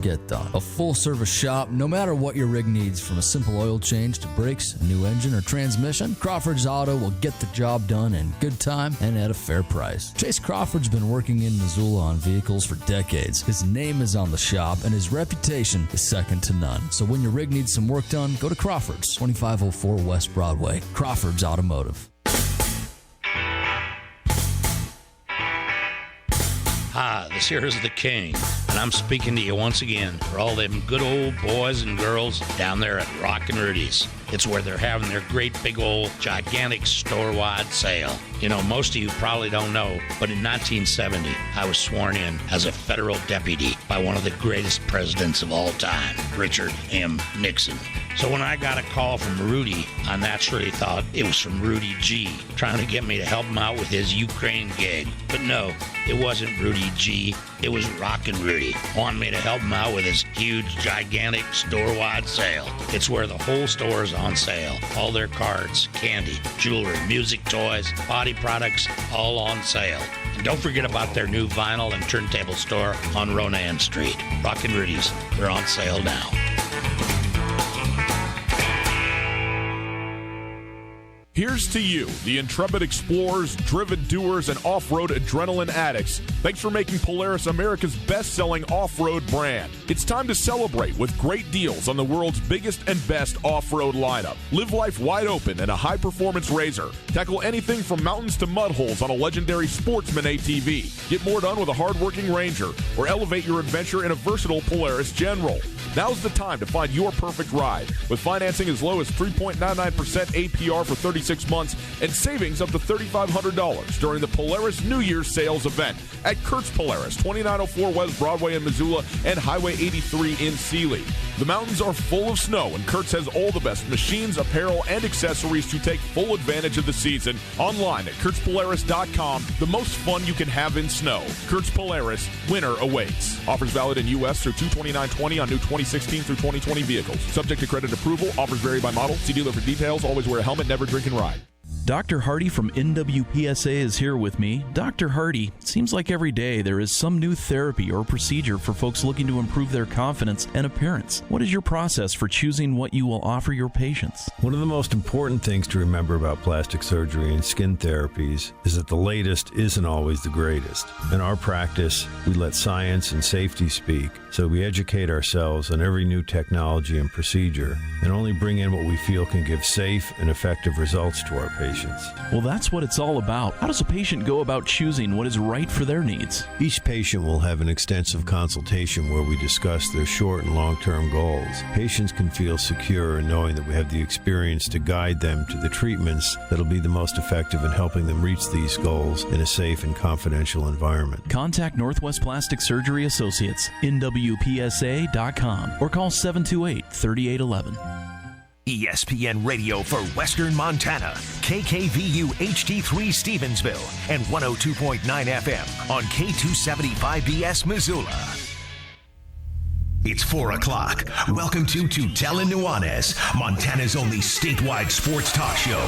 get done. A full-service shop, no matter what your rig needs, from a simple oil change to brakes, a new engine, or transmission, Crawford's Auto will get the job done in good time and at a fair price. Chase Crawford's been working in Missoula on vehicles for decades. His name is on the shop, and his reputation is second to none. So when your rig needs some work done, go to Crawford's, 2504 West Broadway. Crawford's Automotive. Hi, this here is the King, and I'm speaking to you once again for all them good old boys and girls down there at Rockin' Rudy's. It's where they're having their great big old gigantic store-wide sale. You know, most of you probably don't know, but in 1970, I was sworn in as a federal deputy by one of the greatest presidents of all time, Richard M. Nixon. So when I got a call from Rudy, I naturally thought it was from Rudy G, trying to get me to help him out with his Ukraine gig. But no, it wasn't Rudy G, it was Rockin' Rudy, wanting me to help him out with his huge, gigantic store-wide sale. It's where the whole store is on sale. All their cards, candy, jewelry, music, toys, body products, all on sale. And don't forget about their new vinyl and turntable store on Ronan Street. Rockin' Rudy's, they're on sale now. Here's to you, the intrepid explorers, driven doers, and off-road adrenaline addicts. Thanks for making Polaris America's best-selling off-road brand. It's time to celebrate with great deals on the world's biggest and best off-road lineup. Live life wide open in a high-performance RZR. Tackle anything from mountains to mud holes on a legendary Sportsman ATV. Get more done with a hard-working Ranger, or elevate your adventure in a versatile Polaris General. Now's the time to find your perfect ride, with financing as low as 3.99% APR for 36 months and savings up to $3,500 during the Polaris New Year's sales event at Kurtz Polaris, 2904 West Broadway in Missoula and Highway 83 in Sealy. The mountains are full of snow, and Kurtz has all the best machines, apparel, and accessories to take full advantage of the season. Online at KurtzPolaris.com, the most fun you can have in snow. Kurtz Polaris, winter awaits. Offers valid in U.S. through 2/29/20 on new 2016 through 2020 vehicles. Subject to credit approval. Offers vary by model. See dealer for details. Always wear a helmet. Never drink and ride. Dr. Hardy from NWPSA is here with me. Dr. Hardy, it seems like every day there is some new therapy or procedure for folks looking to improve their confidence and appearance. What is your process for choosing what you will offer your patients? One of the most important things to remember about plastic surgery and skin therapies is that the latest isn't always the greatest. In our practice, we let science and safety speak, so we educate ourselves on every new technology and procedure and only bring in what we feel can give safe and effective results to our patients. Well, that's what it's all about. How does a patient go about choosing what is right for their needs? Each patient will have an extensive consultation where we discuss their short and long-term goals. Patients can feel secure in knowing that we have the experience to guide them to the treatments that'll be the most effective in helping them reach these goals in a safe and confidential environment. Contact Northwest Plastic Surgery Associates, NWPSA.com, or call 728-3811. ESPN Radio for Western Montana, KKVU HD3 Stevensville, and 102.9 FM on K275BS Missoula. It's 4 o'clock. Welcome to Tutel and Nuanez, Montana's only statewide sports talk show.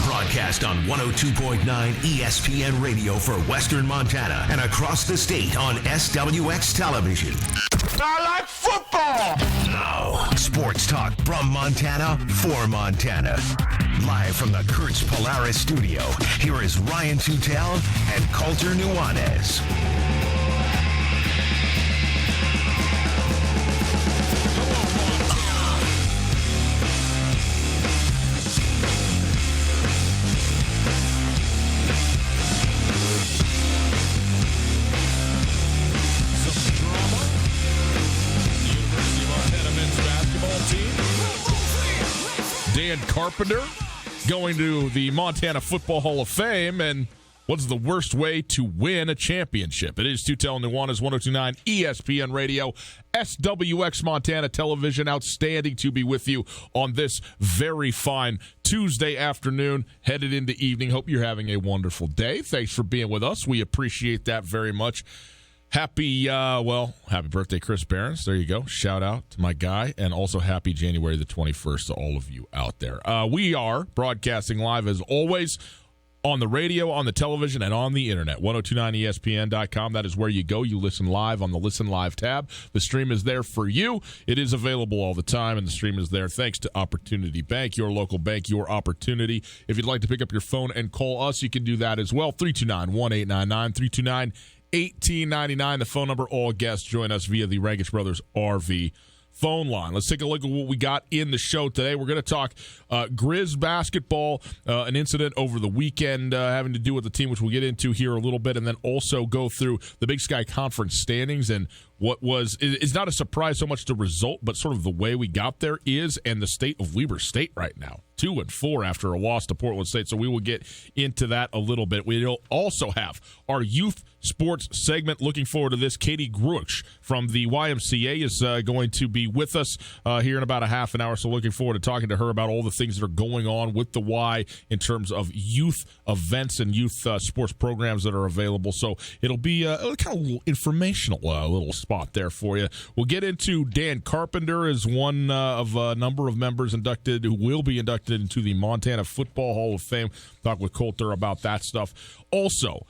Broadcast on 102.9 ESPN Radio for Western Montana and across the state on SWX Television. I like football! Now, sports talk from Montana for Montana. Live from the Kurtz Polaris studio, here is Ryan Tutel and Coulter Nuanez. Dan Carpenter going to the Montana Football Hall of Fame, and what's the worst way to win a championship? It is Tutel and Nuanez, 102.9 ESPN Radio, SWX Montana Television. Outstanding to be with you on this very fine Tuesday afternoon, headed into evening. Hope you're having a wonderful day. Thanks for being with us. We appreciate that very much. Happy birthday, Chris Behrens. There you go. Shout out to my guy. And also happy January the 21st to all of you out there. We are broadcasting live, as always, on the radio, on the television, and on the internet. 1029ESPN.com. That is where you go. You listen live on the Listen Live tab. The stream is there for you. It is available all the time, and the stream is there thanks to Opportunity Bank, your local bank, your opportunity. If you'd like to pick up your phone and call us, you can do that as well. 329-1899, 329-1899. The phone number. All guests join us via the Rankage Brothers RV phone line. Let's take a look at what we got in the show today. We're going to talk Grizz basketball, an incident over the weekend having to do with the team, which we'll get into here a little bit, and then also go through the Big Sky Conference standings and what is not a surprise so much the result, but sort of the way we got there is, and the state of Weber State right now. 2-4 after a loss to Portland State, so we will get into that a little bit. We'll also have our youth sports segment. Looking forward to this. Katie Gruich from the YMCA is going to be with us here in about a half an hour, so looking forward to talking to her about all the things that are going on with the Y in terms of youth events and youth sports programs that are available. So it'll be a kind of informational little spot there for you. We'll get into Dan Carpenter as one of a number of members inducted who will be inducted into the Montana Football Hall of Fame. Talk with Coulter about that stuff. Also,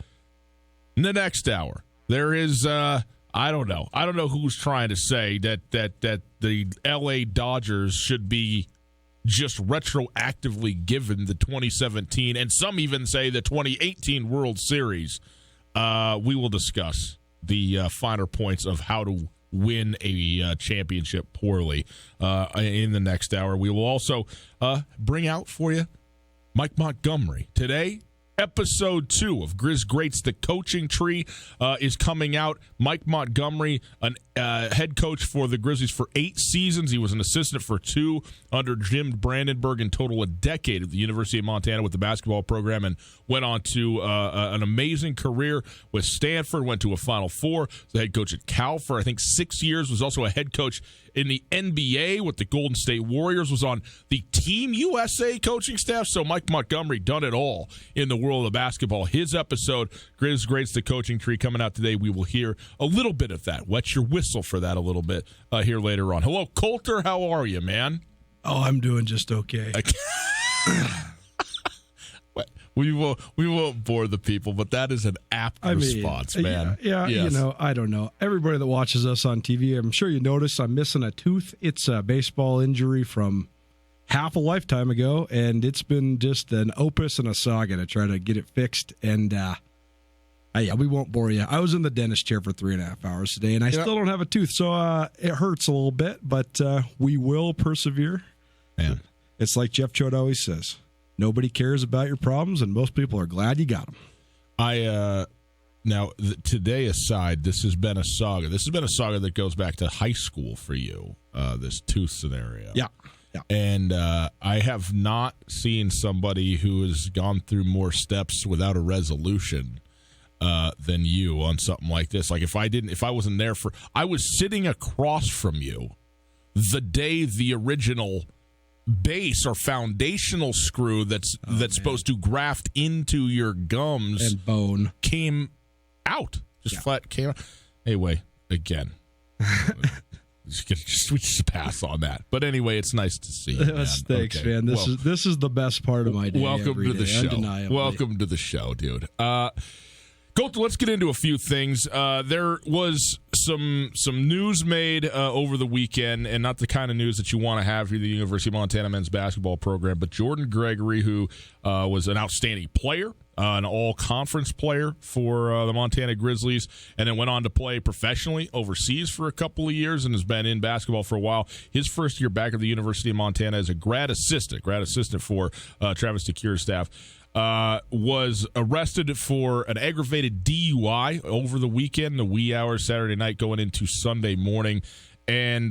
in the next hour, there is I don't know who's trying to say that the LA Dodgers should be just retroactively given the 2017 and some even say the 2018 World Series. We will discuss the finer points of how to win a championship poorly in the next hour. We will also bring out for you Mike Montgomery. Today, episode 2 of Grizz Greats, The Coaching Tree is coming out. Mike Montgomery, an head coach for the Grizzlies for 8 seasons. He was an assistant for 2 under Jim Brandenburg, in total a decade at the University of Montana with the basketball program, and went on to an amazing career with Stanford, went to a Final Four, was the head coach at Cal for, I think, 6 years, was also a head coach in the NBA with the Golden State Warriors, was on the Team USA coaching staff. So Mike Montgomery done it all in the world of basketball. His episode, Grizz Greats, The Coaching Tree, coming out today. We will hear a little bit of that. Wet your whistle for that a little bit here later on. Hello, Coulter. How are you, man? Oh, I'm doing just okay. We won't bore the people, but that is an apt response, man. Yeah, yes. I don't know. Everybody that watches us on TV, I'm sure you noticed I'm missing a tooth. It's a baseball injury from half a lifetime ago, and it's been just an opus and a saga to try to get it fixed. And we won't bore you. I was in the dentist chair for 3.5 hours today, and I still don't have a tooth, so it hurts a little bit, but we will persevere. Man. It's like Jeff Choate always says. Nobody cares about your problems, and most people are glad you got them. Today aside, this has been a saga. This has been a saga that goes back to high school for you, this tooth scenario. Yeah. And I have not seen somebody who has gone through more steps without a resolution than you on something like this. Like if I wasn't there I was sitting across from you the day the original base or foundational screw that's supposed to graft into your gums and bone came out. Flat came out. Anyway, again. we just pass on that. But anyway, it's nice to see you, man. Thanks, okay. man. This is the best part of my day. Welcome to the show. Undeniably. Welcome to the show, dude. Coulter, let's get into a few things. There was some news made over the weekend, and not the kind of news that you want to have for the University of Montana men's basketball program, but Jordan Gregory, who was an outstanding player, an all-conference player for the Montana Grizzlies, and then went on to play professionally overseas for a couple of years and has been in basketball for a while. His first year back at the University of Montana as a grad assistant for Travis DeCure's staff, was arrested for an aggravated DUI over the weekend, the wee hours Saturday night going into Sunday morning, and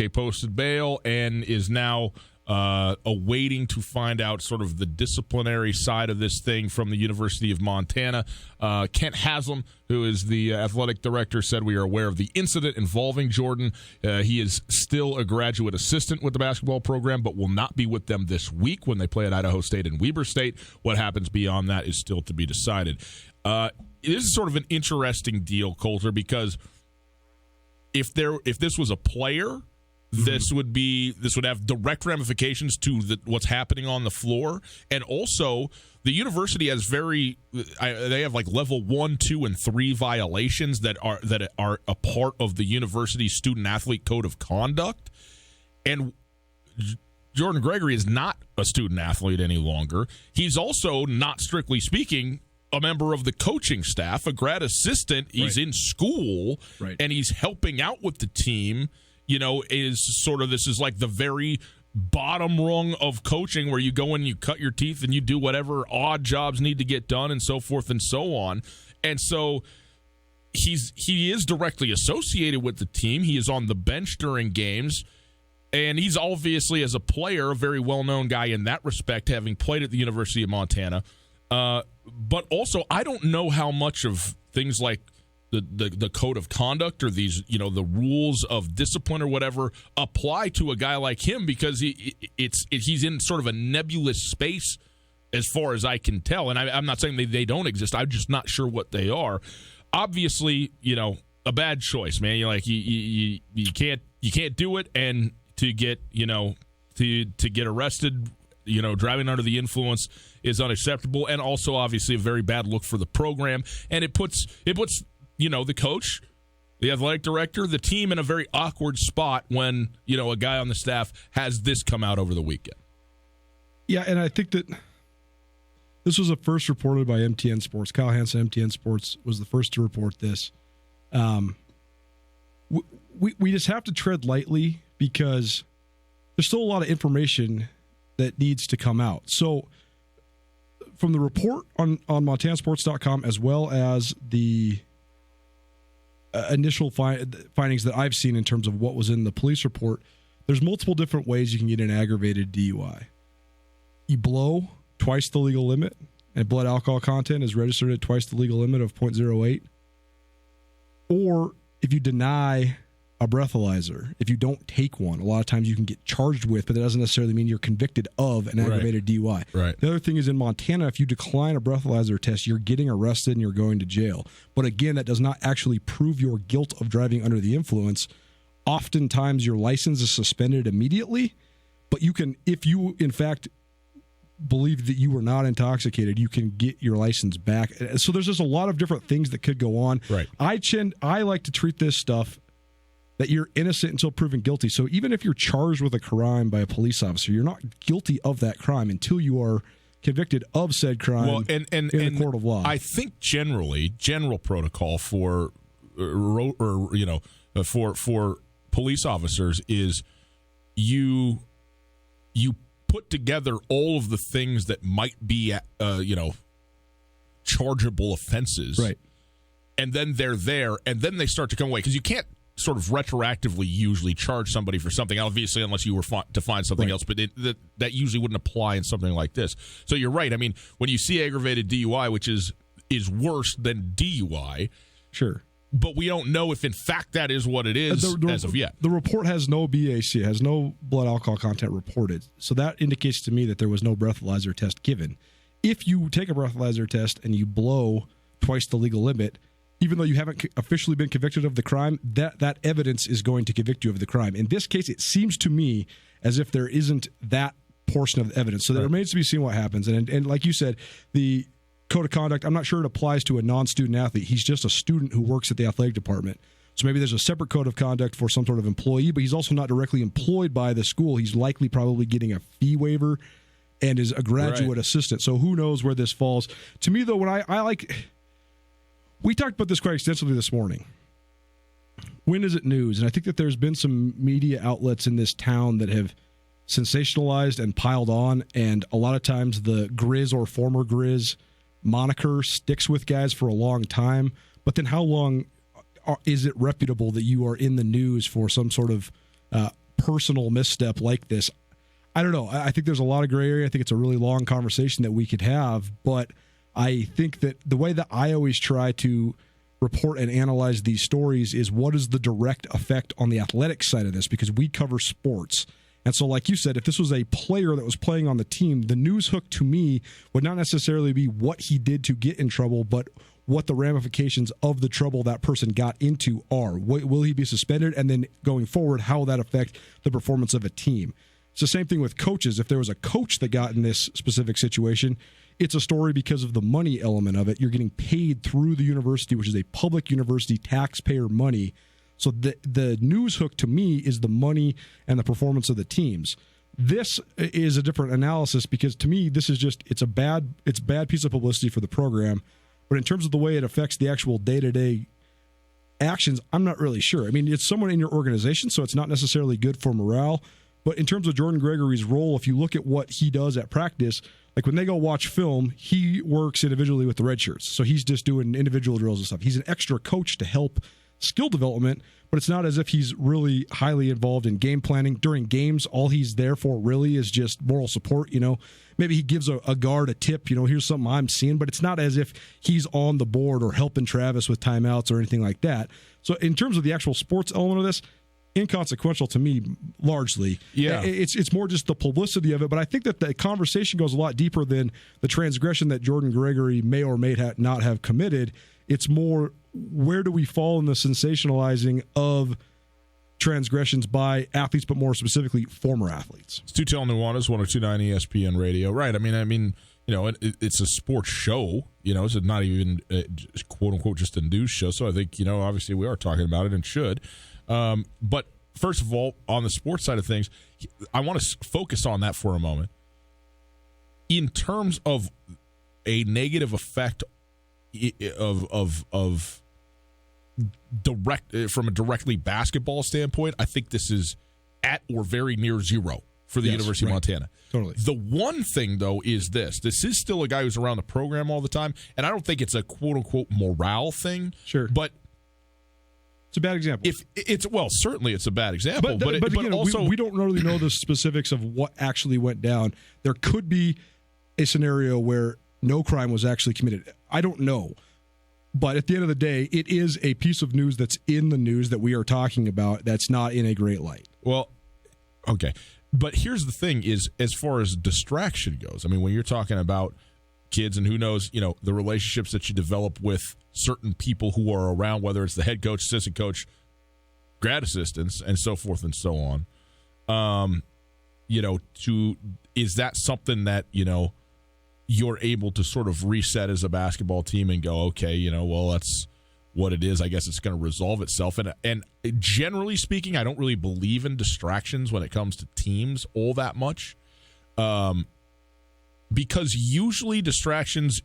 posted bail and is now awaiting to find out sort of the disciplinary side of this thing from the University of Montana. Kent Haslam, who is the athletic director, said we are aware of the incident involving Jordan. He is still a graduate assistant with the basketball program, but will not be with them this week when they play at Idaho State and Weber State. What happens beyond that is still to be decided. This is sort of an interesting deal, Coulter, because if this was a player, this would have direct ramifications to what's happening on the floor, and also the university has they have like level 1, 2, and 3 violations that are a part of the university's student athlete code of conduct, and Jordan Gregory is not a student athlete any longer. He's also, not strictly speaking, a member of the coaching staff, a grad assistant. He's in school, and he's helping out with the team. This is like the very bottom rung of coaching, where you go in and you cut your teeth and you do whatever odd jobs need to get done and so forth and so on. And so he is directly associated with the team. He is on the bench during games, and he's obviously, as a player, a very well-known guy in that respect, having played at the University of Montana. But also, I don't know how much of things like the code of conduct or these, the rules of discipline or whatever apply to a guy like him, because he's in sort of a nebulous space as far as I can tell. And I'm not saying they don't exist. I'm just not sure what they are. Obviously, a bad choice, man. You can't do it, and to get to get arrested, driving under the influence is unacceptable, and also obviously a very bad look for the program. And it puts the coach, the athletic director, the team in a very awkward spot when, a guy on the staff has this come out over the weekend. Yeah, and I think that this was first reported by MTN Sports. Kyle Hansen, MTN Sports, was the first to report this. We just have to tread lightly, because there's still a lot of information that needs to come out. So from the report on MontanaSports.com, as well as the initial findings that I've seen in terms of what was in the police report, there's multiple different ways you can get an aggravated DUI. You blow twice the legal limit, and blood alcohol content is registered at twice the legal limit of 0.08. Or if you deny a breathalyzer, if you don't take one, a lot of times you can get charged with, but that doesn't necessarily mean you're convicted of an aggravated DUI. Right. The other thing is, in Montana, if you decline a breathalyzer test, you're getting arrested and you're going to jail. But again, that does not actually prove your guilt of driving under the influence. Oftentimes your license is suspended immediately, but you can, if you in fact believe that you were not intoxicated, you can get your license back. So there's just a lot of different things that could go on. Right. I like to treat this stuff that you're innocent until proven guilty. So even if you're charged with a crime by a police officer, you're not guilty of that crime until you are convicted of said crime in the court of law. I think general protocol for for police officers is you put together all of the things that might be chargeable offenses, right? And then they're there, and then they start to come away, because you can't sort of retroactively usually charge somebody for something, obviously, unless you were to find something else, but that usually wouldn't apply in something like this. So you're right. I mean, when you see aggravated DUI, which is worse than DUI, sure, but we don't know if in fact that is what it is as of yet. The report has no BAC, has no blood alcohol content reported, so that indicates to me that there was no breathalyzer test given. If you take a breathalyzer test and you blow twice the legal limit, even though you haven't officially been convicted of the crime, that evidence is going to convict you of the crime. In this case, it seems to me as if there isn't that portion of the evidence. So there remains to be seen what happens. And like you said, the code of conduct, I'm not sure it applies to a non-student athlete. He's just a student who works at the athletic department. So maybe there's a separate code of conduct for some sort of employee, but he's also not directly employed by the school. He's likely probably getting a fee waiver and is a graduate assistant. So who knows where this falls. To me, though, when I like... We talked about this quite extensively this morning. When is it news? And I think that there's been some media outlets in this town that have sensationalized and piled on, and a lot of times the Grizz or former Grizz moniker sticks with guys for a long time. But then how long is it reputable that you are in the news for some sort of personal misstep like this? I don't know. I think there's a lot of gray area. I think it's a really long conversation that we could have, but I think that the way that I always try to report and analyze these stories is what is the direct effect on the athletic side of this, because we cover sports. And so, like you said, if this was a player that was playing on the team, the news hook to me would not necessarily be what he did to get in trouble, but what the ramifications of the trouble that person got into are. Will he be suspended? And then going forward, how will that affect the performance of a team? It's the same thing with coaches. If there was a coach that got in this specific situation, it's a story because of the money element of it. You're getting paid through the university, which is a public university, taxpayer money. So the news hook to me is the money and the performance of the teams. This is a different analysis because to me, this is just, it's a bad piece of publicity for the program. But in terms of the way it affects the actual day-to-day actions, I'm not really sure. I mean, it's someone in your organization, so it's not necessarily good for morale. But in terms of Jordan Gregory's role, if you look at what he does at practice, like when they go watch film, he works individually with the red shirts. So he's just doing individual drills and stuff. He's an extra coach to help skill development, but it's not as if he's really highly involved in game planning. During games, all he's there for really is just moral support. Maybe he gives a guard a tip, here's something I'm seeing, but it's not as if he's on the board or helping Travis with timeouts or anything like that. So in terms of the actual sports element of this, inconsequential to me, largely. Yeah. It's more just the publicity of it, but I think that the conversation goes a lot deeper than the transgression that Jordan Gregory may or may not have committed. It's more, where do we fall in the sensationalizing of transgressions by athletes, but more specifically former athletes? It's Tutel Nuanez, 102.9 ESPN Radio. Right. I mean, it's a sports show. It's not even quote unquote just a news show. So I think obviously we are talking about it and should. But first of all, on the sports side of things, I want to focus on that for a moment. In terms of a negative effect of direct from a directly basketball standpoint, I think this is at or very near zero for the University of Montana. Totally. The one thing, though, is this is still a guy who's around the program all the time, and I don't think it's a quote-unquote morale thing. Sure. But it's a bad example. Certainly it's a bad example. But again, also, we don't really know the specifics of what actually went down. There could be a scenario where no crime was actually committed. I don't know. But at the end of the day, it is a piece of news that's in the news that we are talking about that's not in a great light. Well, okay. But here's the thing is, as far as distraction goes, I mean, when you're talking about kids and who knows, the relationships that you develop with certain people who are around, whether it's the head coach, assistant coach, grad assistants, and so forth and so on, is that something that, you're able to sort of reset as a basketball team and go, okay, well, that's what it is. I guess it's going to resolve itself. And generally speaking, I don't really believe in distractions when it comes to teams all that much. Because usually distractions,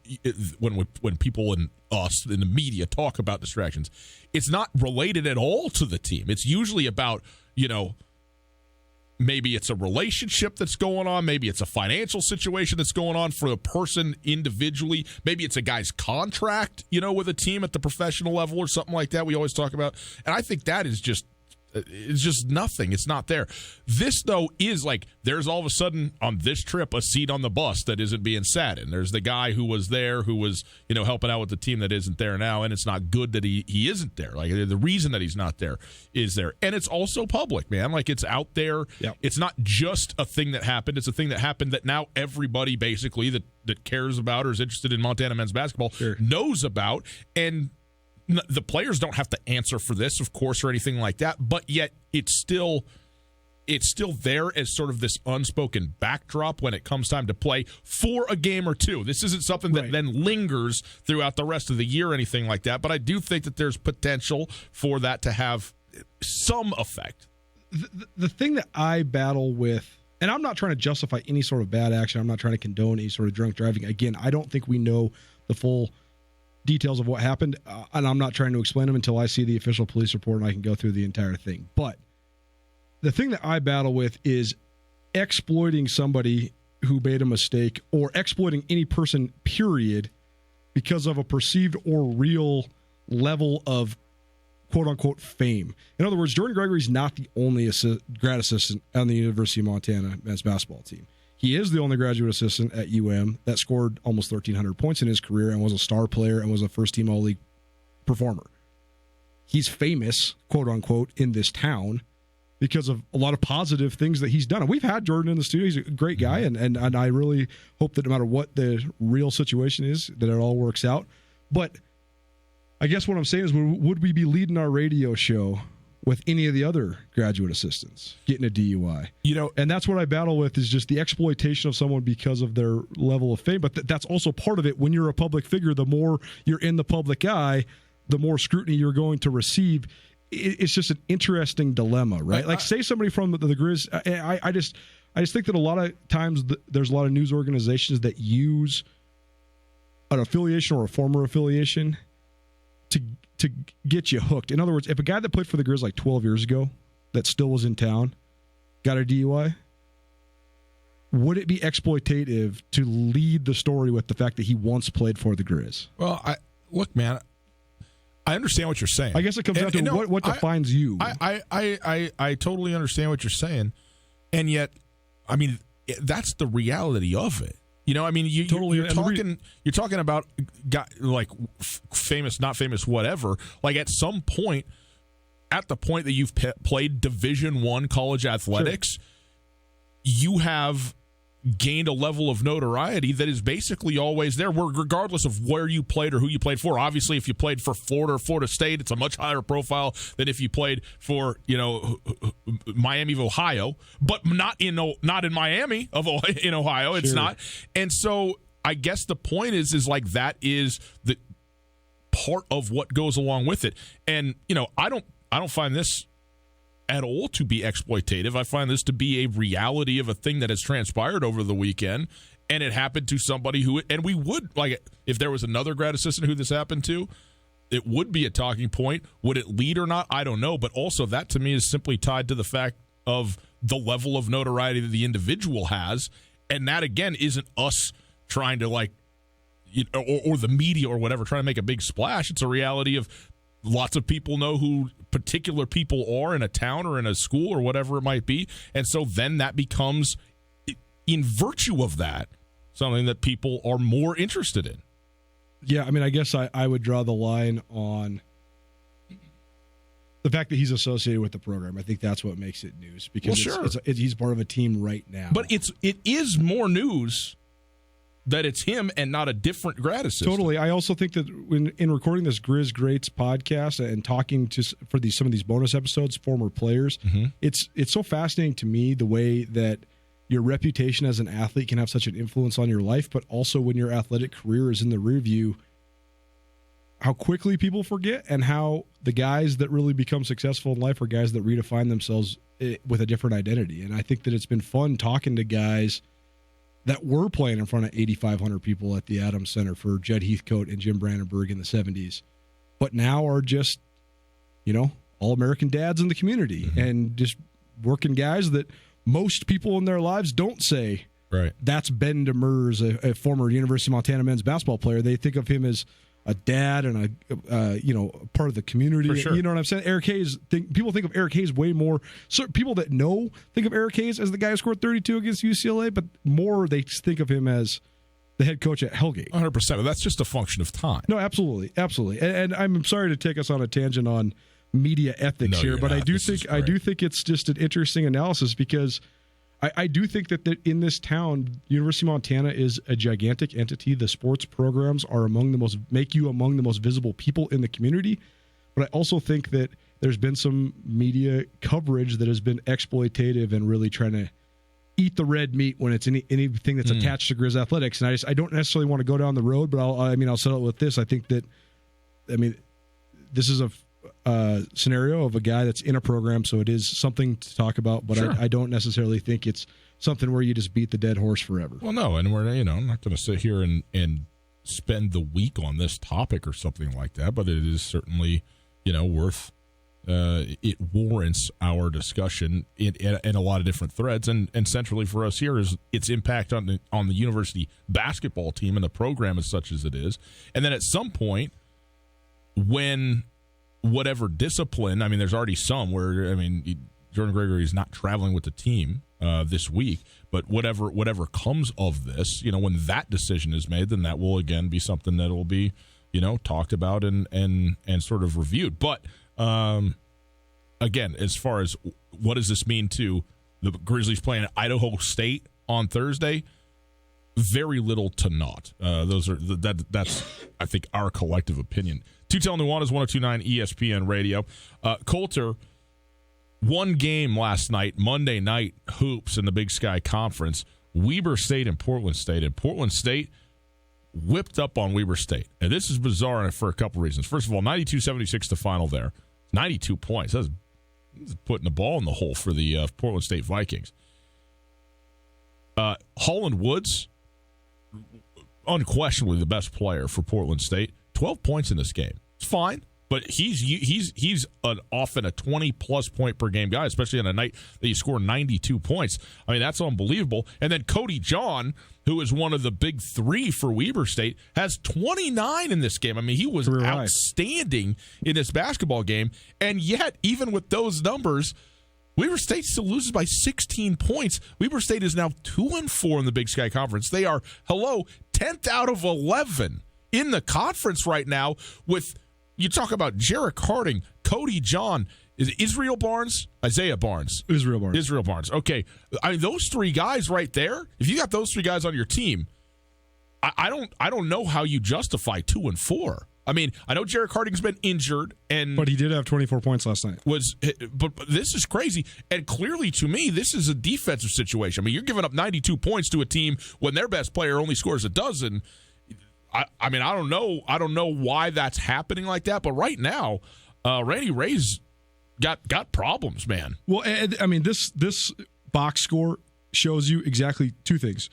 when people and us in the media talk about distractions, it's not related at all to the team. It's usually about, maybe it's a relationship that's going on. Maybe it's a financial situation that's going on for the person individually. Maybe it's a guy's contract, with a team at the professional level or something like that we always talk about. And I think that is just nothing. It's not there. This, though, is like there's all of a sudden on this trip a seat on the bus that isn't being sat in. There's the guy who was there who was, helping out with the team that isn't there now, and it's not good that he isn't there. Like the reason that he's not there is there. And it's also public, man. Like it's out there. Yep. It's not just a thing that happened. It's a thing that happened that now everybody basically that cares about or is interested in Montana men's basketball knows about. And the players don't have to answer for this, of course, or anything like that, but yet it's still there as sort of this unspoken backdrop when it comes time to play for a game or two. This isn't something that then lingers throughout the rest of the year or anything like that, but I do think that there's potential for that to have some effect. The thing that I battle with, and I'm not trying to justify any sort of bad action, I'm not trying to condone any sort of drunk driving. Again, I don't think we know the full details of what happened, and I'm not trying to explain them until I see the official police report and I can go through the entire thing. But the thing that I battle with is exploiting somebody who made a mistake or exploiting any person, period, because of a perceived or real level of quote-unquote fame. In other words, Jordan Gregory's not the only grad assistant on the University of Montana men's basketball team. He is the only graduate assistant at UM that scored almost 1,300 points in his career and was a star player and was a first-team All-League performer. He's famous, quote-unquote, in this town because of a lot of positive things that he's done. And we've had Jordan in the studio. He's a great guy, and I really hope that no matter what the real situation is, that it all works out. But I guess what I'm saying is, would we be leading our radio show with any of the other graduate assistants getting a DUI? And that's what I battle with, is just the exploitation of someone because of their level of fame. But that's also part of it. When you're a public figure, the more you're in the public eye, the more scrutiny you're going to receive. It's just an interesting dilemma, right? Like, say somebody from the Grizz. I just think that a lot of times there's a lot of news organizations that use an affiliation or a former affiliation to get you hooked. In other words, if a guy that played for the Grizz like 12 years ago that still was in town got a DUI, would it be exploitative to lead the story with the fact that he once played for the Grizz? Well, look, man, I understand what you're saying. I guess it comes down to what defines you. I totally understand what you're saying, and yet, I mean, that's the reality of it. I mean, you're talking about like famous, not famous, whatever. Like, at some point, at the point that you've played Division I college athletics, sure, you have gained a level of notoriety that is basically always there, regardless of where you played or who you played for. Obviously, if you played for Florida or Florida State, it's a much higher profile than if you played for Miami of Ohio, but not in Miami in Ohio. It's sure not. And so I guess the point is like that is the part of what goes along with it. And I don't find this at all to be exploitative. I find this to be a reality of a thing that has transpired over the weekend, and it happened to somebody who, and we would, like, if there was another grad assistant who this happened to, it would be a talking point. Would it lead or not? I don't know, but also that to me is simply tied to the fact of the level of notoriety that the individual has, and that, again, isn't us trying to, like, or the media or whatever, trying to make a big splash. It's a reality of lots of people know who particular people are in a town or in a school or whatever it might be. And so then that becomes, in virtue of that, something that people are more interested in. Yeah, I mean, I guess I would draw the line on the fact that he's associated with the program. I think that's what makes it news, because he's part of a team right now. But it is more news that it's him and not a different grad assistant. Totally. I also think that in recording this Grizz Greats podcast and talking to some of these bonus episodes, former players, mm-hmm. it's so fascinating to me the way that your reputation as an athlete can have such an influence on your life, but also when your athletic career is in the rear view, how quickly people forget, and how the guys that really become successful in life are guys that redefine themselves with a different identity. And I think that it's been fun talking to guys that were playing in front of 8,500 people at the Adams Center for Jed Heathcote and Jim Brandenburg in the 70s, but now are just, all-American dads in the community, mm-hmm. and just working guys that most people in their lives don't say, right, that's Ben Demers, a former University of Montana men's basketball player. They think of him as a dad and a part of the community. For sure. You know what I'm saying? Eric Hayes. People think of Eric Hayes way more. So people that know think of Eric Hayes as the guy who scored 32 against UCLA, but more they think of him as the head coach at Hellgate. 100%. But that's just a function of time. No, absolutely. And I'm sorry to take us on a tangent on media ethics here, but I do think it's just an interesting analysis, because I do think that in this town, University of Montana is a gigantic entity. The sports programs are make you among the most visible people in the community. But I also think that there's been some media coverage that has been exploitative and really trying to eat the red meat when it's anything that's attached to Grizz athletics. And I don't necessarily want to go down the road, but I'll settle it with this. I think that, this is a scenario of a guy that's in a program, so it is something to talk about, but sure. I don't necessarily think it's something where you just beat the dead horse forever. Well, no, and we're I'm not going to sit here and spend the week on this topic or something like that, but it is certainly worth it warrants our discussion in a lot of different threads, and centrally for us here is its impact on the university basketball team and the program as such as it is, and then at some point when whatever discipline, there's already some where, Jordan Gregory is not traveling with the team this week, but whatever comes of this, when that decision is made, then that will again be something that will be, talked about and sort of reviewed. But again, as far as what does this mean to the Grizzlies playing at Idaho State on Thursday, very little to naught. That's I think our collective opinion. Tutel Nuanez, 102.9 ESPN Radio. Coulter, one game last night, Monday night hoops in the Big Sky Conference. Weber State and Portland State. And Portland State whipped up on Weber State. And this is bizarre for a couple reasons. First of all, 92-76 the final there. 92 points. That's putting the ball in the hole for the Portland State Vikings. Holland Woods, unquestionably the best player for Portland State. 12 points in this game. It's fine. But he's often a 20-plus point per game guy, especially on a night that you score 92 points. I mean, that's unbelievable. And then Cody John, who is one of the big three for Weber State, has 29 in this game. I mean, he was outstanding in this basketball game. And yet, even with those numbers, Weber State still loses by 16 points. Weber State is now 2-4 in the Big Sky Conference. They are, 10th out of 11 in the conference right now with... You talk about Jarek Harding, Cody John, is it Israel Barnes? Isaiah Barnes. Israel Barnes. Okay. I mean, those three guys right there, if you got those three guys on your team, I don't know how you justify 2-4. I mean, I know Jarek Harding's been injured, but he did have 24 points last night. But this is crazy, and clearly to me, this is a defensive situation. I mean, you're giving up 92 points to a team when their best player only scores a dozen. I mean, I don't know why that's happening like that, but right now, Randy Ray's got problems, man. Well, I mean, this box score shows you exactly two things.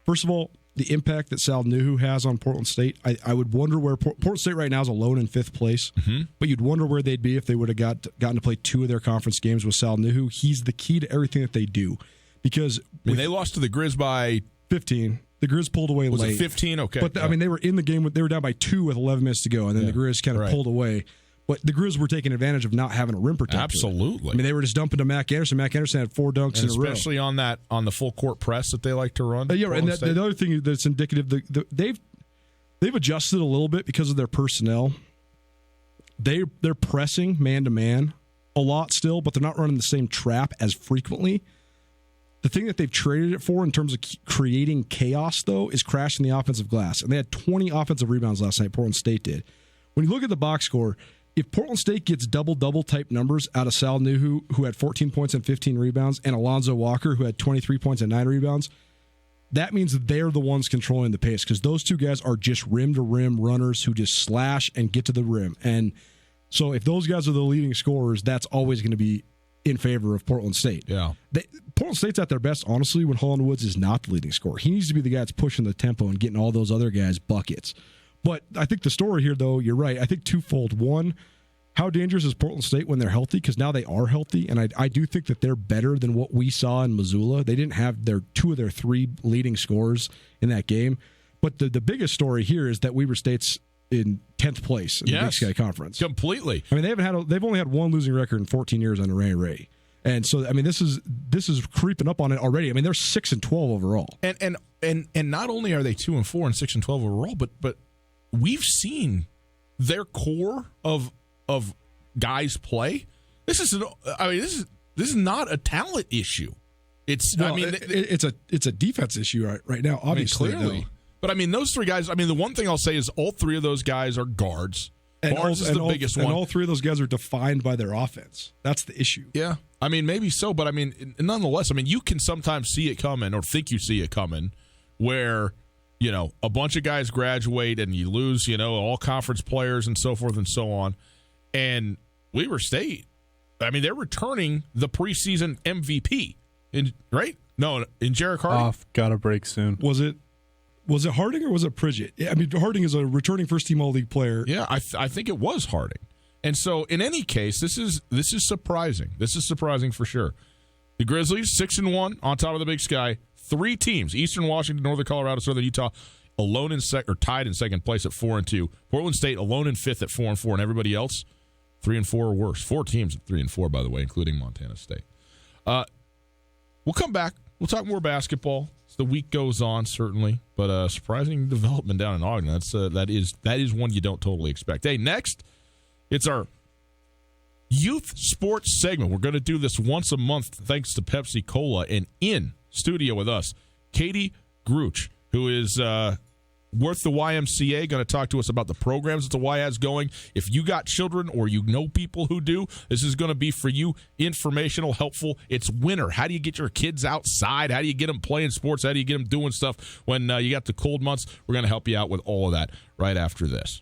First of all, the impact that Sal Nuhu has on Portland State. I would wonder where Portland State right now is alone in 5th place, but you'd wonder where they'd be if they would have gotten to play 2 of their conference games with Sal Nuhu. He's the key to everything that they do because they lost to the Grizz by 15. The Grizz pulled away late. Was it 15? Okay. But, I mean, they were in the game. They were down by 2 with 11 minutes to go, and then the Grizz kind of pulled away. But the Grizz were taking advantage of not having a rim protector. Absolutely. I mean, they were just dumping to Mac Anderson. Mac Anderson had 4 dunks in a row. Especially on the full court press that they like to run. Yeah, and the other thing that's indicative, they've adjusted a little bit because of their personnel. They're pressing man-to-man a lot still, but they're not running the same trap as frequently. The thing that they've traded it for in terms of creating chaos, though, is crashing the offensive glass. And they had 20 offensive rebounds last night, Portland State did. When you look at the box score, if Portland State gets double-double type numbers out of Sal Nuhu, who had 14 points and 15 rebounds, and Alonzo Walker, who had 23 points and 9 rebounds, that means they're the ones controlling the pace because those two guys are just rim-to-rim runners who just slash and get to the rim. And so if those guys are the leading scorers, that's always going to be in favor of Portland State. Yeah. Portland State's at their best, honestly, when Holland Woods is not the leading scorer. He needs to be the guy that's pushing the tempo and getting all those other guys buckets. But I think the story here, though, you're right. I think twofold. One, how dangerous is Portland State when they're healthy? Because now they are healthy, and I do think that they're better than what we saw in Missoula. They didn't have 2 of their 3 leading scorers in that game. But the biggest story here is that Weber State's in 10th place in the Big Sky Conference. Completely. I mean, they've only had 1 losing record in 14 years under Randy Ray. And so, I mean, this is creeping up on it already. I mean, they're 6-12 overall. And not only are they 2-4 and 6-12 overall, but we've seen their core of guys play. This is not a talent issue. It's it's a defense issue right now. Obviously, clearly. Though. But I mean, those 3 guys. I mean, the one thing I'll say is all 3 of those guys are guards. Barnes is the biggest one. And all 3 of those guys are defined by their offense. That's the issue. Yeah. I mean, maybe so, but I mean, nonetheless, I mean, you can sometimes see it coming or think you see it coming where, a bunch of guys graduate and you lose, all conference players and so forth and so on. And Weber State, I mean, they're returning the preseason MVP, right? No, in Jarek Harding. Got a break soon. Was it Harding or was it Pridgett? I mean, Harding is a returning first-team All-League player. Yeah, I think it was Harding. And so, in any case, this is surprising. This is surprising for sure. The Grizzlies 6-1 on top of the Big Sky. 3 teams: Eastern Washington, Northern Colorado, Southern Utah, alone in tied in second place at 4-2. Portland State alone in 5th at 4-4, and everybody else 3-4 or worse. 4 teams at 3-4, by the way, including Montana State. We'll come back. We'll talk more basketball as the week goes on, certainly. But surprising development down in Ogden. That is one you don't totally expect. Hey, next, it's our youth sports segment. We're going to do this once a month thanks to Pepsi Cola. And in studio with us, Katie Gruch, who is Worth the YMCA, going to talk to us about the programs that the Y has going. If you got children or you know people who do, this is going to be for you informational, helpful. It's winter. How do you get your kids outside? How do you get them playing sports? How do you get them doing stuff when you got the cold months? We're going to help you out with all of that right after this.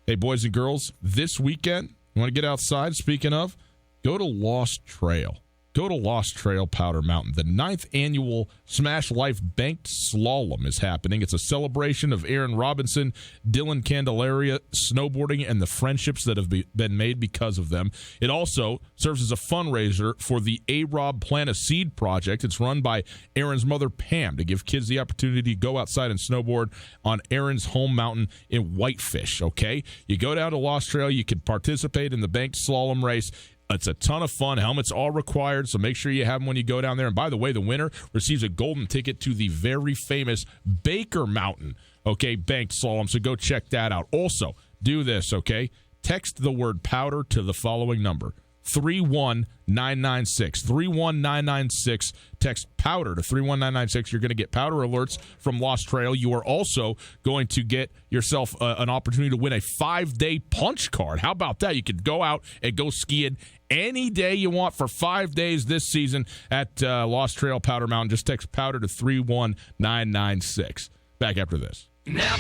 Hey, boys and girls, this weekend, you want to get outside? Speaking of, go to Lost Trail. Go to Lost Trail Powder Mountain. The 9th annual Smash Life Banked Slalom is happening. It's a celebration of Aaron Robinson, Dylan Candelaria snowboarding, and the friendships that have been made because of them. It also serves as a fundraiser for the A-Rob Plant a Seed project. It's run by Aaron's mother, Pam, to give kids the opportunity to go outside and snowboard on Aaron's home mountain in Whitefish, okay? You go down to Lost Trail. You can participate in the Banked Slalom race. It's a ton of fun. Helmets all required, so make sure you have them when you go down there. And by the way, the winner receives a golden ticket to the very famous Baker Mountain, okay, banked slalom. So go check that out. Also, do this, okay? Text the word powder to the following number, 31996. 31996. Text powder to 31996. You're going to get powder alerts from Lost Trail. You are also going to get yourself an opportunity to win a 5-day punch card. How about that? You could go out and go skiing any day you want for 5 days this season at Lost Trail Powder Mountain. Just text powder to 31996. Back after this. Now.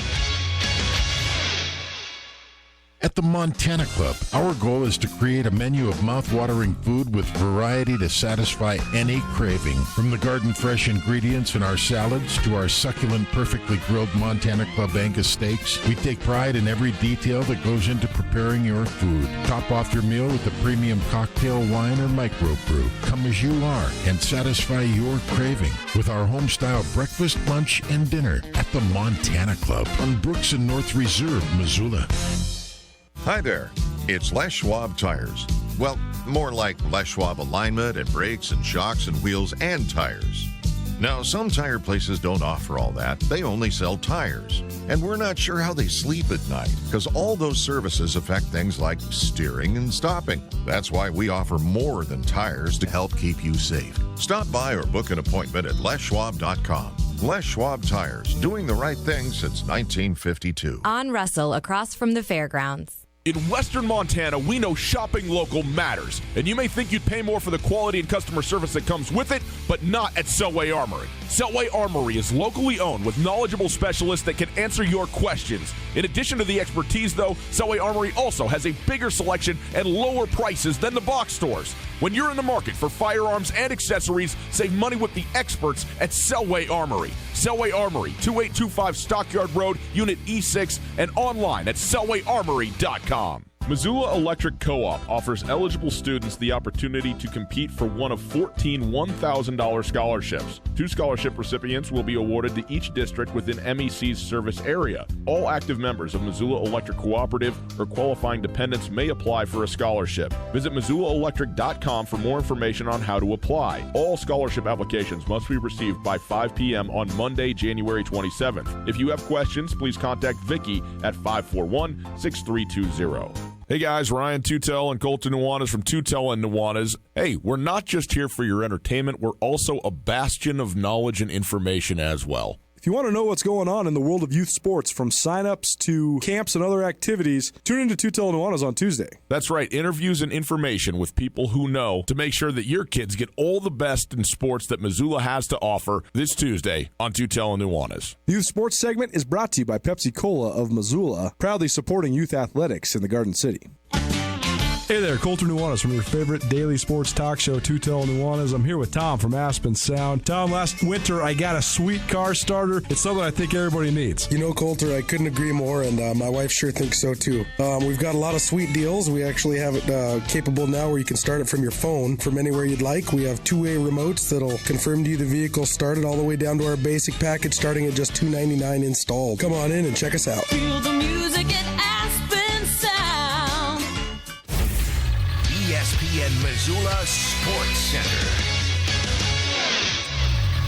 At the Montana Club, our goal is to create a menu of mouth-watering food with variety to satisfy any craving. From the garden-fresh ingredients in our salads to our succulent, perfectly grilled Montana Club Angus steaks, we take pride in every detail that goes into preparing your food. Top off your meal with a premium cocktail, wine, or microbrew. Come as you are and satisfy your craving with our home-style breakfast, lunch, and dinner at the Montana Club on Brooks and North Reserve, Missoula. Hi there, it's Les Schwab Tires. Well, more like Les Schwab alignment and brakes and shocks and wheels and tires. Now, some tire places don't offer all that. They only sell tires. And we're not sure how they sleep at night because all those services affect things like steering and stopping. That's why we offer more than tires to help keep you safe. Stop by or book an appointment at leschwab.com. Les Schwab Tires, doing the right thing since 1952. On Russell, across from the fairgrounds. In Western Montana, we know shopping local matters. And you may think you'd pay more for the quality and customer service that comes with it, but not at Selway Armory. Selway Armory is locally owned with knowledgeable specialists that can answer your questions. In addition to the expertise, though, Selway Armory also has a bigger selection and lower prices than the box stores. When you're in the market for firearms and accessories, save money with the experts at Selway Armory. Selway Armory, 2825 Stockyard Road, Unit E6, and online at selwayarmory.com. Missoula Electric Co-op offers eligible students the opportunity to compete for one of 14 $1,000 scholarships. 2 scholarship recipients will be awarded to each district within MEC's service area. All active members of Missoula Electric Cooperative or qualifying dependents may apply for a scholarship. Visit MissoulaElectric.com for more information on how to apply. All scholarship applications must be received by 5 p.m. on Monday, January 27th. If you have questions, please contact Vicki at 541-6320. Hey guys, Ryan Tutel and Colton Nuanez from Tutel and Nuanez. Hey, we're not just here for your entertainment, we're also a bastion of knowledge and information as well. If you want to know what's going on in the world of youth sports, from sign-ups to camps and other activities, tune into Tutel and Nuanez on Tuesday. That's right, interviews and information with people who know to make sure that your kids get all the best in sports that Missoula has to offer this Tuesday on Tutel and Nuanez. The youth sports segment is brought to you by Pepsi Cola of Missoula, proudly supporting youth athletics in the Garden City. Hey there, Colton Nuanez from your favorite daily sports talk show, Tutel and Nuanez. I'm here with Tom from Aspen Sound. Tom, last winter I got a sweet car starter. It's something I think everybody needs. You know, Colter, I couldn't agree more, and my wife sure thinks so too. We've got a lot of sweet deals. We actually have it capable now where you can start it from your phone from anywhere you'd like. We have two-way remotes that'll confirm to you the vehicle started all the way down to our basic package starting at just $299 installed. Come on in and check us out. Feel the music at Aspen Sound. ESPN Missoula Sports Center.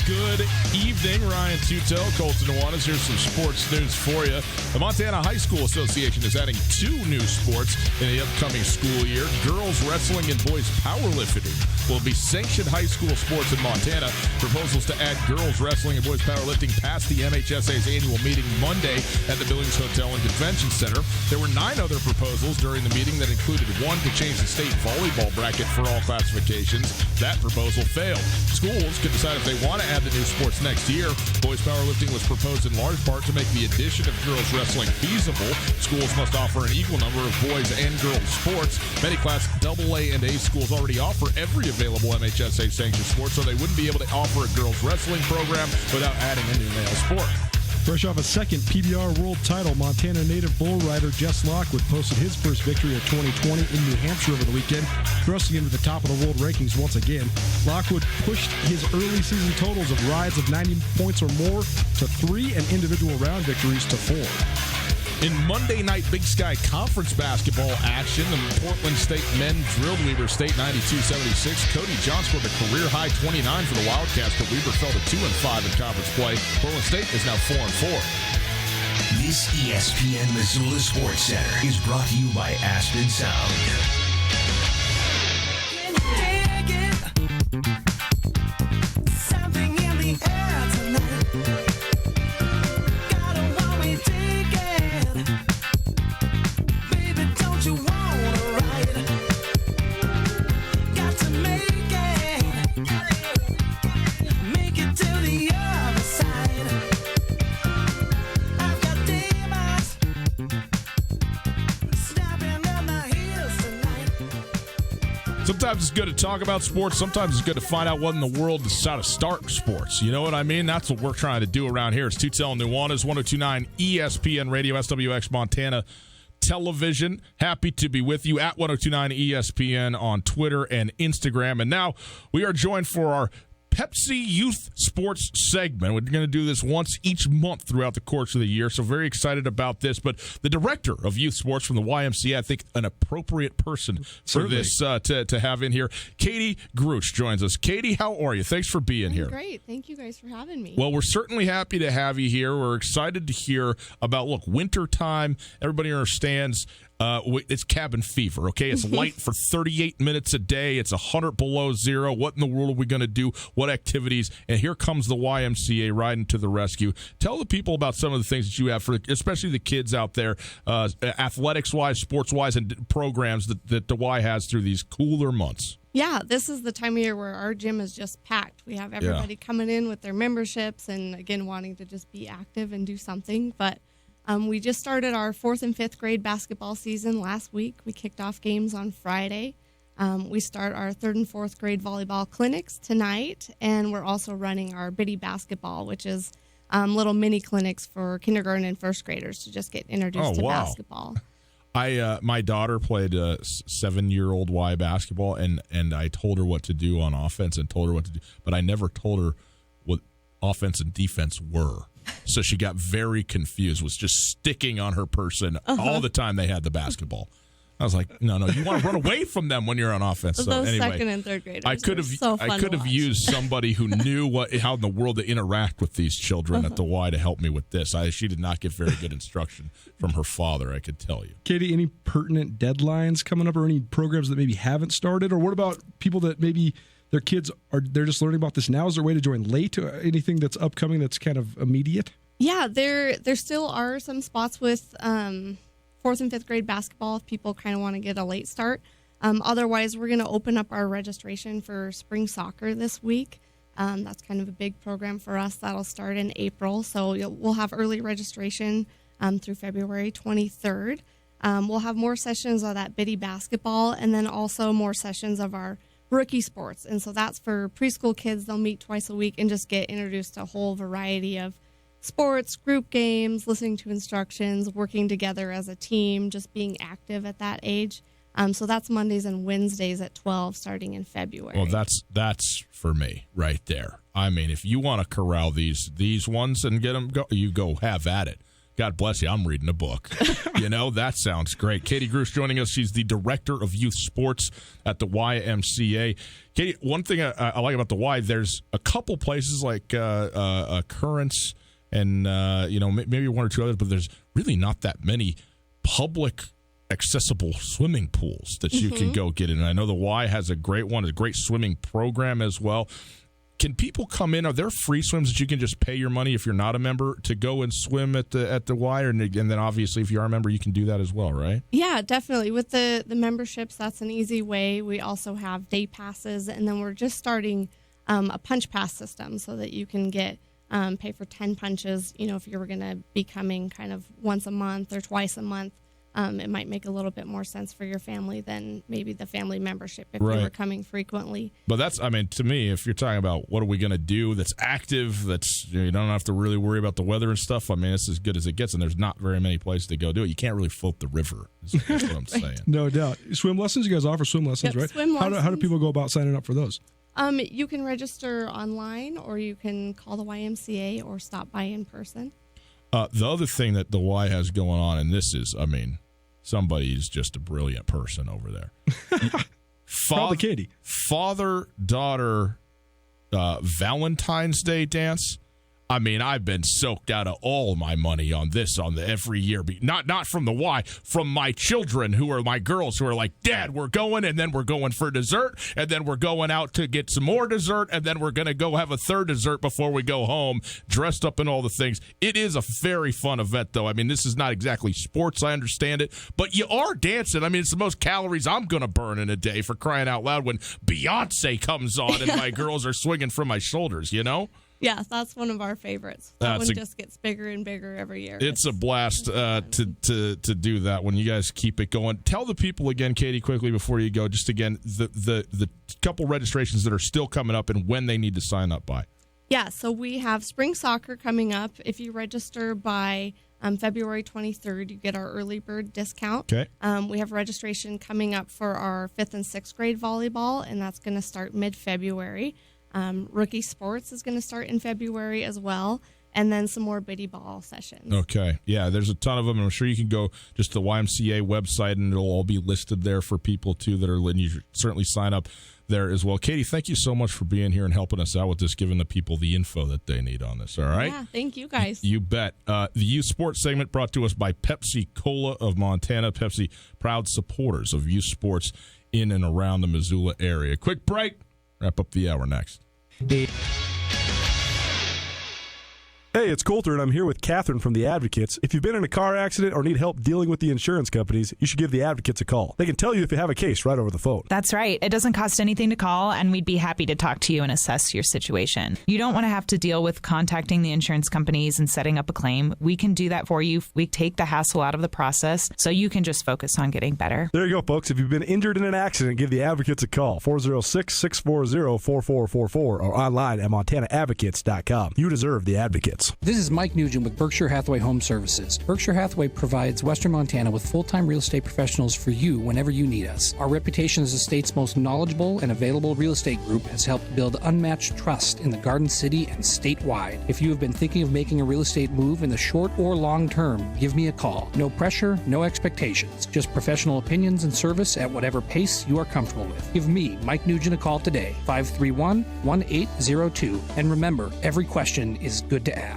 Good evening, Ryan Tutel, Colton Nuanez. Here's some sports news for you. The Montana High School Association is adding 2 new sports in the upcoming school year. Girls wrestling and boys powerlifting will be sanctioned high school sports in Montana. Proposals to add girls wrestling and boys powerlifting passed the MHSA's annual meeting Monday at the Billings Hotel and Convention Center. There were 9 other proposals during the meeting that included one to change the state volleyball bracket for all classifications. That proposal failed. Schools could decide if they want to add the new sports next year. Boys powerlifting was proposed in large part to make the addition of girls wrestling feasible. Schools must offer an equal number of boys and girls sports. Many Class AA and A schools already offer every available MHSA sanctioned sport, so they wouldn't be able to offer a girls wrestling program without adding a new male sport. Fresh off a second PBR world title, Montana native bull rider Jess Lockwood posted his first victory of 2020 in New Hampshire over the weekend, thrusting into the top of the world rankings once again. Lockwood pushed his early season totals of rides of 90 points or more to 3 and individual round victories to 4. In Monday night Big Sky Conference basketball action, the Portland State men drilled Weber State 92-76. Cody John scored a career-high 29 for the Wildcats, but Weber fell to 2-5 in conference play. Portland State is now 4-4. This ESPN Missoula Sports Center is brought to you by Aspen Sound. Something in the air tonight. Sometimes it's good to talk about sports. Sometimes it's good to find out what in the world is how to start sports. You know what I mean? That's what we're trying to do around here. It's Tutel Nuanez, 102.9 ESPN Radio, SWX Montana Television. Happy to be with you at 102.9 ESPN on Twitter and Instagram. And now we are joined for our Pepsi Youth Sports segment. We're going to do this once each month throughout the course of the year, so very excited about this. But the director of youth sports from the YMCA, I think an appropriate person for this to have in here. Katie Grush joins us. Katie, how are you? Thanks for being here. Great. Thank you guys for having me. Well, we're certainly happy to have you here. We're excited to hear about, look, winter time. Everybody understands it's cabin fever, okay? It's light for 38 minutes a day. It's 100 below zero. What in the world are we going to do? What activities? And here comes the YMCA riding to the rescue. Tell the people about some of the things that you have, for especially the kids out there, athletics-wise, sports-wise, and programs that the Y has through these cooler months. Yeah, this is the time of year where our gym is just packed. We have everybody coming in with their memberships and, again, wanting to just be active and do something. But we just started our 4th and 5th grade basketball season last week. We kicked off games on Friday. We start our 3rd and 4th grade volleyball clinics tonight, and we're also running our Biddy basketball, which is little mini clinics for kindergarten and first graders to just get introduced to basketball. My daughter played 7-year-old Y basketball, and I told her what to do on offense and told her what to do, but I never told her what offense and defense were. So she got very confused, was just sticking on her person all the time they had the basketball. I was like, no, you want to run away from them when you're on offense. So those anyway, 2nd and 3rd graders. I could have used somebody who knew how in the world to interact with these children at the Y to help me with this. She did not get very good instruction from her father, I could tell you. Katie, any pertinent deadlines coming up, or any programs that maybe haven't started? Or what about people that maybe their kids they're just learning about this now? Is there a way to join late? Anything that's upcoming that's kind of immediate? Yeah, there still are some spots with 4th and 5th grade basketball if people kind of want to get a late start. Otherwise, we're going to open up our registration for spring soccer this week. That's kind of a big program for us. That'll start in April. So we'll have early registration through February 23rd. We'll have more sessions of that Biddy basketball, and then also more sessions of our rookie sports. And so that's for preschool kids. They'll meet twice a week and just get introduced to a whole variety of sports, group games, listening to instructions, working together as a team, just being active at that age. So that's Mondays and Wednesdays at 12 starting in February. Well, that's for me right there. I mean, if you want to corral these ones and get them, you go have at it. God bless you. I'm reading a book. That sounds great. Katie Grush joining us. She's the director of youth sports at the YMCA. Katie, one thing I like about the Y, there's a couple places like Currents and maybe one or two others, but there's really not that many public accessible swimming pools that you can go get in. And I know the Y has a great one, a great swimming program as well. Can people come in? Are there free swims that you can just pay your money if you're not a member to go and swim at the Y? And then obviously if you are a member, you can do that as well, right? Yeah, definitely. With the memberships, that's an easy way. We also have day passes, and then we're just starting a punch pass system so that you can get pay for 10 punches. If you were going to be coming kind of once a month or twice a month, it might make a little bit more sense for your family than maybe the family membership if you were coming frequently. But to me, if you're talking about what are we going to do that's active, that's you don't have to really worry about the weather and stuff, it's as good as it gets, and there's not very many places to go do it. You can't really float the river, is what I'm saying. No doubt. Swim lessons, you guys offer swim lessons, right? Swim lessons. How do people go about signing up for those? You can register online, or you can call the YMCA or stop by in person. The other thing that the Y has going on, and this is, somebody's just a brilliant person over there. Probably Katie. Father-daughter Valentine's Day dance. I've been soaked out of all my money on this every year. Not from the Y, from my children who are my girls who are like, Dad, we're going, and then we're going for dessert, and then we're going out to get some more dessert, and then we're going to go have a third dessert before we go home, dressed up in all the things. It is a very fun event, though. This is not exactly sports, I understand it, but you are dancing. It's the most calories I'm going to burn in a day, for crying out loud, when Beyonce comes on and my girls are swinging from my shoulders, Yes, that's one of our favorites. That one just gets bigger and bigger every year. It's a blast to do that when you guys keep it going. Tell the people again, Katie, quickly before you go, just again, the couple registrations that are still coming up and when they need to sign up by. Yeah, so we have spring soccer coming up. If you register by February 23rd, you get our early bird discount. Okay. We have registration coming up for our 5th and 6th grade volleyball, and that's going to start mid-February. Rookie sports is going to start in February as well, and then some more bitty ball sessions. Okay. Yeah, there's a ton of them. I'm sure you can go just to the YMCA website, and it'll all be listed there for people, too, that are, and you should certainly sign up there as well. Katie, thank you so much for being here and helping us out with this, giving the people the info that they need on this, all right? Yeah, thank you, guys. You bet. The Youth Sports segment brought to us by Pepsi Cola of Montana. Pepsi, proud supporters of youth sports in and around the Missoula area. Quick break. Wrap up the hour next. Hey, it's Coulter, and I'm here with Catherine from The Advocates. If you've been in a car accident or need help dealing with the insurance companies, you should give The Advocates a call. They can tell you if you have a case right over the phone. That's right. It doesn't cost anything to call, and we'd be happy to talk to you and assess your situation. You don't want to have to deal with contacting the insurance companies and setting up a claim. We can do that for you. We take the hassle out of the process, so you can just focus on getting better. There you go, folks. If you've been injured in an accident, give The Advocates a call, 406-640-4444, or online at montanaadvocates.com. You deserve The Advocates. This is Mike Nugent with Berkshire Hathaway Home Services. Berkshire Hathaway provides Western Montana with full-time real estate professionals for you whenever you need us. Our reputation as the state's most knowledgeable and available real estate group has helped build unmatched trust in the Garden City and statewide. If you have been thinking of making a real estate move in the short or long term, give me a call. No pressure, no expectations. Just professional opinions and service at whatever pace you are comfortable with. Give me, Mike Nugent, a call today, 531-1802. And remember, every question is good to ask.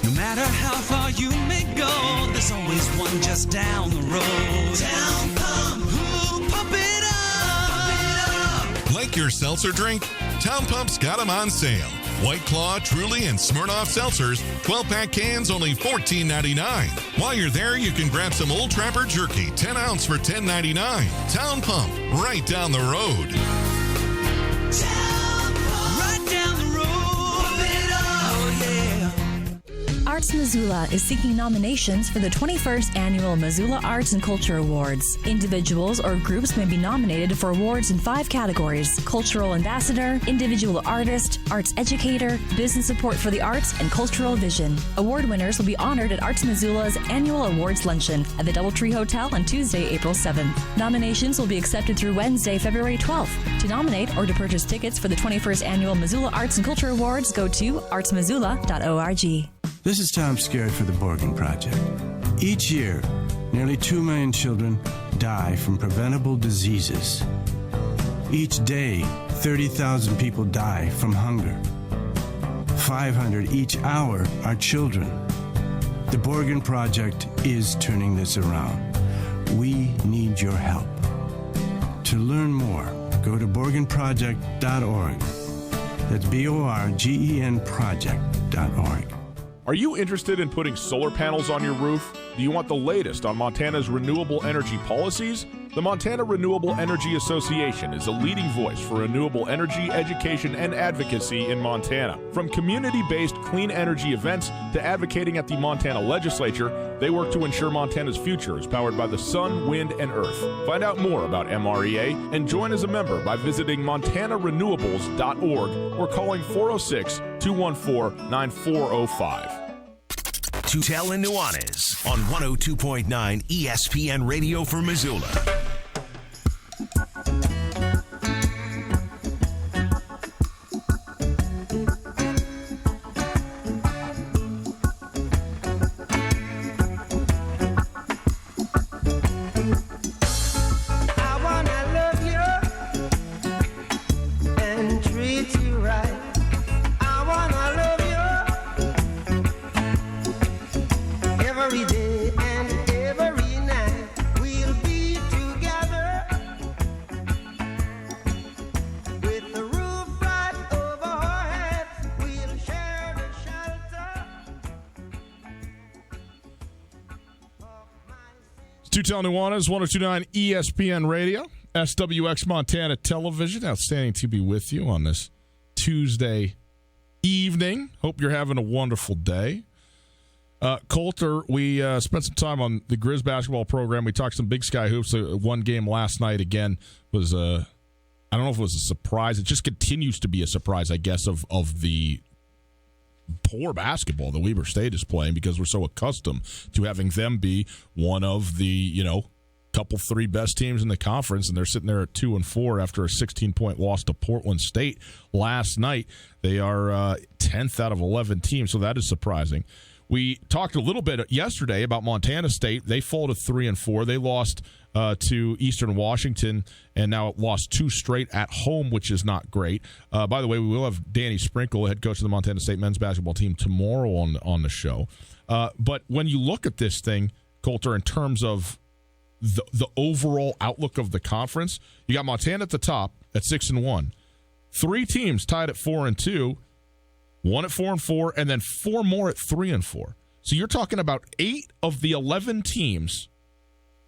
No matter how far you may go, there's always one just down the road. Town Pump, ooh, pump it up. Like your seltzer drink? Town Pump's got them on sale. White Claw, Truly, and Smirnoff seltzers, 12-pack cans only $14.99. While you're there, you can grab some Old Trapper Jerky, 10 ounce for $10.99. Town Pump, right down the road. Town Pump, right down the road. Pump it up, oh yeah. Arts Missoula is seeking nominations for the 21st Annual Missoula Arts and Culture Awards. Individuals or groups may be nominated for awards in 5 categories: Cultural Ambassador, Individual Artist, Arts Educator, Business Support for the Arts, and Cultural Vision. Award winners will be honored at Arts Missoula's Annual Awards Luncheon at the Doubletree Hotel on Tuesday, April 7th. Nominations will be accepted through Wednesday, February 12th. To nominate or to purchase tickets for the 21st Annual Missoula Arts and Culture Awards, go to artsmissoula.org. This is Tom Skerritt for the Borgen Project. Each year, nearly 2 million children die from preventable diseases. Each day, 30,000 people die from hunger. 500 each hour are children. The Borgen Project is turning this around. We need your help. To learn more, go to BorgenProject.org. That's BORGEN project.org. Are you interested in putting solar panels on your roof? Do you want the latest on Montana's renewable energy policies? The Montana Renewable Energy Association is a leading voice for renewable energy education and advocacy in Montana. From community-based clean energy events to advocating at the Montana legislature, they work to ensure Montana's future is powered by the sun, wind, and earth. Find out more about MREA and join as a member by visiting montanarenewables.org or calling 406-214-9405. Tutel and Nuanez on 102.9 ESPN Radio for Missoula. Tutel Nuanez, 102.9 ESPN Radio, SWX Montana Television. Outstanding to be with you on this Tuesday evening. Hope you're having a wonderful day. Coulter, we spent some time on the Grizz basketball program. We talked some Big Sky hoops. One game last night, again, was I don't know if it was a surprise. It just continues to be a surprise, I guess, of the poor basketball that Weber State is playing, because we're so accustomed to having them be one of the, couple three best teams in the conference, and they're sitting there at 2-4 after a 16-point loss to Portland State last night. They are 10th out of 11 teams, so that is surprising. We talked a little bit yesterday about Montana State. They fall to 3-4. They lost to Eastern Washington and now lost 2 straight at home, which is not great. By the way, we will have Danny Sprinkle, head coach of the Montana State men's basketball team, tomorrow on the show. But when you look at this thing, Coulter, in terms of the overall outlook of the conference, you got Montana at the top at 6-1. 3 teams tied at 4-2. 1 at 4-4, and then 4 more at 3-4. So you're talking about 8 of the 11 teams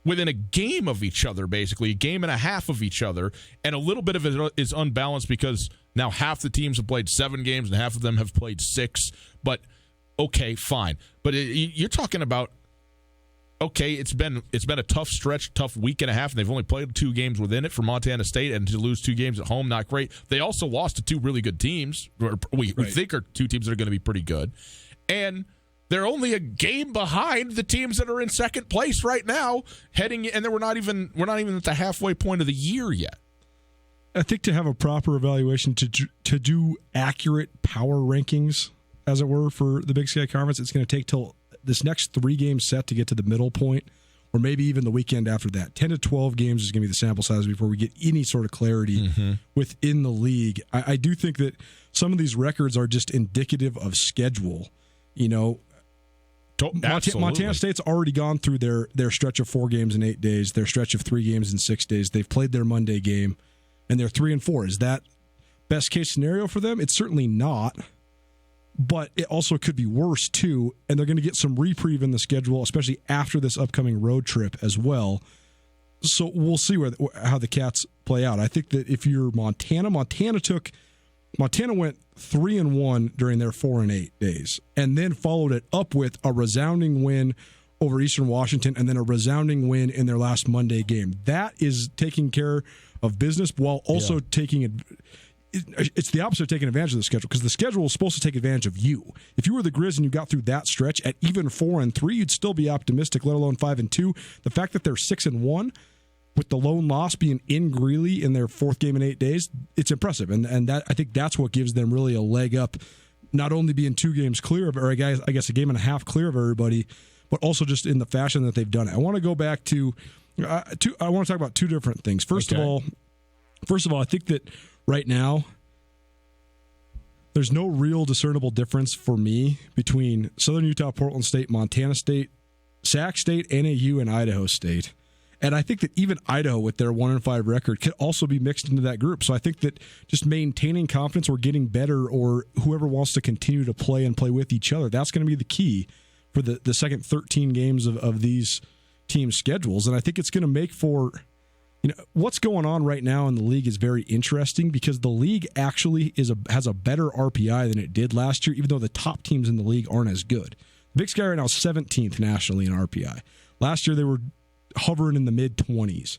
within a game of each other, basically, a game and a half of each other, and a little bit of it is unbalanced because now half the teams have played 7 games and half of them have played 6. But, okay, fine. But you're talking about, okay, it's been a tough stretch, tough week and a half, and they've only played 2 games within it for Montana State, and to lose 2 games at home, not great. They also lost to 2 really good teams, we think are 2 teams that are going to be pretty good, and they're only a game behind the teams that are in second place right now, and we're not even at the halfway point of the year yet. I think to have a proper evaluation to do accurate power rankings, as it were, for the Big Sky Conference, it's going to take till this next 3-game set to get to the middle point, or maybe even the weekend after that. 10 to 12 games is going to be the sample size before we get any sort of clarity within the league. I do think that some of these records are just indicative of schedule. Montana State's already gone through their stretch of 4 games in 8 days, their stretch of 3 games in 6 days. They've played their Monday game, and they're 3-4. Is that best case scenario for them? It's certainly not. But it also could be worse, too, and they're going to get some reprieve in the schedule, especially after this upcoming road trip as well. So we'll see how the Cats play out. I think that if you're Montana went 3-1 during their 4-8 days, and then followed it up with a resounding win over Eastern Washington, and then a resounding win in their last Monday game. That is taking care of business while also taking it's the opposite of taking advantage of the schedule, because the schedule is supposed to take advantage of you. If you were the Grizz and you got through that stretch at even 4-3, you'd still be optimistic, let alone 5-2. The fact that they're 6-1 with the lone loss being in Greeley in their 4th game in 8 days, it's impressive. And that, I think that's what gives them really a leg up, not only being 2 games clear of, or I guess a game and a half clear of everybody, but also just in the fashion that they've done it. I want to go back to I want to talk about 2 different things. First of all, I think that right now, there's no real discernible difference for me between Southern Utah, Portland State, Montana State, Sac State, NAU, and Idaho State. And I think that even Idaho, with their 1-5 record, could also be mixed into that group. So I think that just maintaining confidence or getting better, or whoever wants to continue to play and play with each other, that's going to be the key for the second 13 games of these teams' schedules. And I think it's going to make for, what's going on right now in the league is very interesting, because the league actually has a better RPI than it did last year, even though the top teams in the league aren't as good. Big Sky right now is 17th nationally in RPI. Last year they were hovering in the mid-20s.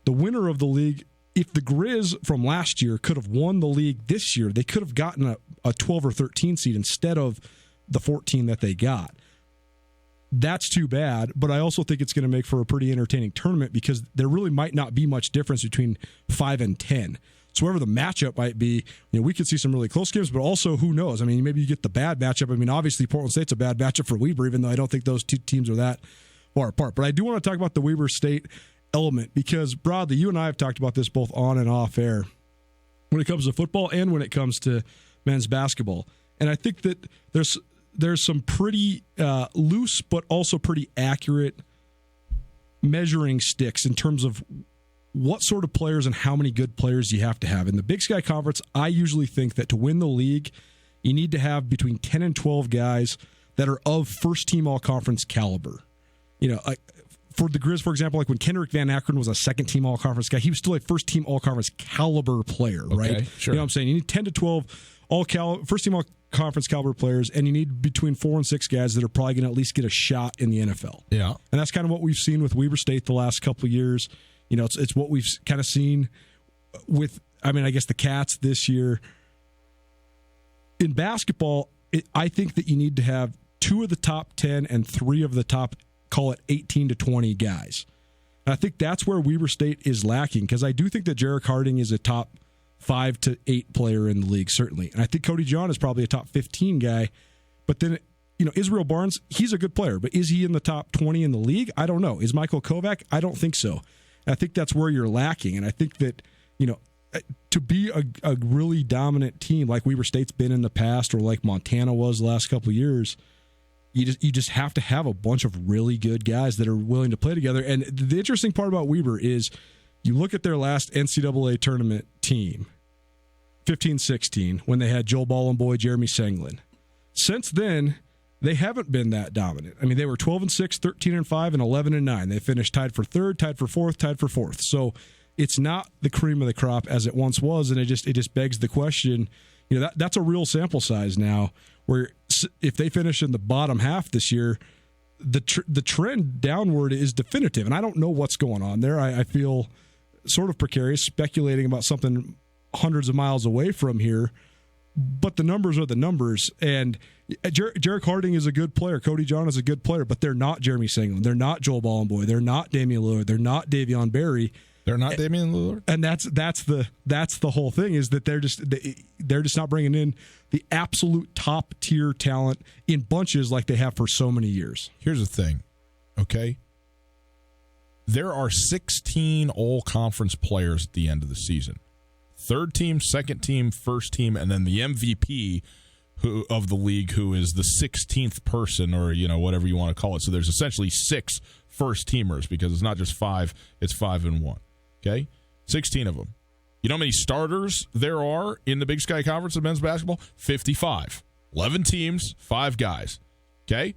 The winner of the league, if the Grizz from last year could have won the league this year, they could have gotten a 12 or 13 seed instead of the 14 that they got. That's too bad, but I also think it's going to make for a pretty entertaining tournament, because there really might not be much difference between 5 and 10. So wherever the matchup might be, we could see some really close games, but also who knows? I mean, maybe you get the bad matchup. I mean, obviously Portland State's a bad matchup for Weber, even though I don't think those two teams are that far apart. But I do want to talk about the Weber State element, because broadly, you and I have talked about this both on and off air when it comes to football and when it comes to men's basketball. And I think that there's some pretty loose but also pretty accurate measuring sticks in terms of what sort of players and how many good players you have to have. In the Big Sky Conference, I usually think that to win the league, you need to have between 10 and 12 guys that are of first-team all-conference caliber. For the Grizz, for example, like when Kendrick Van Akron was a second-team all-conference guy, he was still a first-team all-conference caliber player, right? Sure. You know what I'm saying? You need 10 to 12 first-team all-conference caliber players, and you need between 4 and 6 guys that are probably going to at least get a shot in the NFL. Yeah. And that's kind of what we've seen with Weber State the last couple of years. It's what we've kind of seen with, I guess the Cats this year. In basketball, I think that you need to have 2 of the top 10 and 3 of the top, call it 18 to 20 guys. And I think that's where Weber State is lacking, because I do think that Jarek Harding is a top 5 to 8 player in the league, certainly. And I think Cody John is probably a top 15 guy. But then, Israel Barnes, he's a good player, but is he in the top 20 in the league? I don't know. Is Michael Kovac? I don't think so. And I think that's where you're lacking. And I think that, to be a really dominant team like Weber State's been in the past, or like Montana was the last couple of years, you just have to have a bunch of really good guys that are willing to play together. And the interesting part about Weber is you look at their last NCAA tournament team, 15-16, when they had Joel Ballenboy, Jeremy Senglin. Since then, they haven't been that dominant. I mean, they were 12-6, 13-5, and 11-9. They finished tied for third, tied for fourth, tied for fourth. So it's not the cream of the crop as it once was, and it just begs the question. That's a real sample size now, where if they finish in the bottom half this year, the trend downward is definitive. And I don't know what's going on there. I feel sort of precarious speculating about something hundreds of miles away from here, but the numbers are the numbers. And Jarek Harding is a good player. Cody John is a good player, but they're not Jeremy Senglin. They're not Joel Ballenboy. They're not Damian Lillard. They're not Davion Berry. They're not Damian Lillard. And that's the whole thing, is that they're just not bringing in the absolute top tier talent in bunches like they have for so many years. Here's the thing, okay? There are 16 all-conference players at the end of the season. Third team, second team, first team, and then the MVP of the league, who is the 16th person, or whatever you want to call it. So there's essentially 6 first teamers, because it's not just 5, it's 5 and 1. Okay? 16 of them. You know how many starters there are in the Big Sky Conference of men's basketball? 55. 11 teams, 5 guys. Okay?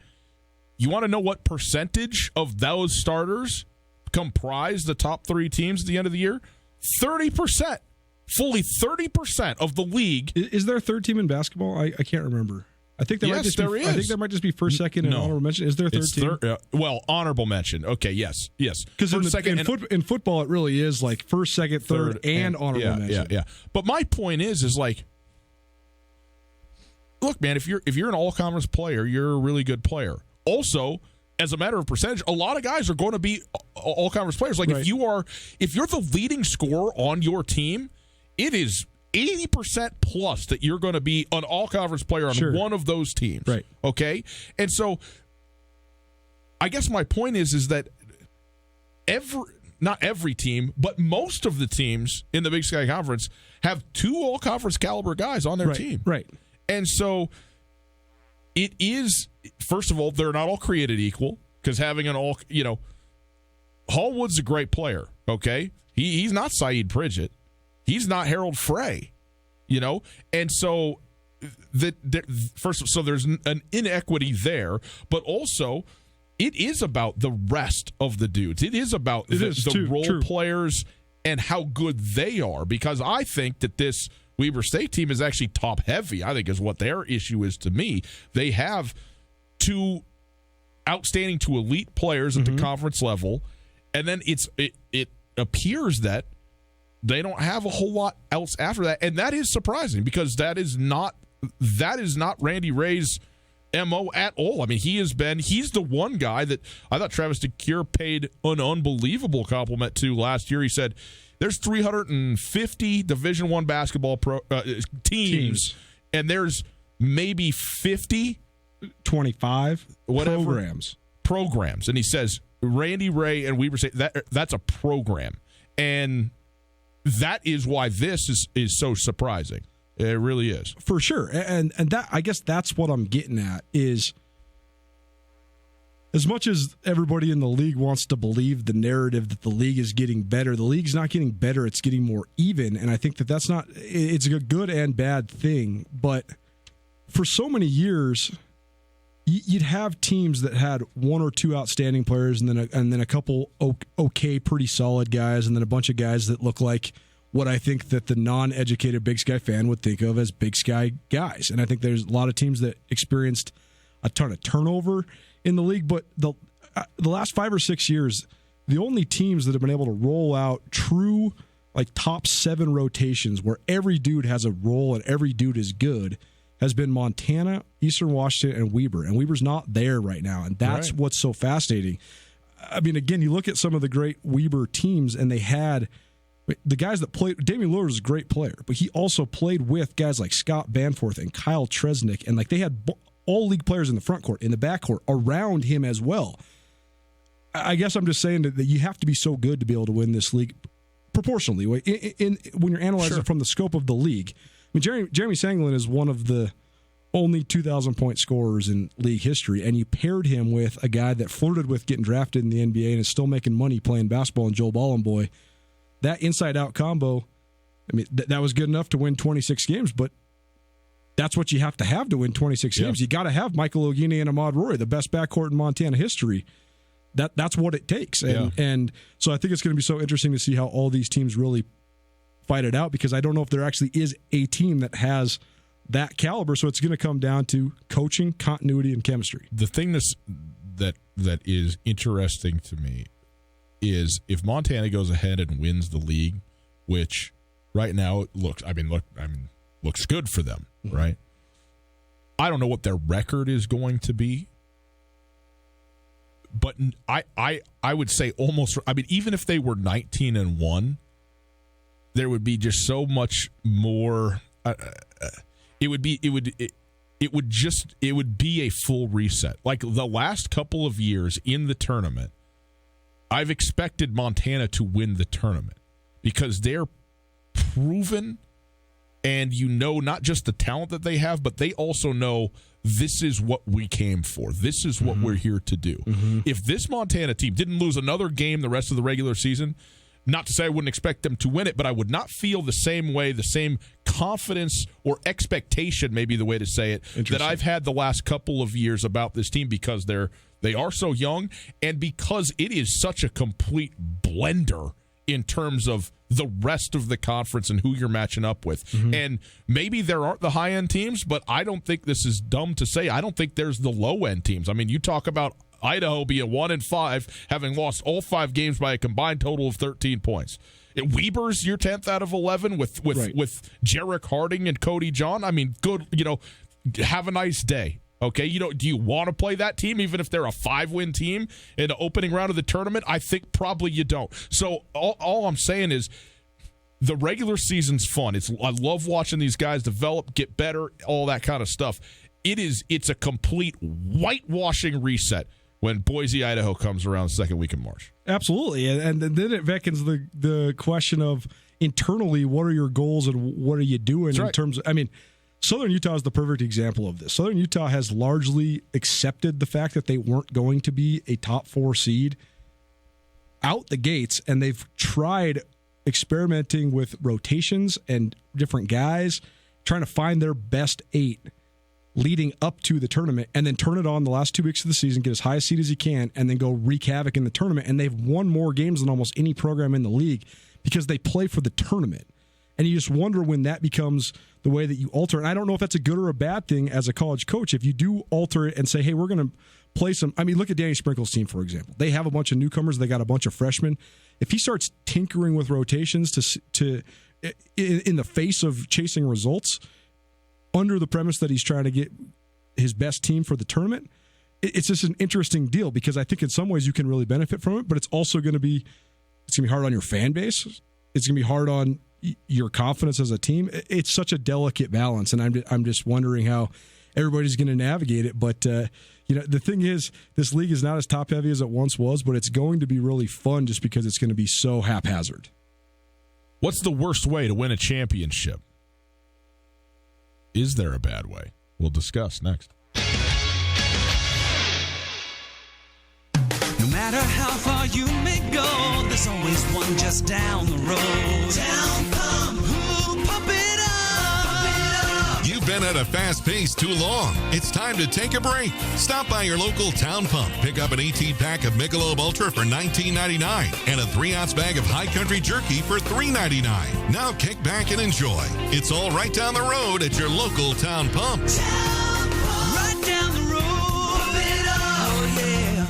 You want to know what percentage of those starters comprise the top 3 teams at the end of the year? 30%. Fully 30% of the league. Is there a third team in basketball? I can't remember. I think there is. I think there might just be first, second, and honorable mention. Is there a third team? Well, honorable mention. Okay, yes. Because in football, it really is like first, second, third, and honorable mention. Yeah. But my point is like, look, man, if you're an all-conference player, you're a really good player. Also, as a matter of percentage, a lot of guys are going to be all-conference players. Like, right. if you're the leading scorer on your team, it is 80% plus that you're going to be an all-conference player on one of those teams. Right. Okay? And so I guess my point is that not every team, but most of the teams in the Big Sky Conference have 2 all-conference caliber guys on their team. Right. And so it is, first of all, they're not all created equal, because having an all, Hallwood's a great player, okay? He's not Saeed Pridgett. He's not Harold Frey, And so so there's an inequity there, but also it is about the rest of the dudes. It is about the role players and how good they are, because I think that this Weber State team is actually top heavy, I think is what their issue is to me. They have two outstanding to elite players at the conference level, and then it appears that they don't have a whole lot else after that, and that is surprising, because that is not Randy Ray's MO at all. I mean, he's the one guy that I thought Travis DeCuire paid an unbelievable compliment to last year. He said there's 350 Division I basketball teams, and there's maybe 25 programs. And he says Randy Ray and Weber State, that's a program. And that is why this is so surprising. It really is. For sure. And that, I guess that's what I'm getting at, is as much as everybody in the league wants to believe the narrative that the league is getting better, the league's not getting better, it's getting more even. And I think that's not, it's a good and bad thing. But for so many years, you'd have teams that had one or two outstanding players, and then a couple okay, pretty solid guys, and then a bunch of guys that look like what I think that the non-educated Big Sky fan would think of as Big Sky guys. And I think there's a lot of teams that experienced a ton of turnover in the league, but the last 5 or 6 years, the only teams that have been able to roll out true top 7 rotations where every dude has a role and every dude is good has been Montana, Eastern Washington, and Weber. And Weber's not there right now, and that's what's so fascinating. I mean, again, you look at some of the great Weber teams, and they had the guys that played. Damian Lillard is a great player, but he also played with guys like Scott Banforth and Kyle Tresnick, and they had all league players in the front court, in the back court, around him as well. I guess I'm just saying that you have to be so good to be able to win this league proportionally. When you're analyzing it from the scope of the league. I mean, Jeremy Sanglin is one of the only 2,000-point scorers in league history, and you paired him with a guy that flirted with getting drafted in the NBA and is still making money playing basketball, in Joel Bollenboy. That inside-out combo, I mean, that was good enough to win 26 games, but that's what you have to win 26 games. You got to have Michael Ogini and Ahmad Roy, the best backcourt in Montana history. That's what it takes. And so I think it's going to be so interesting to see how all these teams really fight it out, because I don't know if there actually is a team that has that caliber. So it's going to come down to coaching, continuity, and chemistry. The thing that is interesting to me is if Montana goes ahead and wins the league, which right now looks good for them, right? I don't know what their record is going to be, but I would say even if they were 19-1, there would be just so much more. It would be a full reset. Like the last couple of years in the tournament, I've expected Montana to win the tournament because they're proven, and not just the talent that they have, but they also know this is what we came for. This is what we're here to do. If this Montana team didn't lose another game the rest of the regular season, not to say I wouldn't expect them to win it, but I would not feel the same way, the same confidence or expectation, maybe the way to say it, that I've had the last couple of years about this team, because they are so young, and because it is such a complete blender in terms of the rest of the conference and who you're matching up with. And maybe there aren't the high-end teams, but I don't think this is dumb to say. I don't think there's the low-end teams. I mean, you talk about Idaho being 1-5, having lost all 5 games by a combined total of 13 points. Weber's your 10th out of 11 with Jarek Harding and Cody John. I mean, good. Have a nice day. Okay, do you want to play that team even if they're a 5-win team in the opening round of the tournament? I think probably you don't. So all I'm saying is the regular season's fun. I love watching these guys develop, get better, all that kind of stuff. It's a complete whitewashing reset when Boise, Idaho comes around the second week in March. Absolutely. And then it beckons the question of internally, what are your goals and what are you doing in terms of, I mean, Southern Utah is the perfect example of this. Southern Utah has largely accepted the fact that they weren't going to be a top 4 seed out the gates, and they've tried experimenting with rotations and different guys, trying to find their best 8 leading up to the tournament, and then turn it on the last 2 weeks of the season, get as high a seed as you can, and then go wreak havoc in the tournament. And they've won more games than almost any program in the league because they play for the tournament. And you just wonder when that becomes the way that you alter. And I don't know if that's a good or a bad thing as a college coach. If you do alter it and say, hey, we're going to play some. I mean, look at Danny Sprinkle's team, for example. They have a bunch of newcomers. They got a bunch of freshmen. If he starts tinkering with rotations to in the face of chasing results, under the premise that he's trying to get his best team for the tournament, it's just an interesting deal, because I think in some ways you can really benefit from it, but it's also going to be hard on your fan base. It's going to be hard on your confidence as a team. It's such a delicate balance, and I'm just wondering how everybody's going to navigate it. But the thing is, this league is not as top heavy as it once was, but it's going to be really fun just because it's going to be so haphazard. What's the worst way to win a championship? Is there a bad way? We'll discuss next. No matter how far you may go, there's always one just down the road. Town Pump, ooh, pump it up, pump it up. You've been at a fast pace too long. It's time to take a break. Stop by your local Town Pump. Pick up an 18-pack of Michelob Ultra for $19.99 and a 3-ounce bag of High Country Jerky for $3.99. Now kick back and enjoy. It's all right down the road at your local Town Pump. Town Pump, right down the road. Pump it up, oh yeah.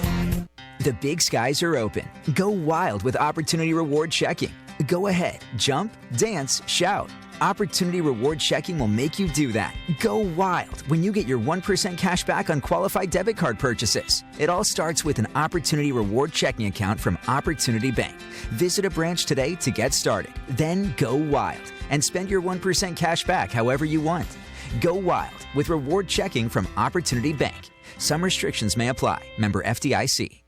The big skies are open. Go wild with Opportunity Reward Checking. Go ahead, jump, dance, shout. Opportunity Reward Checking will make you do that. Go wild when you get your 1% cash back on qualified debit card purchases. It all starts with an Opportunity Reward Checking account from Opportunity Bank. Visit a branch today to get started. Then go wild and spend your 1% cash back however you want. Go wild with Reward Checking from Opportunity Bank. Some restrictions may apply. Member FDIC.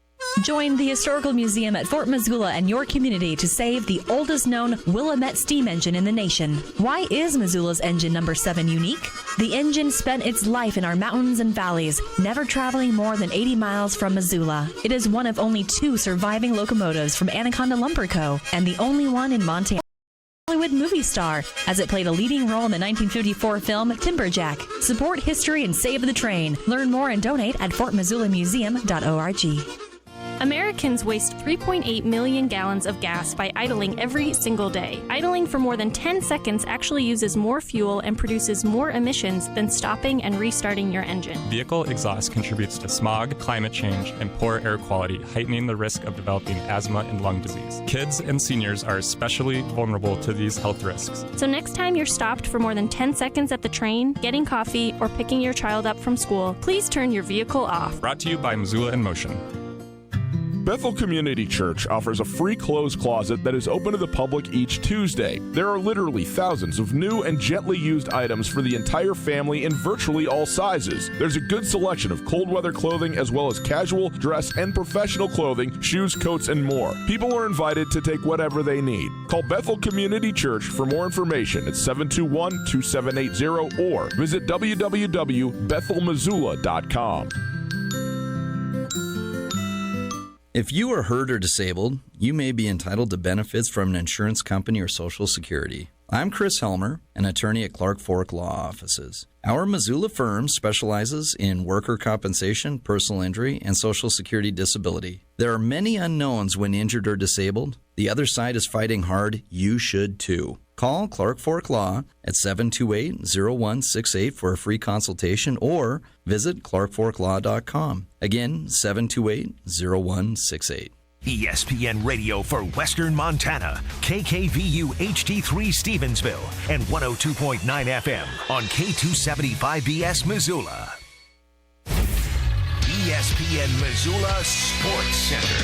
Join the Historical Museum at Fort Missoula and your community to save the oldest known Willamette steam engine in the nation. Why is Missoula's engine number 7 unique? The engine spent its life in our mountains and valleys, never traveling more than 80 miles from Missoula. It is one of only 2 surviving locomotives from Anaconda Lumber Co. and the only one in Montana. Hollywood movie star, as it played a leading role in the 1954 film Timberjack. Support history and save the train. Learn more and donate at fortmissoulamuseum.org. Americans waste 3.8 million gallons of gas by idling every single day. Idling for more than 10 seconds actually uses more fuel and produces more emissions than stopping and restarting your engine. Vehicle exhaust contributes to smog, climate change, and poor air quality, heightening the risk of developing asthma and lung disease. Kids and seniors are especially vulnerable to these health risks. So next time you're stopped for more than 10 seconds at the train, getting coffee, or picking your child up from school, please turn your vehicle off. Brought to you by Missoula in Motion. Bethel Community Church offers a free clothes closet that is open to the public each Tuesday. There are literally thousands of new and gently used items for the entire family in virtually all sizes. There's a good selection of cold weather clothing as well as casual, dress, and professional clothing, shoes, coats, and more. People are invited to take whatever they need. Call Bethel Community Church for more information at 721-2780 or visit www.bethelmissoula.com. If you are hurt or disabled, you may be entitled to benefits from an insurance company or Social Security. I'm Chris Helmer, an attorney at Clark Fork Law Offices. Our Missoula firm specializes in worker compensation, personal injury, and Social Security disability. There are many unknowns when injured or disabled. The other side is fighting hard. You should too. Call Clark Fork Law at 728-0168 for a free consultation or visit clarkforklaw.com. Again, 728-0168. ESPN Radio for Western Montana, KKVU HD3 Stevensville, and 102.9 FM on K275BS Missoula. ESPN Missoula Sports Center.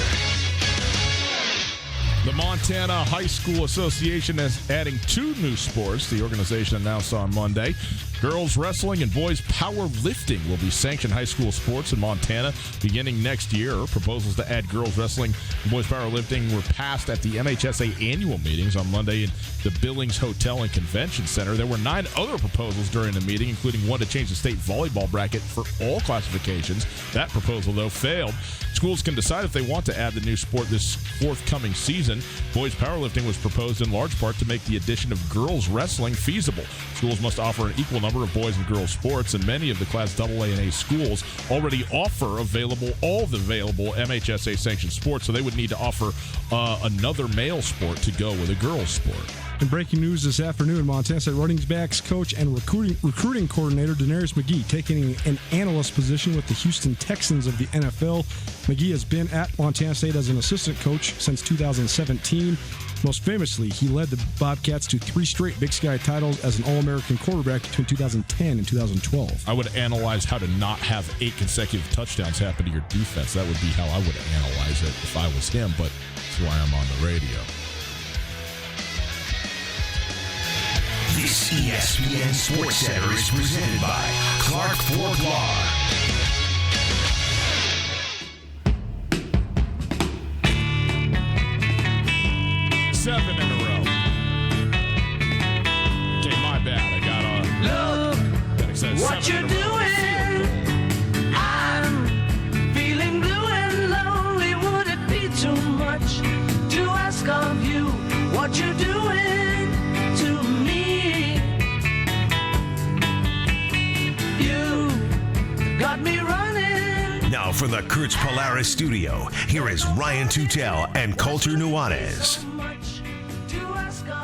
The Montana High School Association is adding 2 new sports. The organization announced on Monday. Girls wrestling and boys powerlifting will be sanctioned high school sports in Montana beginning next year. Proposals to add girls wrestling and boys powerlifting were passed at the MHSA annual meetings on Monday in the Billings Hotel and Convention Center. There were 9 other proposals during the meeting, including one to change the state volleyball bracket for all classifications. That proposal, though, failed. Schools can decide if they want to add the new sport this forthcoming season. Boys powerlifting was proposed in large part to make the addition of girls wrestling feasible. Schools must offer an equal number of boys and girls sports, and many of the Class AA and A schools already offer all the available MHSA sanctioned sports, so they would need to offer another male sport to go with a girls sport. In breaking news this afternoon, Montana State running backs coach and recruiting coordinator Denarius McGee taking an analyst position with the Houston Texans of the NFL. McGee has been at Montana State as an assistant coach since 2017. Most famously, he led the Bobcats to 3 straight Big Sky titles as an All-American quarterback between 2010 and 2012. I would analyze how to not have 8 consecutive touchdowns happen to your defense. That would be how I would analyze it if I was him, but that's why I'm on the radio. This ESPN Sports Center is presented by Clark Ford Law. Seven in a row. Okay, my bad. I got what you're doing. I'm feeling blue and lonely. Would it be too much to ask of you what you're doing to me? You got me running. Now from the Kurtz Polaris studio, here is Ryan Tutel and Colter Nuanez.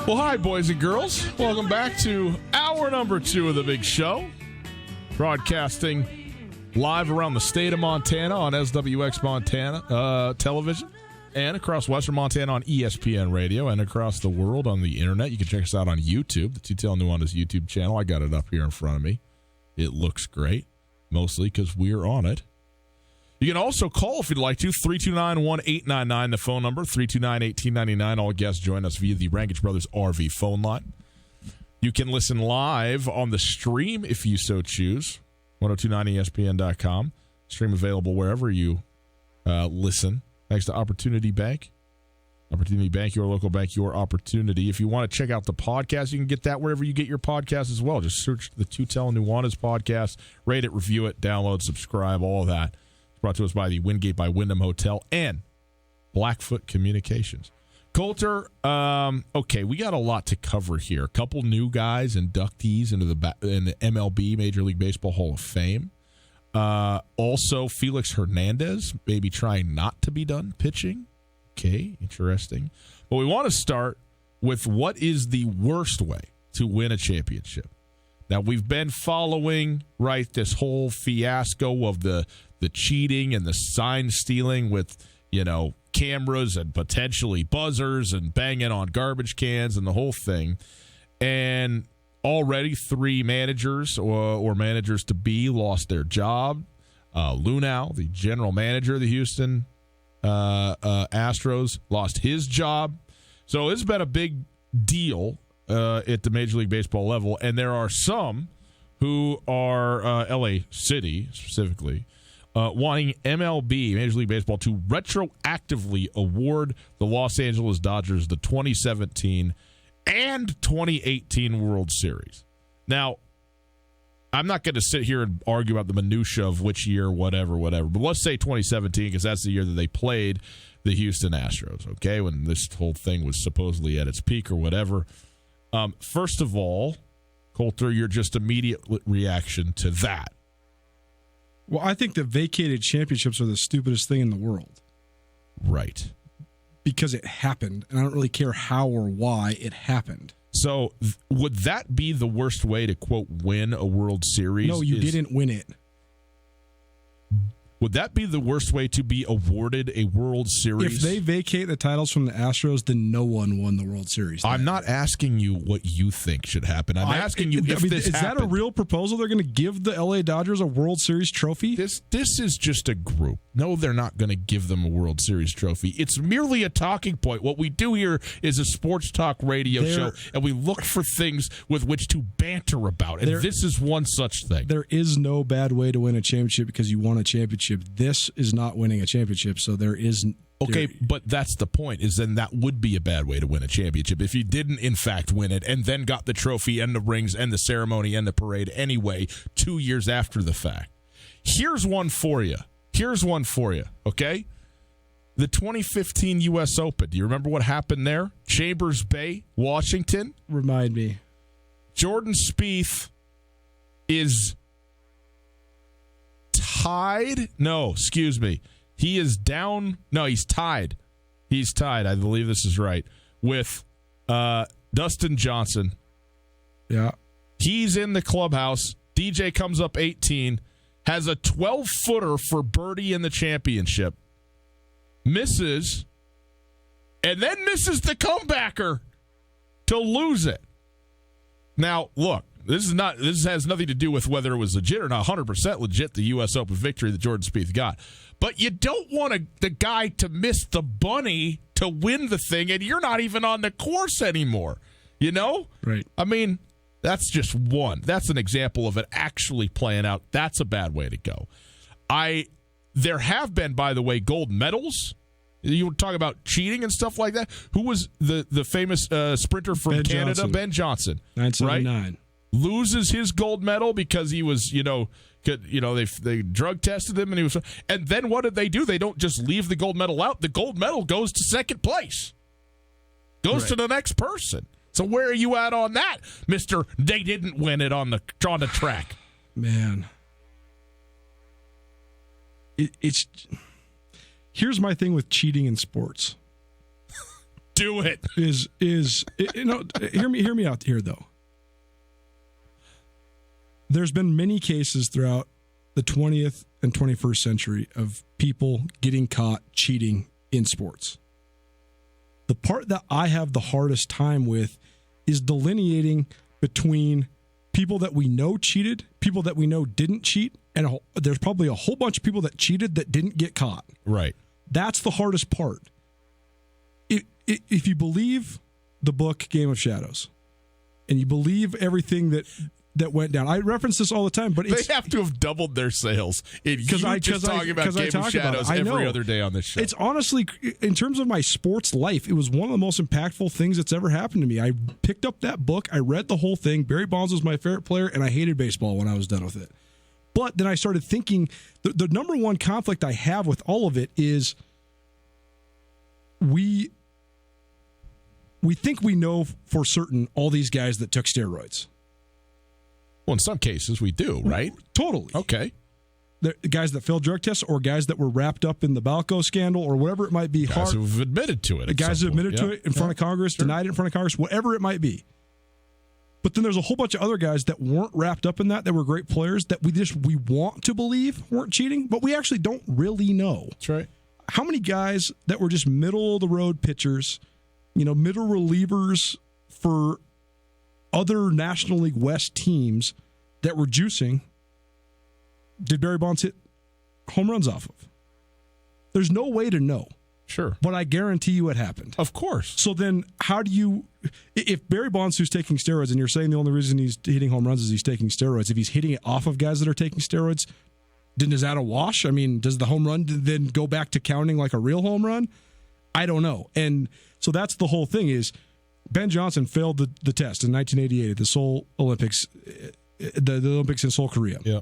Well, hi, boys and girls. Welcome back to hour number 2 of the big show. Broadcasting live around the state of Montana on SWX Montana television and across Western Montana on ESPN radio and across the world on the internet. You can check us out on YouTube, the Tutel Nuanez YouTube channel. I got it up here in front of me. It looks great, mostly because we're on it. You can also call if you'd like to, 329-1899, the phone number, 329-1899. All guests join us via the Rankage Brothers RV phone line. You can listen live on the stream if you so choose, 1029ESPN.com. Stream available wherever you listen. Thanks to Opportunity Bank. Opportunity Bank, your local bank, your opportunity. If you want to check out the podcast, you can get that wherever you get your podcast as well. Just search the Tutel Nuanez podcast, rate it, review it, download, subscribe, all of that. Brought to us by the Wingate by Wyndham Hotel and Blackfoot Communications. Colter, okay, we got a lot to cover here. A couple new guys, inductees into the MLB, Major League Baseball Hall of Fame. Also, Felix Hernandez maybe trying not to be done pitching. Okay, interesting. But we want to start with what is the worst way to win a championship. Now, we've been following, right, this whole fiasco of the cheating and the sign stealing with, cameras and potentially buzzers and banging on garbage cans and the whole thing. And already 3 managers or managers to be lost their job. Lunau, the general manager of the Houston Astros, lost his job. So it's been a big deal at the Major League Baseball level. And there are some who are L.A. City specifically, wanting MLB, Major League Baseball, to retroactively award the Los Angeles Dodgers the 2017 and 2018 World Series. Now, I'm not going to sit here and argue about the minutia of which year, whatever, but let's say 2017 because that's the year that they played the Houston Astros, okay, when this whole thing was supposedly at its peak or whatever. First of all, Colter, your just immediate reaction to that. Well, I think that vacated championships are the stupidest thing in the world. Right. Because it happened, and I don't really care how or why it happened. So would that be the worst way to, quote, win a World Series? No, you didn't win it. Would that be the worst way to be awarded a World Series? If they vacate the titles from the Astros, then no one won the World Series. I'm not asking you what you think should happen. I'm asking you if this is happened. That a real proposal? They're going to give the LA Dodgers a World Series trophy? This is just a group. No, they're not going to give them a World Series trophy. It's merely a talking point. What we do here is a sports talk radio show, and we look for things with which to banter about. And this is one such thing. There is no bad way to win a championship because you won a championship. This is not winning a championship, so there is... Okay, but that's the point, is then that would be a bad way to win a championship if you didn't, in fact, win it and then got the trophy and the rings and the ceremony and the parade anyway 2 years after the fact. Here's one for you, okay? The 2015 U.S. Open. Do you remember what happened there? Chambers Bay, Washington. Remind me. Jordan Spieth is tied. No, excuse me. He is down. No, he's tied. He's tied. I believe this is right. With Dustin Johnson. Yeah. He's in the clubhouse. DJ comes up 18. Has a 12-footer for birdie in the championship. Misses. And then misses the comebacker to lose it. Now, look. This has nothing to do with whether it was legit or not. 100% legit, the U.S. Open victory that Jordan Spieth got. But you don't want the guy to miss the bunny to win the thing, and you're not even on the course anymore. You know? Right. I mean, that's just one. That's an example of it actually playing out. That's a bad way to go. There have been, by the way, gold medals. You were talking about cheating and stuff like that. Who was the famous sprinter from Canada? Johnson. Ben Johnson. 979. Right? Loses his gold medal because he was, they drug tested him and then what did they do? They don't just leave the gold medal out. The gold medal goes to second place. Goes to the next person. So where are you at on that, Mr. They didn't win it on the track? Man. It's here's my thing with cheating in sports. Do it. Hear me out here though. There's been many cases throughout the 20th and 21st century of people getting caught cheating in sports. The part that I have the hardest time with is delineating between people that we know cheated, people that we know didn't cheat, and there's probably a whole bunch of people that cheated that didn't get caught. Right. That's the hardest part. If you believe the book Game of Shadows, and you believe everything that went down. I reference this all the time, but they have to have doubled their sales. Talking about Game of Shadows every other day on this show. It's honestly, in terms of my sports life, it was one of the most impactful things that's ever happened to me. I picked up that book, I read the whole thing. Barry Bonds was my favorite player, and I hated baseball when I was done with it. But then I started thinking, the number one conflict I have with all of it is we think we know for certain all these guys that took steroids. Well, in some cases we do, right? Totally. Okay. The guys that failed drug tests or guys that were wrapped up in the Balco scandal or whatever it might be. Guys who've admitted to it. The guys who admitted to it in front of Congress, denied it in front of Congress, whatever it might be. But then there's a whole bunch of other guys that weren't wrapped up in that were great players that we want to believe weren't cheating, but we actually don't really know. That's right. How many guys that were just middle-of-the-road pitchers, middle relievers for other National League West teams that were juicing, did Barry Bonds hit home runs off of? There's no way to know. Sure. But I guarantee you it happened. Of course. So then how do you, if Barry Bonds who's taking steroids, and you're saying the only reason he's hitting home runs is he's taking steroids, if he's hitting it off of guys that are taking steroids, then is that a wash? I mean, does the home run then go back to counting like a real home run? I don't know. And so that's the whole thing is Ben Johnson failed the test in 1988 at the Seoul Olympics, the Olympics in Seoul, Korea. Yeah.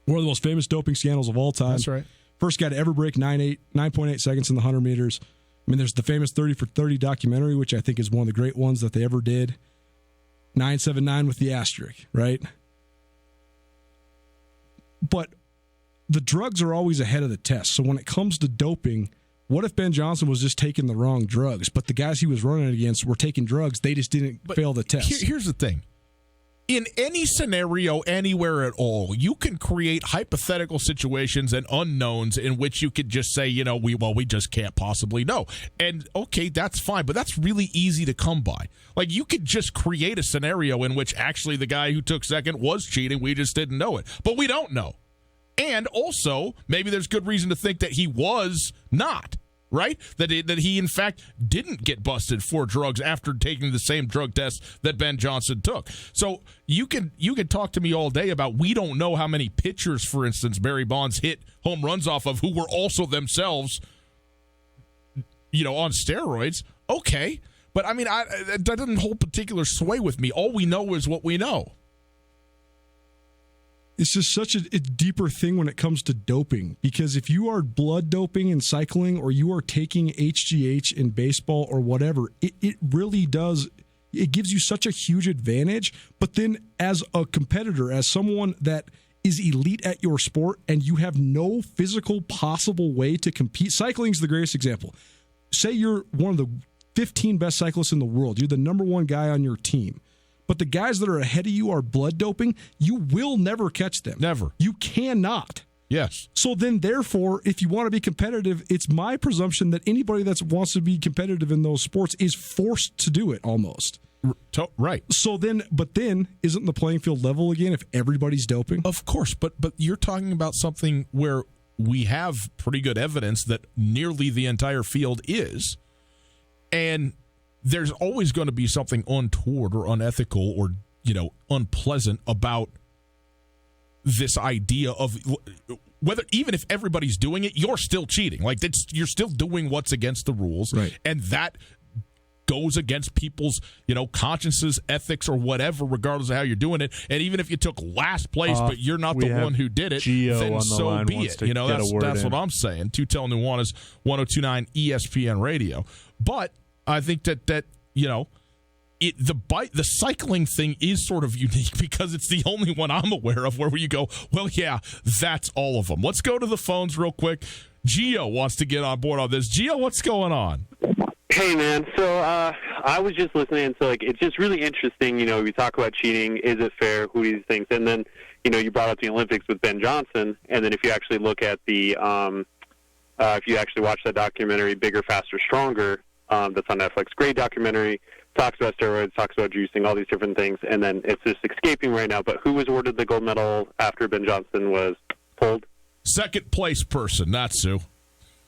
One of the most famous doping scandals of all time. That's right. First guy to ever break 9.8 seconds in the 100 meters. I mean, there's the famous 30 for 30 documentary, which I think is one of the great ones that they ever did. 979 with the asterisk, right? But the drugs are always ahead of the test. So when it comes to doping, what if Ben Johnson was just taking the wrong drugs, but the guys he was running against were taking drugs, they just didn't fail the test? Here's the thing. in any scenario, anywhere at all, you can create hypothetical situations and unknowns in which you could just say, we just can't possibly know. And, okay, that's fine, but that's really easy to come by. Like, you could just create a scenario in which actually the guy who took second was cheating. We just didn't know it. But we don't know. And also, maybe there's good reason to think that he was not. Right? That he, in fact, didn't get busted for drugs after taking the same drug test that Ben Johnson took. So you can talk to me all day about we don't know how many pitchers, for instance, Barry Bonds hit home runs off of who were also themselves, on steroids. Okay. But, I mean, that doesn't hold particular sway with me. All we know is what we know. It's just such a deeper thing when it comes to doping, because if you are blood doping in cycling or you are taking HGH in baseball or whatever, it really does. It gives you such a huge advantage. But then as a competitor, as someone that is elite at your sport and you have no physical possible way to compete, cycling is the greatest example. Say you're one of the 15 best cyclists in the world. You're the number one guy on your team. But the guys that are ahead of you are blood doping. You will never catch them. Never. You cannot. Yes. So then, therefore, if you want to be competitive, it's my presumption that anybody that wants to be competitive in those sports is forced to do it almost. Right. So then, isn't the playing field level again if everybody's doping? Of course, but you're talking about something where we have pretty good evidence that nearly the entire field is, and there's always going to be something untoward or unethical or, unpleasant about this idea of whether, even if everybody's doing it, you're still cheating. Like, you're still doing what's against the rules. Right. And that goes against people's, consciences, ethics, or whatever, regardless of how you're doing it. And even if you took last place, but you're not the one who did it, Gio then on the so line be wants it. to That's what I'm saying. Tutel Nuanez, 102.9 ESPN Radio. But I think that the cycling thing is sort of unique because it's the only one I'm aware of where you go, well, yeah, that's all of them. Let's go to the phones real quick. Gio wants to get on board on this. Gio, what's going on? Hey, man. So I was just listening. So, it's just really interesting. We talk about cheating. Is it fair? Who do these things? And then, you brought up the Olympics with Ben Johnson. And then if you actually look at if you actually watch that documentary, Bigger, Faster, Stronger, that's on Netflix, great documentary, talks about steroids, talks about juicing, all these different things, and then it's just escaping right now. But who was awarded the gold medal after Ben Johnson was pulled? Second place person, not Sue.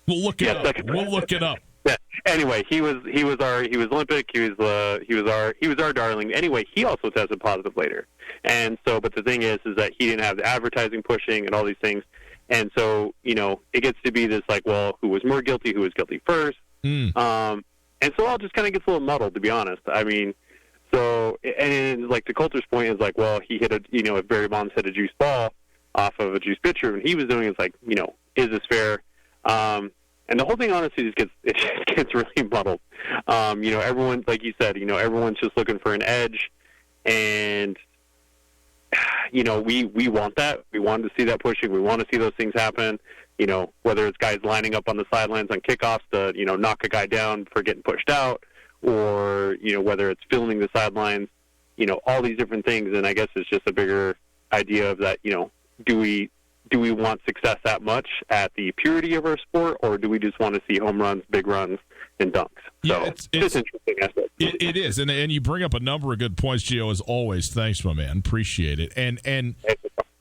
We'll look it up. We'll look it up. Yeah. Anyway, he was Olympic. He was our darling. Anyway, he also tested positive later, and so. But the thing is that he didn't have the advertising pushing and all these things, and so it gets to be this who was more guilty? Who was guilty first? And so all just kind of gets a little muddled, to be honest. I mean, so, and to Coulter's point is he hit if Barry Bonds hit a juice ball off of a juice pitcher, and he was doing it, is this fair? And the whole thing, honestly, just gets really muddled. Everyone, like you said, everyone's just looking for an edge, and, we want that. We want to see that pushing. We want to see those things happen. Whether it's guys lining up on the sidelines on kickoffs to, knock a guy down for getting pushed out, or, whether it's filming the sidelines, all these different things. And I guess it's just a bigger idea of that, do we want success that much at the purity of our sport, or do we just want to see home runs, big runs, and dunks? So it's interesting. It is. And you bring up a number of good points, Gio, as always. Thanks, my man. Appreciate it. And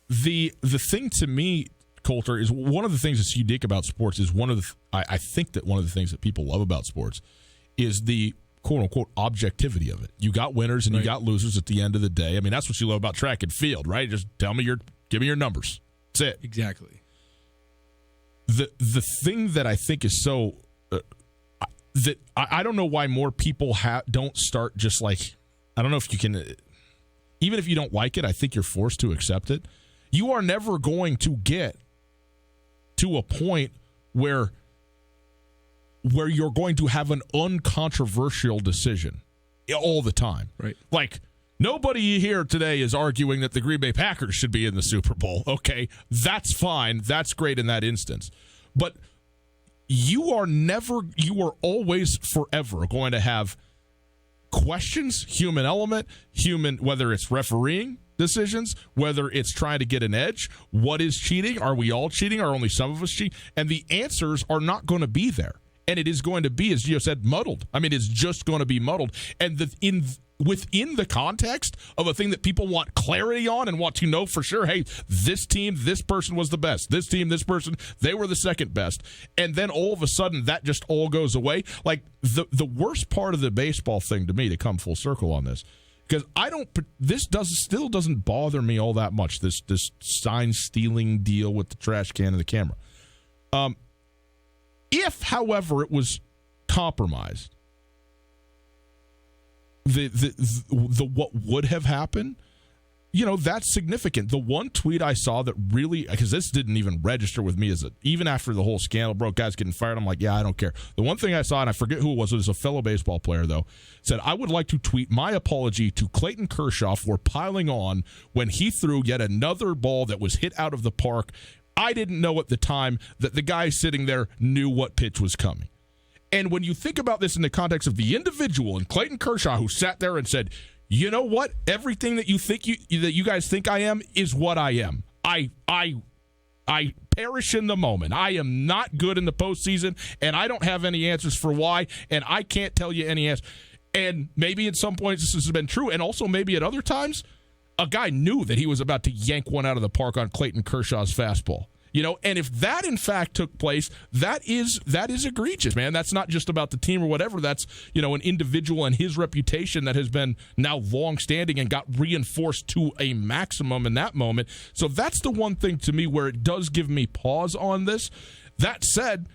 the thing to me, Coulter, is one of the things that's unique about sports is I think that one of the things that people love about sports is the quote-unquote objectivity of it. You got winners and you got losers at the end of the day. I mean, that's what you love about track and field, right? Just give me your numbers. That's it. Exactly. The thing that I think is so that I don't know why more people don't start just I don't know if you can, even if you don't like it, I think you're forced to accept it. You are never going to get to a point where you're going to have an uncontroversial decision all the time. Right. Nobody here today is arguing that the Green Bay Packers should be in the Super Bowl. Okay, that's fine. That's great in that instance. But you are always forever going to have questions, human element, whether it's refereeing decisions, whether it's trying to get an edge, what is cheating? Are we all cheating? Are only some of us cheating? And the answers are not going to be there. And it is going to be, as Gio said, muddled. I mean, it's just going to be muddled. And within the context of a thing that people want clarity on and want to know for sure, hey, this team, this person was the best. This team, this person, they were the second best. And then all of a sudden, that just all goes away. Like, the worst part of the baseball thing to me, to come full circle on this, because still doesn't bother me all that much, this sign stealing deal with the trash can and the camera. If, however, it was compromised, the what would have happened, that's significant. The one tweet I saw that really, because this didn't even register with me, even after the whole scandal broke, guys getting fired, I'm like, yeah, I don't care. The one thing I saw, and I forget who it was a fellow baseball player, though, said, I would like to tweet my apology to Clayton Kershaw for piling on when he threw yet another ball that was hit out of the park. I didn't know at the time that the guy sitting there knew what pitch was coming. And when you think about this in the context of the individual and Clayton Kershaw, who sat there and said, you know what? Everything that you guys think I am is what I am. I perish in the moment. I am not good in the postseason, and I don't have any answers for why, and I can't tell you any answers. And maybe at some points this has been true, and also maybe at other times, a guy knew that he was about to yank one out of the park on Clayton Kershaw's fastball. And if that in fact took place, that is egregious, man. That's not just about the team or whatever. That's, an individual and his reputation that has been now long-standing and got reinforced to a maximum in that moment. So that's the one thing to me where it does give me pause on this. That said,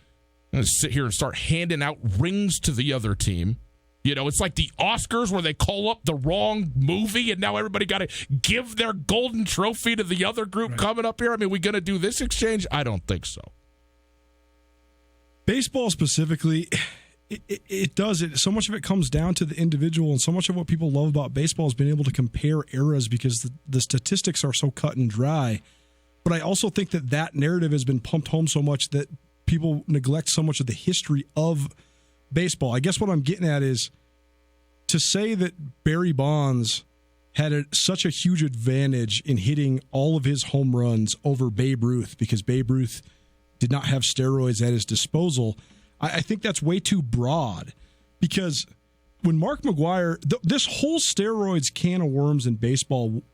I'm going to sit here and start handing out rings to the other team. It's like the Oscars where they call up the wrong movie and now everybody got to give their golden trophy to the other group coming up here. I mean, we going to do this exchange? I don't think so. Baseball specifically, it does. So much of it comes down to the individual, and so much of what people love about baseball is being able to compare eras because the statistics are so cut and dry. But I also think that narrative has been pumped home so much that people neglect so much of the history of baseball. I guess what I'm getting at is to say that Barry Bonds had such a huge advantage in hitting all of his home runs over Babe Ruth because Babe Ruth did not have steroids at his disposal. I think that's way too broad because when Mark McGwire, this whole steroids can of worms in baseball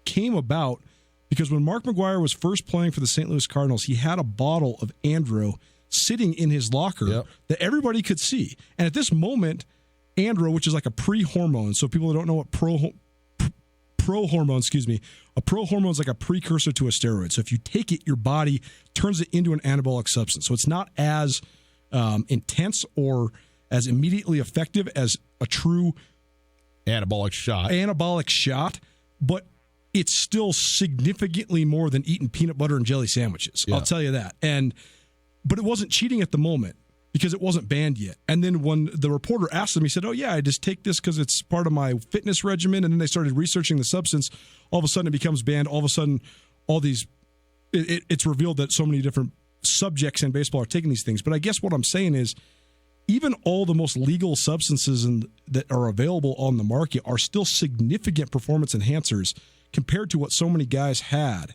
came about because when Mark McGwire was first playing for the St. Louis Cardinals, he had a bottle of Andro sitting in his locker that everybody could see. And at this moment, Andro, which is like a pre-hormone, so people don't know what pro-hormone, a pro-hormone is like a precursor to a steroid. So if you take it, your body turns it into an anabolic substance. So it's not as intense or as immediately effective as a true anabolic shot, but it's still significantly more than eating peanut butter and jelly sandwiches. I'll tell you that. But it wasn't cheating at the moment because it wasn't banned yet. And then when the reporter asked him, he said, oh, yeah, I just take this because it's part of my fitness regimen. And then they started researching the substance. All of a sudden it becomes banned. All of a sudden it's revealed that so many different subjects in baseball are taking these things. But I guess what I'm saying is even all the most legal substances that are available on the market are still significant performance enhancers compared to what so many guys had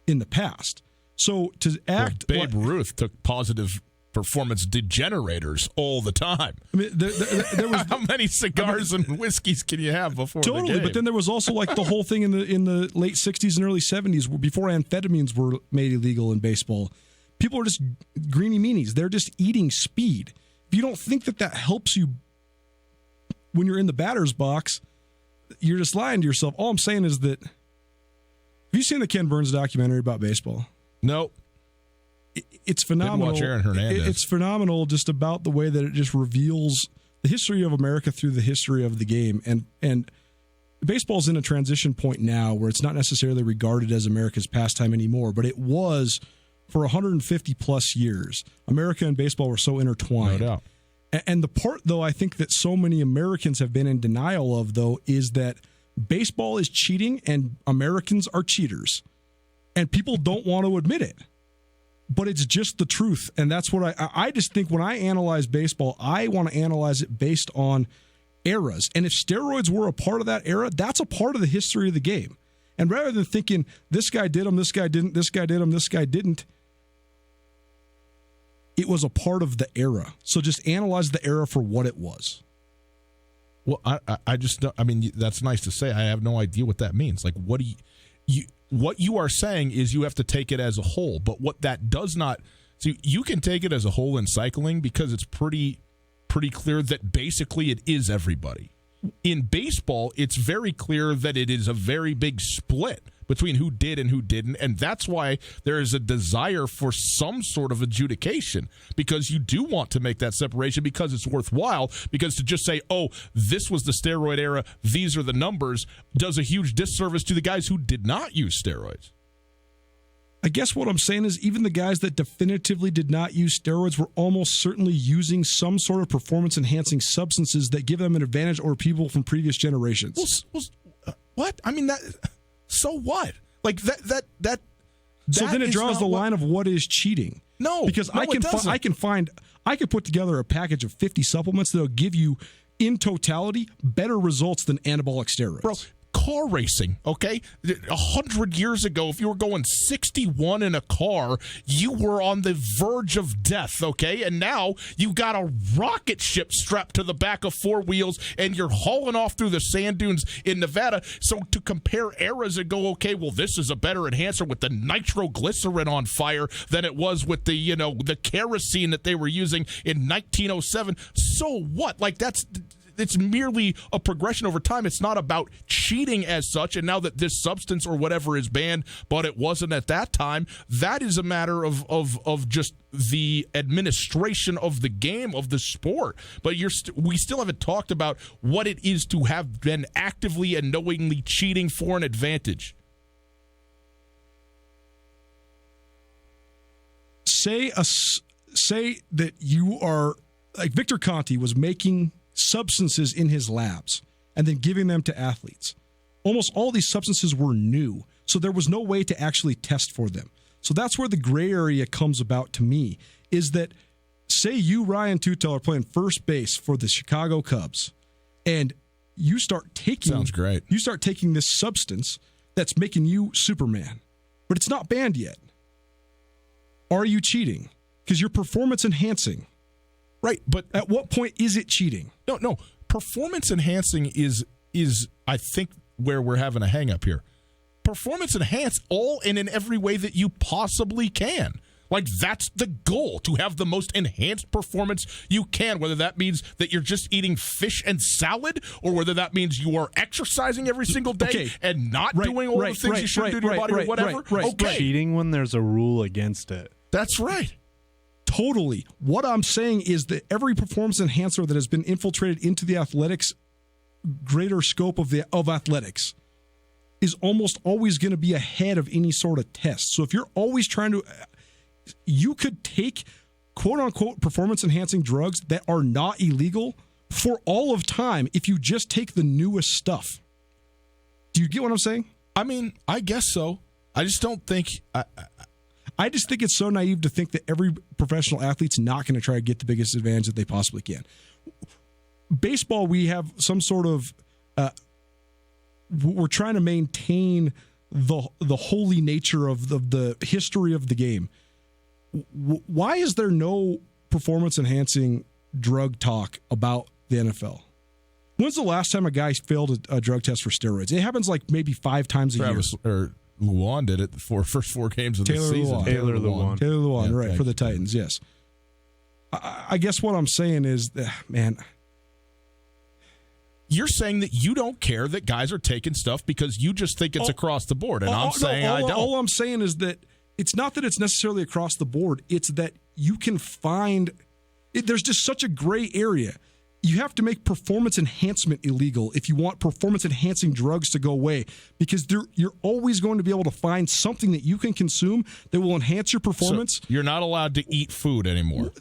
in the past. So to act, Babe Ruth took positive performance degenerators all the time. I mean, there was how many cigars and whiskeys can you have before the game? But then there was also like the whole thing in the late '60s and early '70s before amphetamines were made illegal in baseball. People are just greeny meanies. They're just eating speed. If you don't think that helps you when you're in the batter's box, you're just lying to yourself. All I'm saying is that. Have you seen the Ken Burns documentary about baseball? No. It's phenomenal. Didn't watch Aaron Hernandez. It's phenomenal just about the way that it just reveals the history of America through the history of the game. And baseball's in a transition point now where it's not necessarily regarded as America's pastime anymore, but it was for 150 plus years. America and baseball were so intertwined. No doubt. And the part, though, I think that so many Americans have been in denial of, though, is that baseball is cheating and Americans are cheaters. And people don't want to admit it. But it's just the truth. And that's what I just think when I analyze baseball, I want to analyze it based on eras. And if steroids were a part of that era, that's a part of the history of the game. And rather than thinking, this guy did them, this guy didn't, this guy did them, this guy didn't, it was a part of the era. So just analyze the era for what it was. Well, I just don't, I mean, that's nice to say. I have no idea what that means. Like, what do what you are saying is you have to take it as a whole, but what that does not, so you can take it as a whole in cycling because it's pretty clear that basically it is everybody. In baseball, it's very clear that it is a very big split between who did and who didn't, and that's why there is a desire for some sort of adjudication, because you do want to make that separation because it's worthwhile, because to just say, oh, this was the steroid era, these are the numbers, does a huge disservice to the guys who did not use steroids. I guess what I'm saying is even the guys that definitively did not use steroids were almost certainly using some sort of performance-enhancing substances that give them an advantage over people from previous generations. What? I mean, that. So what? Like that. So then it draws the line of what is cheating. No, because I could put together a package of 50 supplements that'll give you, in totality, better results than anabolic steroids. Bro, car racing, okay? 100 years ago, if you were going 61 in a car, you were on the verge of death, okay? And now you got a rocket ship strapped to the back of four wheels and you're hauling off through the sand dunes in Nevada. So to compare eras and go, okay, well, this is a better enhancer with the nitroglycerin on fire than it was with the, the kerosene that they were using in 1907. So what? Like, it's merely a progression over time. It's not about cheating as such. And now that this substance or whatever is banned, but it wasn't at that time, that is a matter of just the administration of the game, of the sport. But we still haven't talked about what it is to have been actively and knowingly cheating for an advantage. Say that you are, like Victor Conti was making substances in his labs and then giving them to athletes. Almost all these substances were new, so there was no way to actually test for them. So that's where the gray area comes about to me, is that say you, Ryan Tutel, are playing first base for the Chicago Cubs, and you start taking Sounds great. You start taking this substance that's making you Superman, but it's not banned yet. Are you cheating? Because you're performance enhancing. Right, but at what point is it cheating? No. Performance enhancing is I think where we're having a hang up here. Performance enhance all and in every way that you possibly can. Like, that's the goal, to have the most enhanced performance you can, whether that means that you're just eating fish and salad, or whether that means you are exercising every single day and not doing all the things you should do to your body or whatever. Okay. Cheating when there's a rule against it. That's right. Totally. What I'm saying is that every performance enhancer that has been infiltrated into the athletics greater scope of athletics is almost always going to be ahead of any sort of test. So if you're always trying to, you could take quote unquote performance enhancing drugs that are not illegal for all of time if you just take the newest stuff. Do you get what I'm saying? I mean, I guess so. I just don't think. I just think it's so naive to think that every professional athlete's not going to try to get the biggest advantage that they possibly can. Baseball, we have some sort of we're trying to maintain the holy nature of the history of the game. Why is there no performance enhancing drug talk about the NFL? When's the last time a guy failed a drug test for steroids? It happens like maybe 5 times a year. Or Luan did it the first 4 games of the season. Taylor Luan, right, for the Titans, yes. I guess what I'm saying is, man, you're saying that you don't care that guys are taking stuff because you just think it's across the board, and I'm saying I don't. All I'm saying is that it's not that it's necessarily across the board. It's that you can find there's just such a gray area. You have to make performance enhancement illegal if you want performance-enhancing drugs to go away, because you're always going to be able to find something that you can consume that will enhance your performance. So you're not allowed to eat food anymore.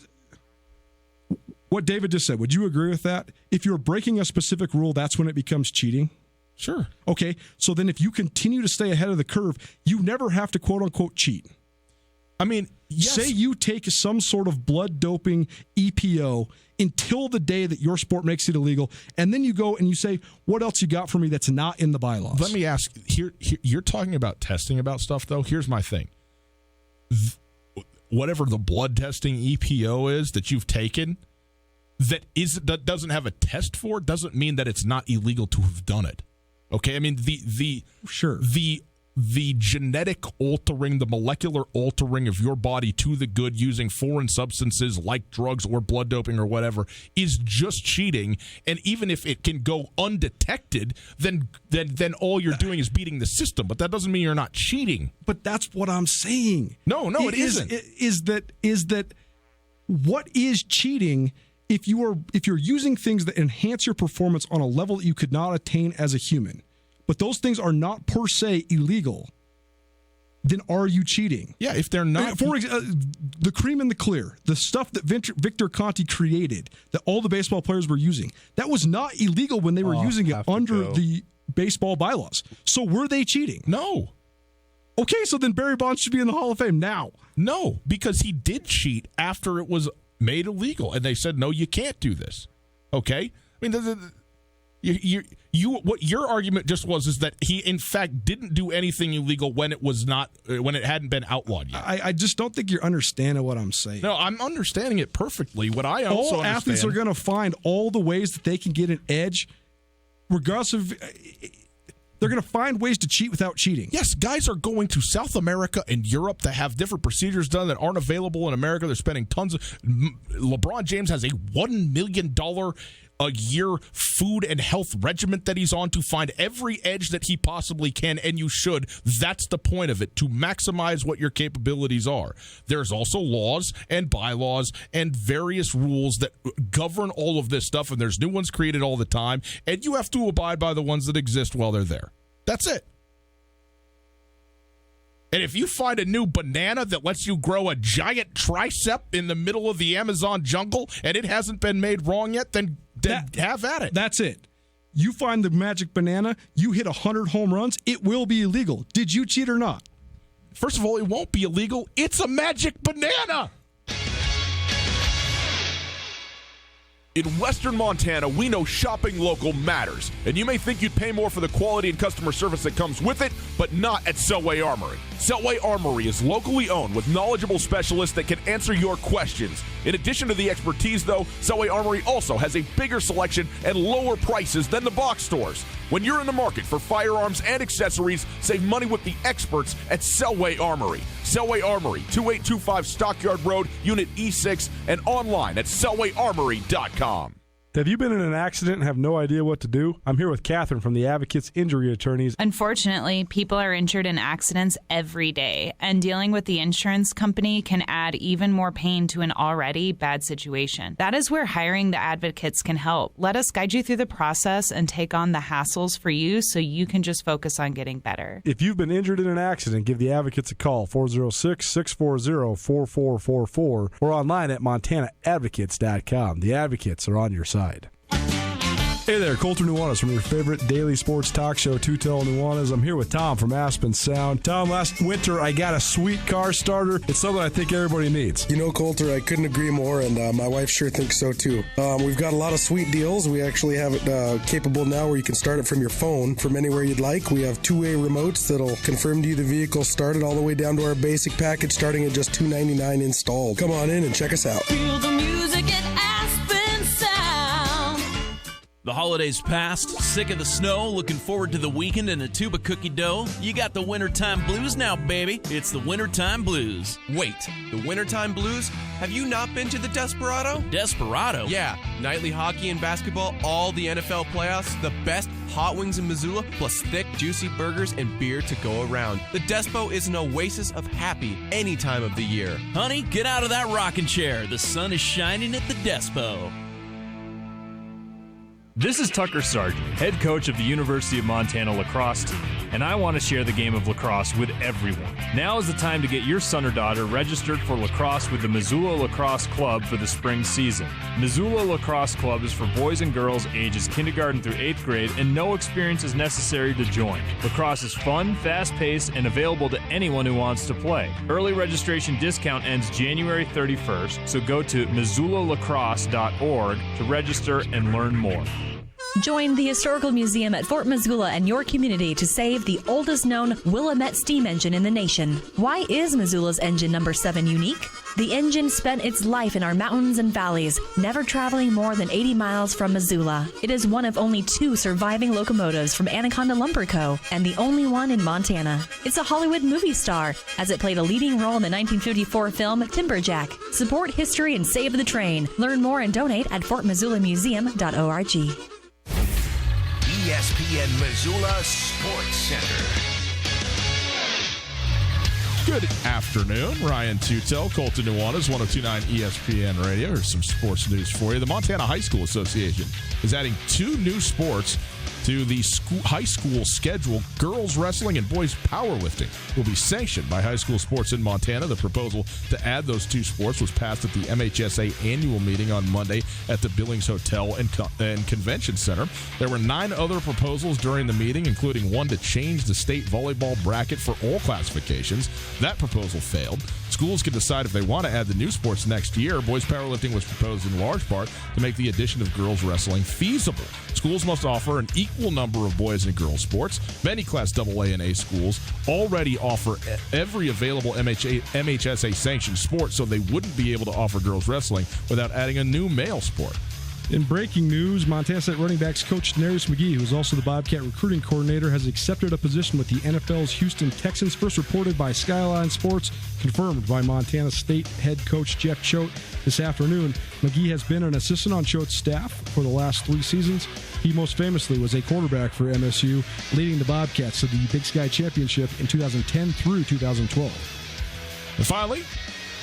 What David just said, would you agree with that? If you're breaking a specific rule, that's when it becomes cheating? Sure. Okay, so then if you continue to stay ahead of the curve, you never have to quote-unquote cheat. I mean, Say you take some sort of blood doping EPO until the day that your sport makes it illegal, and then you go and you say, what else you got for me that's not in the bylaws? Let me ask, here you're talking about testing about stuff, though. Here's my thing. Whatever the blood testing EPO is that you've taken that doesn't have a test for it doesn't mean that it's not illegal to have done it. Okay? I mean, the genetic altering, the molecular altering of your body to the good using foreign substances like drugs or blood doping or whatever is just cheating. And even if it can go undetected, then all you're doing is beating the system. But that doesn't mean you're not cheating. But that's what I'm saying. No, it isn't. Is that what is cheating if you're using things that enhance your performance on a level that you could not attain as a human? But those things are not per se illegal, then are you cheating? Yeah, if they're not. For example, the cream in the clear, the stuff that Victor Conti created, that all the baseball players were using, that was not illegal when they were using it under the baseball bylaws. So were they cheating? No. Okay, so then Barry Bonds should be in the Hall of Fame now. No, because he did cheat after it was made illegal, and they said, no, you can't do this. Okay? I mean, what your argument just was is that he in fact didn't do anything illegal when it hadn't been outlawed yet. I just don't think you're understanding what I'm saying. No, I'm understanding it perfectly. What I also all athletes are going to find all the ways that they can get an edge, regardless of. They're going to find ways to cheat without cheating. Yes, guys are going to South America and Europe to have different procedures done that aren't available in America. They're spending tons of. LeBron James has a $1 million a year food and health regiment that he's on to find every edge that he possibly can, and you should. That's the point of it, to maximize what your capabilities are. There's also laws and bylaws and various rules that govern all of this stuff, and there's new ones created all the time, and you have to abide by the ones that exist while they're there. That's it. And if you find a new banana that lets you grow a giant tricep in the middle of the Amazon jungle and it hasn't been made wrong yet, then have at it. That's it. You find the magic banana, you hit 100 home runs, it will be illegal. Did you cheat or not? First of all, it won't be illegal. It's a magic banana. In Western Montana, we know shopping local matters, and you may think you'd pay more for the quality and customer service that comes with it, but not at Selway Armory. Selway Armory is locally owned with knowledgeable specialists that can answer your questions. In addition to the expertise, though, Selway Armory also has a bigger selection and lower prices than the box stores. When you're in the market for firearms and accessories, save money with the experts at Selway Armory. Selway Armory, 2825 Stockyard Road, Unit E6, and online at selwayarmory.com. Have you been in an accident and have no idea what to do? I'm here with Catherine from the Advocates Injury Attorneys. Unfortunately, people are injured in accidents every day, and dealing with the insurance company can add even more pain to an already bad situation. That is where hiring the advocates can help. Let us guide you through the process and take on the hassles for you so you can just focus on getting better. If you've been injured in an accident, give the Advocates a call, 406-640-4444, or online at montanaadvocates.com. The Advocates are on your side. Hey there, Colter Nuanez from your favorite daily sports talk show, Two Tell Nuanez. I'm here with Tom from Aspen Sound. Tom, last winter I got a sweet car starter. It's something I think everybody needs. You know, Colter, I couldn't agree more, and my wife sure thinks so too. We've got a lot of sweet deals. We actually have it capable now where you can start it from your phone from anywhere you'd like. We have two-way remotes that'll confirm to you the vehicle started, all the way down to our basic package starting at just $299 installed. Come on in and check us out. Feel the music at Aspen Sound. The holidays passed, sick of the snow, looking forward to the weekend and a tube of cookie dough? You got the wintertime blues now, baby. It's the wintertime blues. Wait, the wintertime blues? Have you not been to the Desperado? Desperado? Yeah, nightly hockey and basketball, all the NFL playoffs, the best hot wings in Missoula, plus thick, juicy burgers and beer to go around. The Despo is an oasis of happy any time of the year. Honey, get out of that rocking chair. The sun is shining at the Despo. This is Tucker Sargent, head coach of the University of Montana lacrosse team, and I want to share the game of lacrosse with everyone. Now is the time to get your son or daughter registered for lacrosse with the Missoula Lacrosse Club for the spring season. Missoula Lacrosse Club is for boys and girls ages kindergarten through 8th grade, and no experience is necessary to join. Lacrosse is fun, fast-paced, and available to anyone who wants to play. Early registration discount ends January 31st, so go to MissoulaLacrosse.org to register and learn more. Join the Historical Museum at Fort Missoula and your community to save the oldest known Willamette steam engine in the nation. Why is Missoula's engine number 7 unique? The engine spent its life in our mountains and valleys, never traveling more than 80 miles from Missoula. It is one of only 2 surviving locomotives from Anaconda Lumber Co. and the only one in Montana. It's a Hollywood movie star, as it played a leading role in the 1954 film Timberjack. Support history and save the train. Learn more and donate at fortmissoulamuseum.org. ESPN Missoula Sports Center. Good afternoon. Ryan Tutel, Colton Nuanez, 102.9 ESPN Radio. Here's some sports news for you. The Montana High School Association is adding 2 new sports to the high school schedule. Girls wrestling and boys powerlifting will be sanctioned by high school sports in Montana. The proposal to add those 2 sports was passed at the MHSA annual meeting on Monday at the Billings Hotel and Convention Center. There were 9 other proposals during the meeting, including one to change the state volleyball bracket for all classifications. That proposal failed. Schools can decide if they want to add the new sports next year. Boys powerlifting was proposed in large part to make the addition of girls wrestling feasible. Schools must offer an equal number of boys and girls sports. Many Class AA and A schools already offer every available MHSA sanctioned sport, so they wouldn't be able to offer girls wrestling without adding a new male sport. In breaking news, Montana State running backs coach Denarius McGee, who is also the Bobcat recruiting coordinator, has accepted a position with the NFL's Houston Texans. First reported by Skyline Sports, confirmed by Montana State head coach Jeff Choate this afternoon. McGee has been an assistant on Choate's staff for the last 3 seasons. He most famously was a quarterback for MSU, leading the Bobcats to the Big Sky Championship in 2010 through 2012. And finally,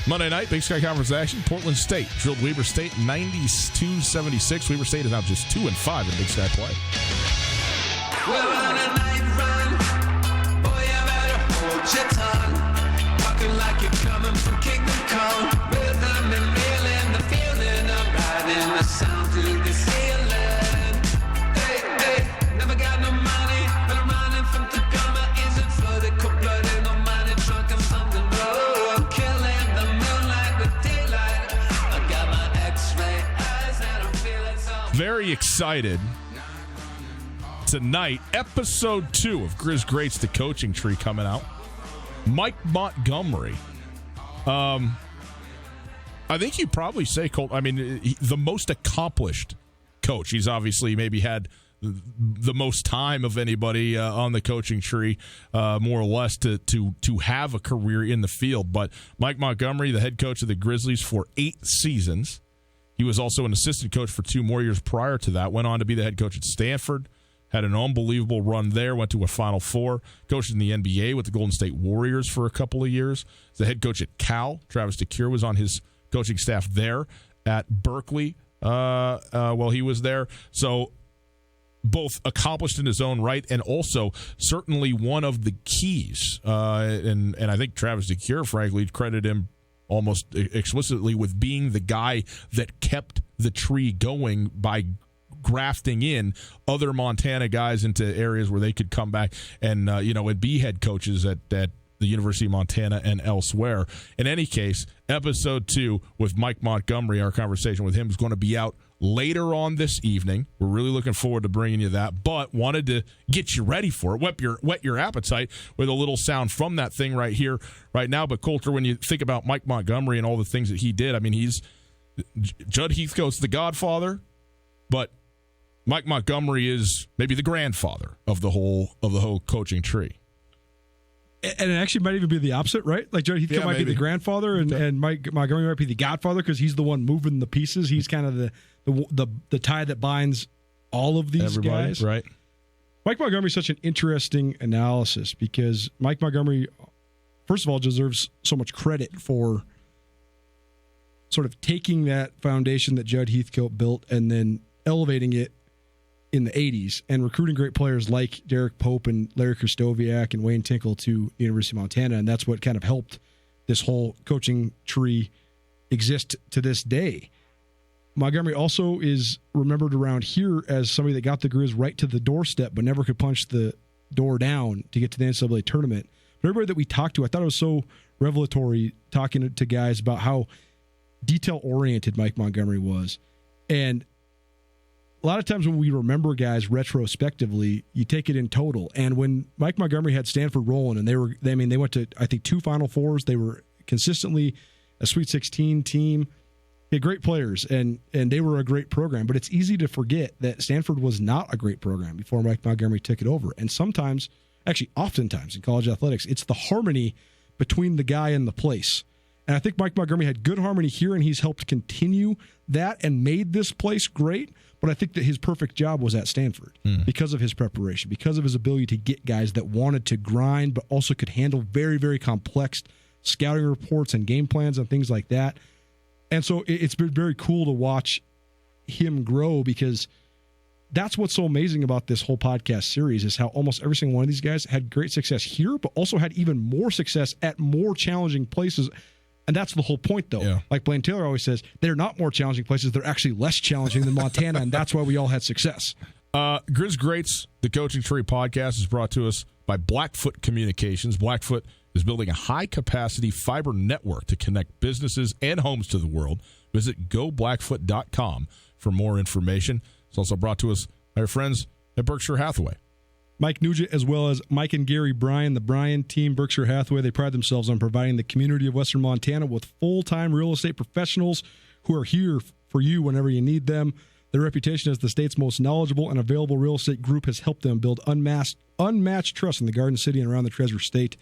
Monday night, Big Sky Conference action. Portland State drilled Weber State 92-76. Weber State is now just 2-5 in Big Sky play. We're on a night run. Boy, you better hold your tongue. Talking like you're coming from Kingdom Come. Rhythm and feeling the feeling of riding the sound through the ceiling. Hey, hey, never got no money, but I'm running from Tacoma. Isn't flooded, cold-blooded, no money, drunk and something low. I'm killing the moonlight with daylight. I got my X-ray eyes and I'm feeling so. Very excited. Tonight, episode 2 of Grizz Greats, The Coaching Tree, coming out. Mike Montgomery. I think you'd probably say, Colt, the most accomplished coach. He's obviously maybe had the most time of anybody on the coaching tree, more or less, to have a career in the field. But Mike Montgomery, the head coach of the Grizzlies for 8 seasons. He was also an assistant coach for 2 more years prior to that. Went on to be the head coach at Stanford. Had an unbelievable run there, went to a Final Four, coached in the NBA with the Golden State Warriors for a couple of years. The head coach at Cal, Travis DeCuire, was on his coaching staff there. At Berkeley, while he was there. So both accomplished in his own right and also certainly one of the keys. And I think Travis DeCuire, frankly, credited him almost explicitly with being the guy that kept the tree going by grafting in other Montana guys into areas where they could come back and be head coaches at the University of Montana and elsewhere. In any case, episode 2 with Mike Montgomery, our conversation with him, is going to be out later on this evening. We're really looking forward to bringing you that, but wanted to get you ready for it, whet your appetite with a little sound from that thing right here, right now. But Coulter, when you think about Mike Montgomery and all the things that he did, Judd Heathcote's the godfather, but Mike Montgomery is maybe the grandfather of the whole coaching tree. And it actually might even be the opposite, right? Like Judd Heathcote might be the grandfather, and Mike Montgomery might be the godfather because he's the one moving the pieces. He's kind of the tie that binds all of these guys. Right. Mike Montgomery is such an interesting analysis because Mike Montgomery, first of all, deserves so much credit for sort of taking that foundation that Judd Heathcote built and then elevating it in the 80s and recruiting great players like Derek Pope and Larry Krystkowiak and Wayne Tinkle to the University of Montana, and that's what kind of helped this whole coaching tree exist to this day. Montgomery also is remembered around here as somebody that got the Grizz right to the doorstep but never could punch the door down to get to the NCAA tournament. But everybody that we talked to, I thought it was so revelatory talking to guys about how detail-oriented Mike Montgomery was. And a lot of times when we remember guys retrospectively, you take it in total. And when Mike Montgomery had Stanford rolling, and they went to, I think, 2 Final Fours. They were consistently a Sweet 16 team. They had great players, and they were a great program. But it's easy to forget that Stanford was not a great program before Mike Montgomery took it over. And sometimes, actually oftentimes in college athletics, it's the harmony between the guy and the place. And I think Mike Montgomery had good harmony here, and he's helped continue that and made this place great. But I think that his perfect job was at Stanford because of his preparation, because of his ability to get guys that wanted to grind but also could handle very, very complex scouting reports and game plans and things like that. And so it's been very cool to watch him grow, because that's what's so amazing about this whole podcast series is how almost every single one of these guys had great success here, but also had even more success at more challenging places. And that's the whole point, though. Yeah. Like Blaine Taylor always says, they're not more challenging places. They're actually less challenging than Montana, and that's why we all had success. Grizz Greats, the Coaching Tree podcast, is brought to us by Blackfoot Communications. Blackfoot is building a high-capacity fiber network to connect businesses and homes to the world. Visit goblackfoot.com for more information. It's also brought to us by our friends at Berkshire Hathaway. Mike Nugent, as well as Mike and Gary Bryan, the Bryan team, Berkshire Hathaway, they pride themselves on providing the community of Western Montana with full-time real estate professionals who are here for you whenever you need them. Their reputation as the state's most knowledgeable and available real estate group has helped them build unmatched trust in the Garden City and around the Treasure State.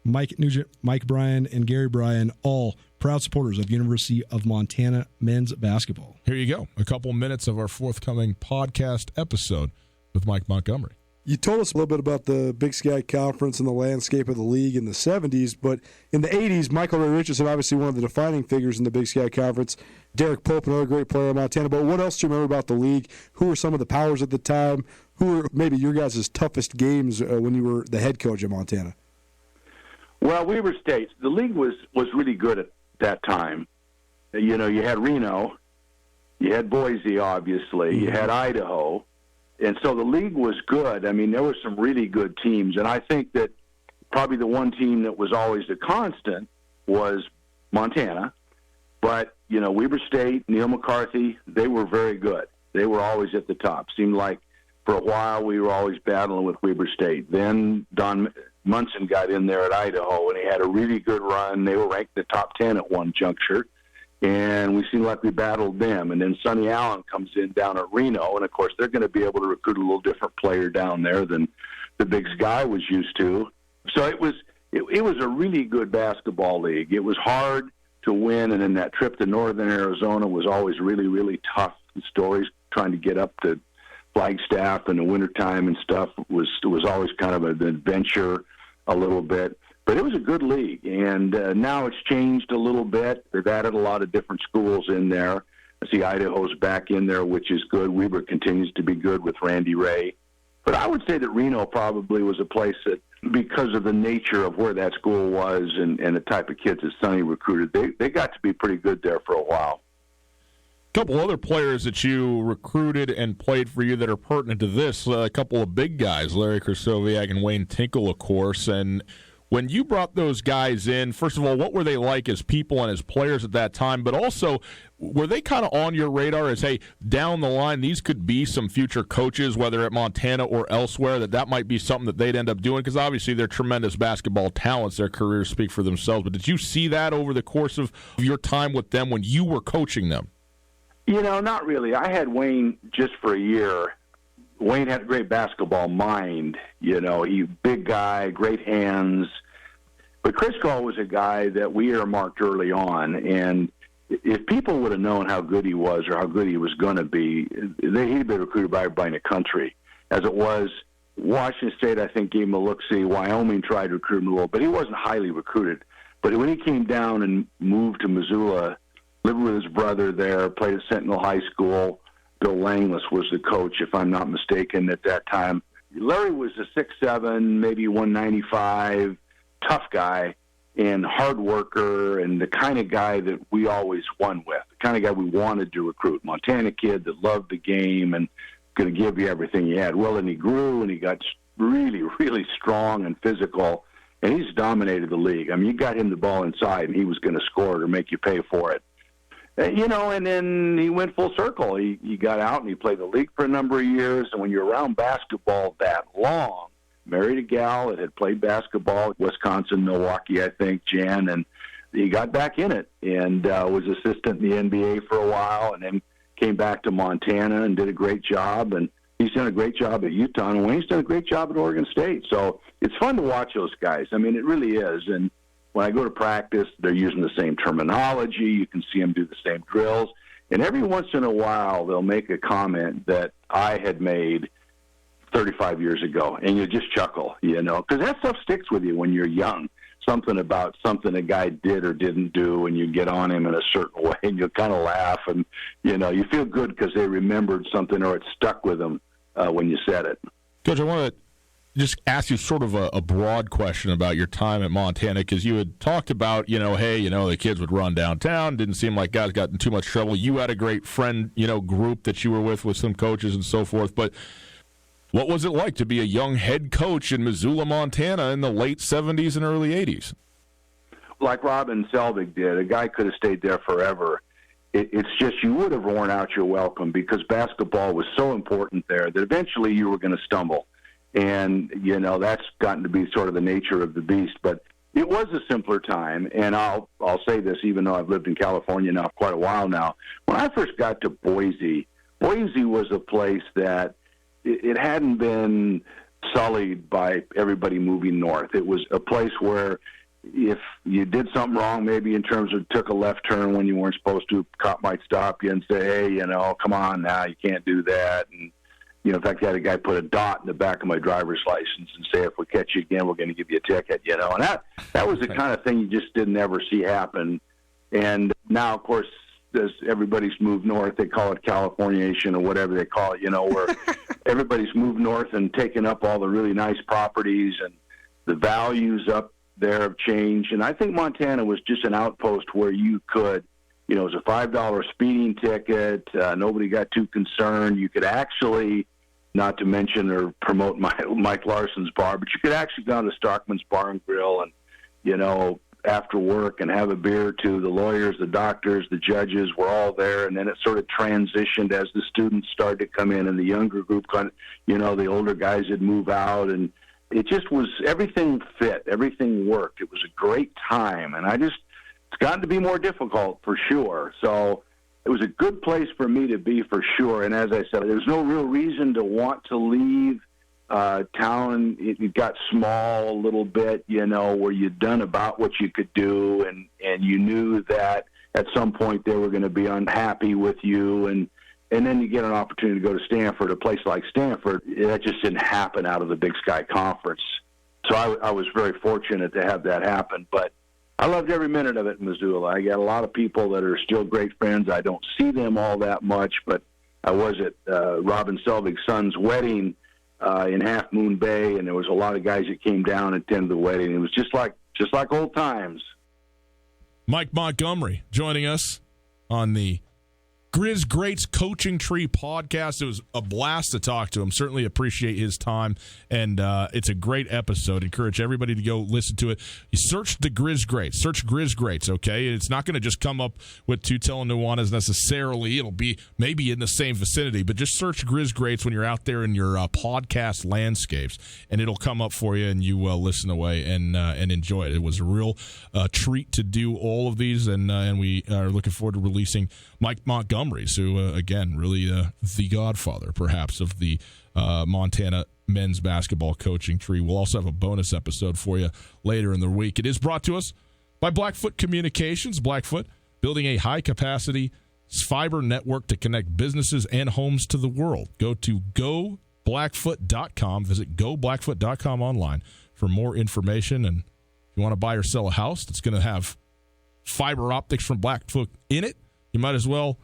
Mike Nugent, Mike Bryan, and Gary Bryan, all proud supporters of University of Montana men's basketball. Here you go. A couple minutes of our forthcoming podcast episode with Mike Montgomery. You told us a little bit about the Big Sky Conference and the landscape of the league in the 70s, but in the 80s, Michael Ray Richardson, obviously one of the defining figures in the Big Sky Conference. Derek Pope, another great player in Montana. But what else do you remember about the league? Who were some of the powers at the time? Who were maybe your guys' toughest games when you were the head coach of Montana? Well, Weber State, the league was really good at that time. You know, you had Reno, you had Boise, obviously, you had Idaho. And so the league was good. I mean, there were some really good teams. And I think that probably the one team that was always a constant was Montana. But, you know, Weber State, Neil McCarthy, they were very good. They were always at the top. Seemed like for a while we were always battling with Weber State. Then Don Munson got in there at Idaho, and he had a really good run. They were ranked in the top 10 at one juncture. And we seemed like we battled them. And then Sonny Allen comes in down at Reno, and, of course, they're going to be able to recruit a little different player down there than the Big Sky was used to. So it was a really good basketball league. It was hard to win, and then that trip to northern Arizona was always really, really tough. The stories trying to get up to Flagstaff in the wintertime and stuff was always kind of an adventure a little bit. But it was a good league, and now it's changed a little bit. They've added a lot of different schools in there. I see Idaho's back in there, which is good. Weber continues to be good with Randy Ray. But I would say that Reno probably was a place that, because of the nature of where that school was and the type of kids that Sonny recruited, they got to be pretty good there for a while. A couple other players that you recruited and played for you that are pertinent to this, a couple of big guys, Larry Krystkowiak and Wayne Tinkle, of course, and when you brought those guys in, first of all, what were they like as people and as players at that time? But also, were they kind of on your radar as, hey, down the line, these could be some future coaches, whether at Montana or elsewhere, that might be something that they'd end up doing? Because obviously they're tremendous basketball talents. Their careers speak for themselves. But did you see that over the course of your time with them when you were coaching them? You know, not really. I had Wayne just for a year. Wayne had a great basketball mind. You know, he big guy, great hands. But Crisco was a guy that we earmarked early on, and if people would have known how good he was or how good he was going to be, he'd been recruited by everybody in the country. As it was, Washington State, I think, gave him a look-see. Wyoming tried to recruit him a little, but he wasn't highly recruited. But when he came down and moved to Missoula, lived with his brother there, played at Sentinel High School, Bill Langless was the coach, if I'm not mistaken, at that time. Larry was a 6'7", maybe 195, tough guy and hard worker, and the kind of guy that we always won with, the kind of guy we wanted to recruit. Montana kid that loved the game and going to give you everything he had. Well, and he grew, and he got really, really strong and physical, and he's dominated the league. I mean, you got him the ball inside, and he was going to score it or make you pay for it. And then he went full circle. He got out, and he played the league for a number of years, and when you're around basketball that long, married a gal that had played basketball, Wisconsin, Milwaukee, I think, Jan, and he got back in it and was assistant in the NBA for a while, and then came back to Montana and did a great job, and he's done a great job at Utah, and Wayne's done a great job at Oregon State. So it's fun to watch those guys. I mean, it really is. And when I go to practice, they're using the same terminology. You can see them do the same drills. And every once in a while, they'll make a comment that I had made 35 years ago, and you just chuckle, because that stuff sticks with you when you're young. Something about something a guy did or didn't do, and you get on him in a certain way, and you kind of laugh, and, you feel good because they remembered something or it stuck with them when you said it. Coach, I want to just ask you sort of a broad question about your time at Montana, because you had talked about, the kids would run downtown. Didn't seem like guys got in too much trouble. You had a great friend, group that you were with some coaches and so forth. But what was it like to be a young head coach in Missoula, Montana in the late 70s and early 80s? Like Robin Selvig did. A guy could have stayed there forever. It's just you would have worn out your welcome because basketball was so important there that eventually you were going to stumble. And, that's gotten to be sort of the nature of the beast. But it was a simpler time, and I'll say this, even though I've lived in California now quite a while now. When I first got to Boise was a place that it hadn't been sullied by everybody moving north. It was a place where if you did something wrong, maybe in terms of took a left turn when you weren't supposed to, cop might stop you and say, hey, come on now, you can't do that. And, in fact, I had a guy put a dot in the back of my driver's license and say, if we catch you again, we're going to give you a ticket, And that was the kind of thing you just didn't ever see happen. And now, of course, as everybody's moved north, they call it Californiation or whatever they call it, where everybody's moved north and taken up all the really nice properties, and the values up there have changed. And I think Montana was just an outpost where you could, it was a $5 speeding ticket. Nobody got too concerned. You could actually, not to mention or promote Mike Larson's bar, but you could actually go to Stockman's Bar and Grill and, after work and have a beer or two. The lawyers, the doctors, the judges were all there, and then it sort of transitioned as the students started to come in and the younger group, the older guys would move out, and it just was, everything fit, everything worked. It was a great time, and it's gotten to be more difficult for sure. So it was a good place for me to be for sure, and as I said, there's no real reason to want to leave. Town, it got small a little bit, where you'd done about what you could do, and you knew that at some point they were going to be unhappy with you, and then you get an opportunity to go to Stanford, a place like Stanford. That just didn't happen out of the Big Sky Conference. So I was very fortunate to have that happen, but I loved every minute of it in Missoula. I got a lot of people that are still great friends. I don't see them all that much, but I was at Robin Selvig's son's wedding in Half Moon Bay, and there was a lot of guys that came down and attended the wedding. It was just like old times. Mike Montgomery joining us on the Grizz Greats Coaching Tree podcast. It was a blast to talk to him. Certainly appreciate his time, and it's a great episode. Encourage everybody to go listen to it. You search the Grizz Greats. Search Grizz Greats, okay? It's not going to just come up with Tootell and Nuanez necessarily. It'll be maybe in the same vicinity, but just search Grizz Greats when you're out there in your podcast landscapes, and it'll come up for you, and you listen away and enjoy it. It was a real treat to do all of these, and we are looking forward to releasing Mike Montgomery, who, again, really the godfather, perhaps, of the Montana men's basketball coaching tree. We'll also have a bonus episode for you later in the week. It is brought to us by Blackfoot Communications. Blackfoot, building a high-capacity fiber network to connect businesses and homes to the world. Go to goblackfoot.com. Visit goblackfoot.com online for more information. And if you want to buy or sell a house that's going to have fiber optics from Blackfoot in it, you might as well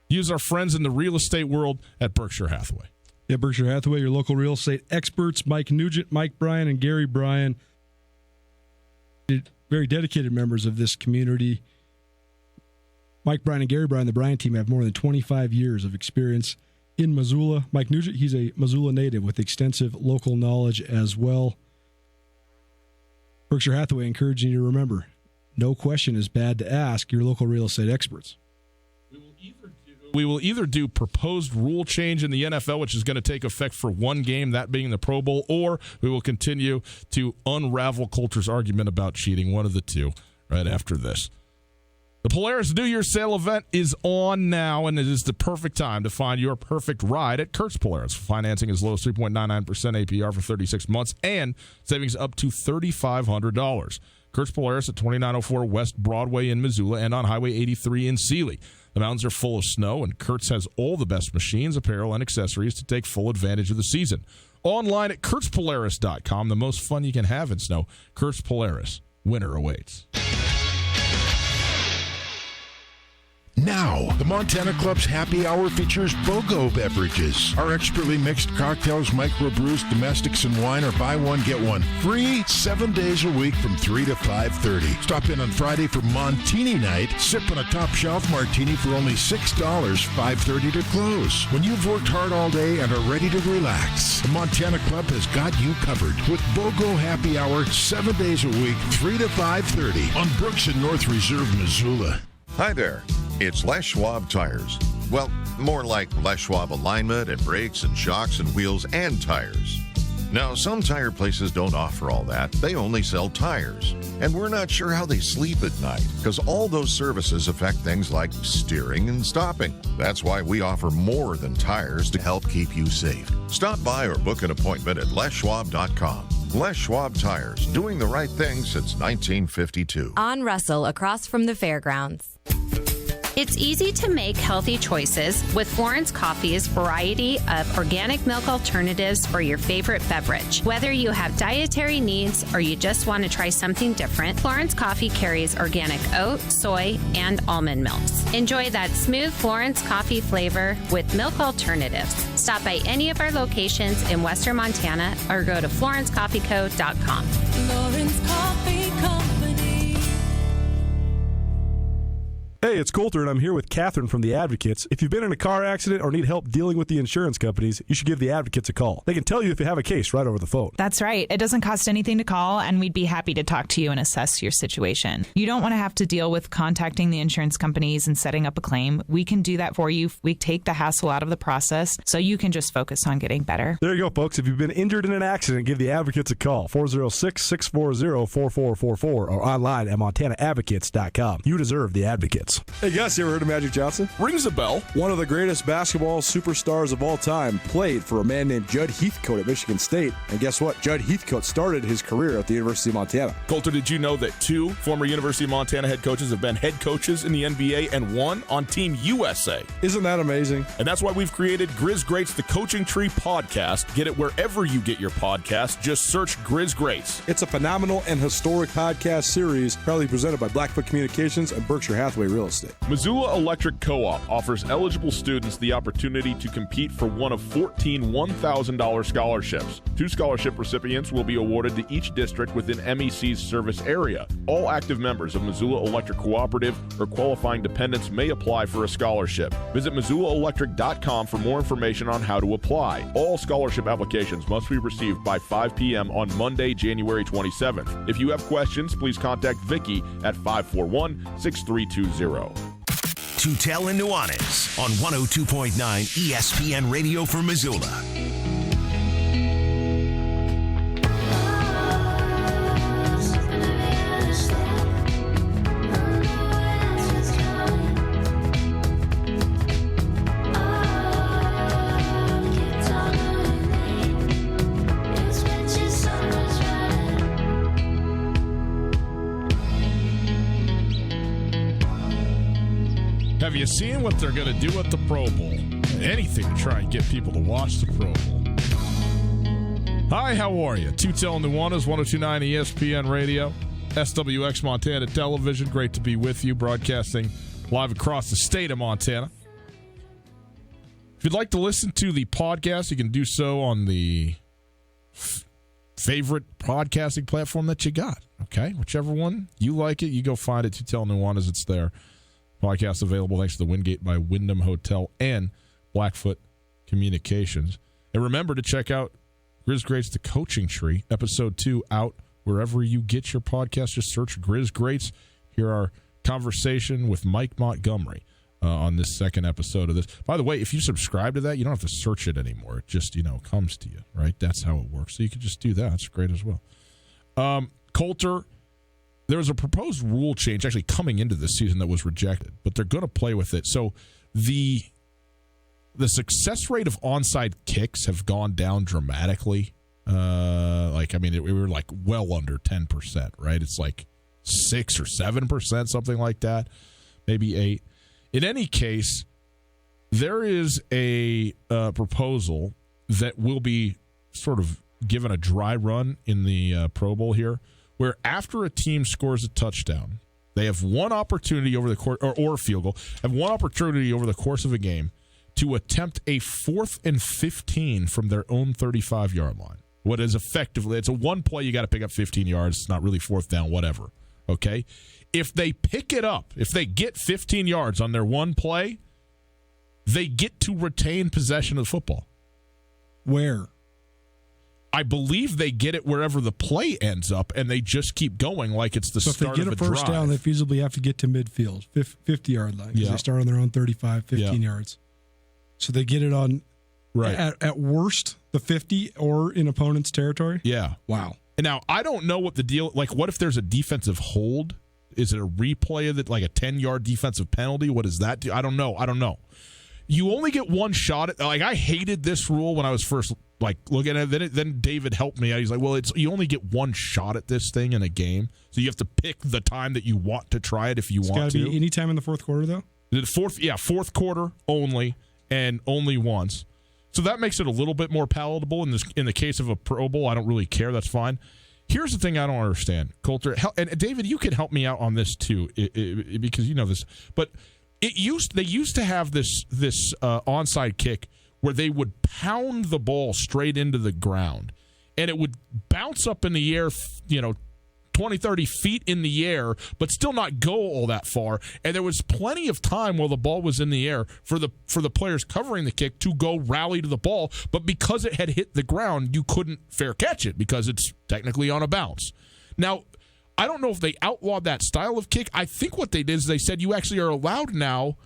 Use our friends in the real estate world at Berkshire Hathaway. Yeah, Berkshire Hathaway, your local real estate experts, Mike Nugent, Mike Bryan, and Gary Bryan. Very dedicated members of this community. Mike Bryan and Gary Bryan, the Bryan team, have more than 25 years of experience in Missoula. Mike Nugent, he's a Missoula native with extensive local knowledge as well. Berkshire Hathaway encouraging you to remember, no question is bad to ask your local real estate experts. We will either do proposed rule change in the NFL, which is going to take effect for one game, that being the Pro Bowl, or we will continue to unravel Coulter's argument about cheating, one of the two, right after this. The Polaris New Year's sale event is on now, and it is the perfect time to find your perfect ride at Kurtz Polaris. Financing as low as 3.99% APR for 36 months and savings up to $3,500. Kurtz Polaris at 2904 West Broadway in Missoula and on Highway 83 in Sealy. The mountains are full of snow, and Kurtz has all the best machines, apparel, and accessories to take full advantage of the season. Online at KurtzPolaris.com, the most fun you can have in snow. Kurtz Polaris, winter awaits. Now, the Montana Club's happy hour features BOGO beverages. Our expertly mixed cocktails, microbrews, domestics, and wine are buy one, get one free 7 days a week from 3 to 5:30. Stop in on Friday for Montini night. Sip on a top shelf martini for only $6, 5:30 to close. When you've worked hard all day and are ready to relax, the Montana Club has got you covered with BOGO happy hour 7 days a week, 3 to 5:30 on Brooks and North Reserve, Missoula. Hi there. It's Les Schwab Tires. Well, more like Les Schwab alignment and brakes and shocks and wheels and tires. Now, some tire places don't offer all that. They only sell tires. And we're not sure how they sleep at night, because all those services affect things like steering and stopping. That's why we offer more than tires to help keep you safe. Stop by or book an appointment at leschwab.com. Les Schwab Tires, doing the right thing since 1952. On Russell, across from the fairgrounds. It's easy to make healthy choices with Florence Coffee's variety of organic milk alternatives for your favorite beverage. Whether you have dietary needs or you just want to try something different, Florence Coffee carries organic oat, soy, and almond milks. Enjoy that smooth Florence Coffee flavor with milk alternatives. Stop by any of our locations in Western Montana or go to FlorenceCoffeeCo.com. Florence Coffee Company. Hey, it's Coulter, and I'm here with Catherine from The Advocates. If you've been in a car accident or need help dealing with the insurance companies, you should give The Advocates a call. They can tell you if you have a case right over the phone. That's right. It doesn't cost anything to call, and we'd be happy to talk to you and assess your situation. You don't want to have to deal with contacting the insurance companies and setting up a claim. We can do that for you. We take the hassle out of the process, so you can just focus on getting better. There you go, folks. If you've been injured in an accident, give The Advocates a call, 406-640-4444, or online at montanaadvocates.com. You deserve The Advocates. Hey, guys, you ever heard of Magic Johnson? Rings a bell. One of the greatest basketball superstars of all time played for a man named Judd Heathcote at Michigan State. And guess what? Judd Heathcote started his career at the University of Montana. Coulter, did you know that 2 former University of Montana head coaches have been head coaches in the NBA and 1 on Team USA? Isn't that amazing? And that's why we've created Grizz Greats, the Coaching Tree podcast. Get it wherever you get your podcast. Just search Grizz Greats. It's a phenomenal and historic podcast series proudly presented by Blackfoot Communications and Berkshire Hathaway Real Estate. Missoula Electric Co-op offers eligible students the opportunity to compete for one of 14 $1,000 scholarships. 2 scholarship recipients will be awarded to each district within MEC's service area. All active members of Missoula Electric Cooperative or qualifying dependents may apply for a scholarship. Visit MissoulaElectric.com for more information on how to apply. All scholarship applications must be received by 5 p.m. on Monday, January 27th. If you have questions, please contact Vicki at 541-6320. Tutel and Nuanez on 102.9 ESPN Radio for Missoula. Have you seen what they're going to do at the Pro Bowl? Anything to try and get people to watch the Pro Bowl. Hi, how are you? Tutel and Nuanez, 102.9 ESPN Radio, SWX Montana Television. Great to be with you, broadcasting live across the state of Montana. If you'd like to listen to the podcast, you can do so on the favorite podcasting platform that you got. Okay, whichever one you like it, you go find it. Tutel Nuanez, it's there. Podcast available thanks to the Wingate by Wyndham Hotel and Blackfoot Communications. And remember to check out Grizz Greats, The Coaching Tree, Episode 2, out wherever you get your podcast. Just search Grizz Greats. Hear our conversation with Mike Montgomery on this second episode of this. By the way, if you subscribe to that, you don't have to search it anymore. It just, comes to you, right? That's how it works. So you can just do that. It's great as well. Coulter, there was a proposed rule change actually coming into this season that was rejected, but they're going to play with it. So the success rate of onside kicks have gone down dramatically. We were like well under 10%, right? It's like 6 or 7%, something like that, maybe 8. In any case, there is a proposal that will be sort of given a dry run in the Pro Bowl here, where after a team scores a touchdown, they have one opportunity over the course, or a field goal, have one opportunity over the course of a game to attempt a 4th and 15 from their own 35-yard line. What is effectively, it's a one play, you got to pick up 15 yards. It's not really 4th down, whatever. Okay? If they pick it up, if they get 15 yards on their one play, they get to retain possession of the football. Where? I believe they get it wherever the play ends up, and they just keep going like it's the start of a drive. If they get a first down, they feasibly have to get to midfield, 50-yard line, because they start on their own 35, 15 yards. So they get it on, at worst, the 50 or in opponent's territory? Yeah. Wow. And now, I don't know what the deal, like what if there's a defensive hold? Is it a replay of it, like a 10-yard defensive penalty? What does that do? I don't know. You only get one shot at, like, I hated this rule when I was first looking at it. Then David helped me out. He's like, well, you only get one shot at this thing in a game, so you have to pick the time that you want to try it if you want to. It's got to be any time in the fourth quarter, though? Fourth quarter only, and only once. So that makes it a little bit more palatable. In the case of a Pro Bowl, I don't really care. That's fine. Here's the thing I don't understand, Coulter. And David, you can help me out on this too, because you know this. But they used to have this onside kick where they would pound the ball straight into the ground, and it would bounce up in the air, 20, 30 feet in the air, but still not go all that far. And there was plenty of time while the ball was in the air for the players covering the kick to go rally to the ball. But because it had hit the ground, you couldn't fair catch it because it's technically on a bounce. Now, I don't know if they outlawed that style of kick. I think what they did is they said you actually are allowed now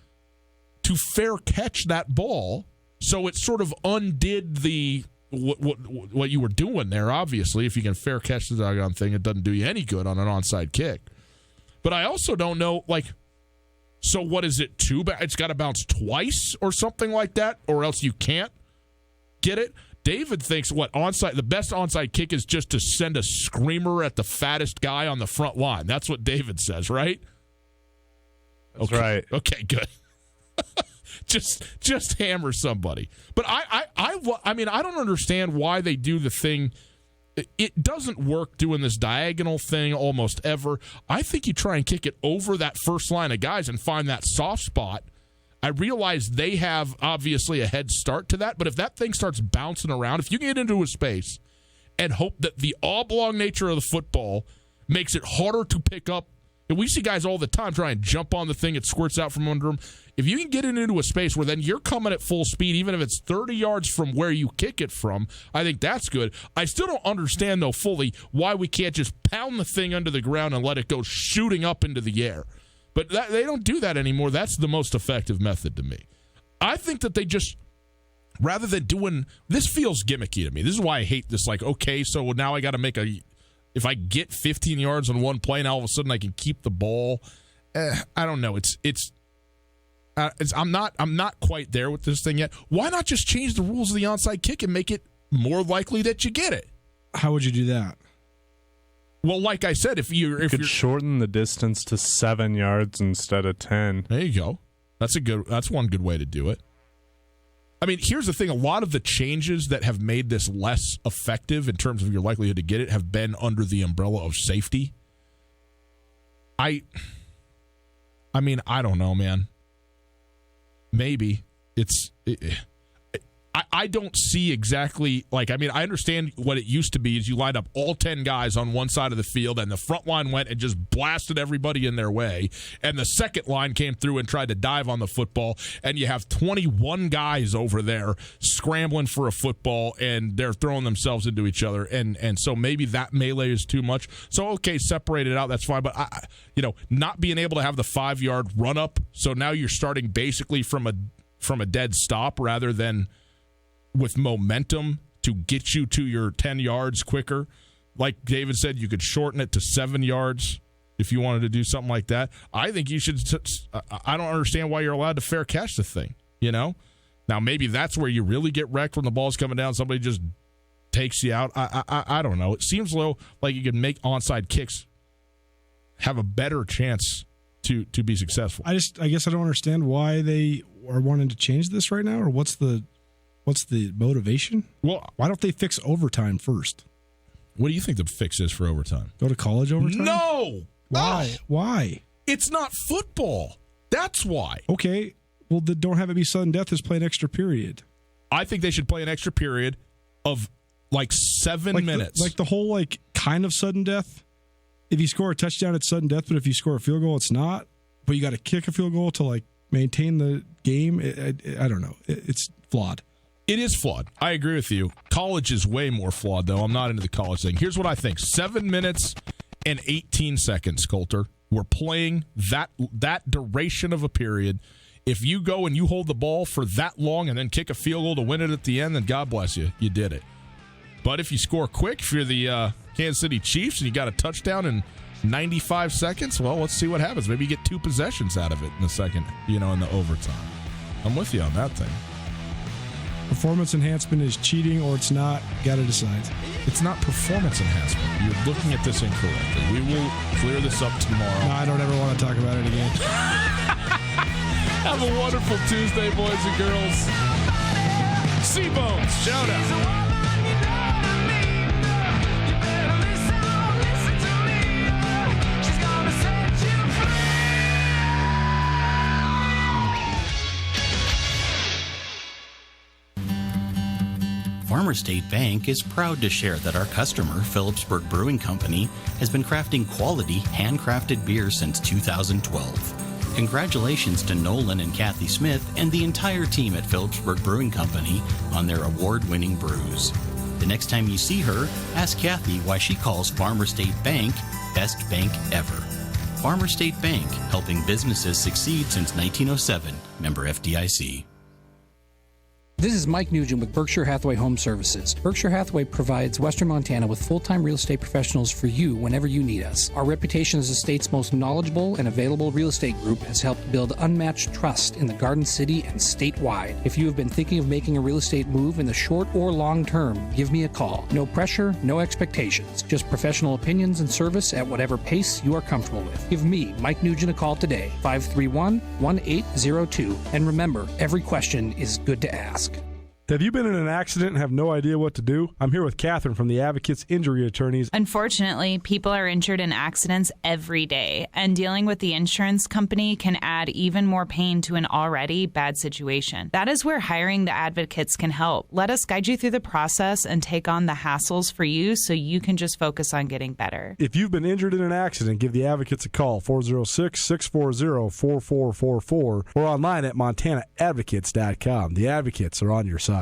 to fair catch that ball. So it sort of undid what you were doing there, obviously. If you can fair catch the doggone thing, it doesn't do you any good on an onside kick. But I also don't know, so what is it, it's got to bounce twice or something like that, or else you can't get it? David thinks the best onside kick is just to send a screamer at the fattest guy on the front line. That's what David says, right? That's right. Okay, good. Just hammer somebody. But I mean, I don't understand why they do the thing. It doesn't work doing this diagonal thing almost ever. I think you try and kick it over that first line of guys and find that soft spot. I realize they have obviously a head start to that, but if that thing starts bouncing around, if you get into a space and hope that the oblong nature of the football makes it harder to pick up, and we see guys all the time try and jump on the thing, it squirts out from under them. If you can get it into a space where then you're coming at full speed, even if it's 30 yards from where you kick it from, I think that's good. I still don't understand, though, fully why we can't just pound the thing under the ground and let it go shooting up into the air. But they don't do that anymore. That's the most effective method to me. I think that they just, rather than doing, this feels gimmicky to me. This is why I hate this. Okay, so now I got to make if I get 15 yards on one play and all of a sudden I can keep the ball. I don't know. I'm not quite there with this thing yet. Why not just change the rules of the onside kick and make it more likely that you get it? How would you do that? Well, like I said, if you could shorten the distance to 7 yards instead of 10. There you go. That's one good way to do it. I mean, here's the thing. A lot of the changes that have made this less effective in terms of your likelihood to get it have been under the umbrella of safety. I mean, I don't know, man. Maybe I don't see exactly, I understand what it used to be is you lined up all 10 guys on one side of the field, and the front line went and just blasted everybody in their way, and the second line came through and tried to dive on the football, and you have 21 guys over there scrambling for a football, and they're throwing themselves into each other, and so maybe that melee is too much. So, okay, separate it out, that's fine, but, not being able to have the 5-yard run-up, so now you're starting basically from a dead stop rather than with momentum to get you to your 10 yards quicker. Like David said, you could shorten it to 7 yards if you wanted to do something like that. I think you should I don't understand why you're allowed to fair catch the thing, Now, maybe that's where you really get wrecked when the ball's coming down. Somebody just takes you out. I don't know. It seems like you could make onside kicks have a better chance to be successful. I guess I don't understand why they are wanting to change this right now, or what's the motivation? Well, why don't they fix overtime first? What do you think the fix is for overtime? Go to college overtime? No! Why? Oh. Why? It's not football. That's why. Okay. Well, then don't have it be sudden death. Just play an extra period. I think they should play an extra period of 7 minutes. Like the whole kind of sudden death. If you score a touchdown, it's sudden death, but if you score a field goal, it's not. But you got to kick a field goal to maintain the game. I don't know. It's flawed. It is flawed. I agree with you. College is way more flawed, though. I'm not into the college thing. Here's what I think. 7 minutes and 18 seconds, Coulter. We're playing that duration of a period. If you go and you hold the ball for that long and then kick a field goal to win it at the end, then God bless you. You did it. But if you score quick, if you're the Kansas City Chiefs and you got a touchdown in 95 seconds, well, let's see what happens. Maybe you get 2 possessions out of it in the second, in the overtime. I'm with you on that thing. Performance enhancement is cheating or it's not. Got to decide. It's not performance enhancement. You're looking at this incorrectly. We will clear this up tomorrow. No, I don't ever want to talk about it again. Have a wonderful Tuesday, boys and girls. C-Bones, shout out. Farmer State Bank is proud to share that our customer, Phillipsburg Brewing Company, has been crafting quality, handcrafted beer since 2012. Congratulations to Nolan and Kathy Smith and the entire team at Phillipsburg Brewing Company on their award-winning brews. The next time you see her, ask Kathy why she calls Farmer State Bank best bank ever. Farmer State Bank, helping businesses succeed since 1907. Member FDIC. This is Mike Nugent with Berkshire Hathaway Home Services. Berkshire Hathaway provides Western Montana with full-time real estate professionals for you whenever you need us. Our reputation as the state's most knowledgeable and available real estate group has helped build unmatched trust in the Garden City and statewide. If you have been thinking of making a real estate move in the short or long term, give me a call. No pressure, no expectations. Just professional opinions and service at whatever pace you are comfortable with. Give me, Mike Nugent, a call today, 531-1802. And remember, every question is good to ask. Have you been in an accident and have no idea what to do? I'm here with Catherine from the Advocates Injury Attorneys. Unfortunately, people are injured in accidents every day, and dealing with the insurance company can add even more pain to an already bad situation. That is where hiring the advocates can help. Let us guide you through the process and take on the hassles for you so you can just focus on getting better. If you've been injured in an accident, give the Advocates a call, 406-640-4444, or online at montanaadvocates.com. The Advocates are on your side.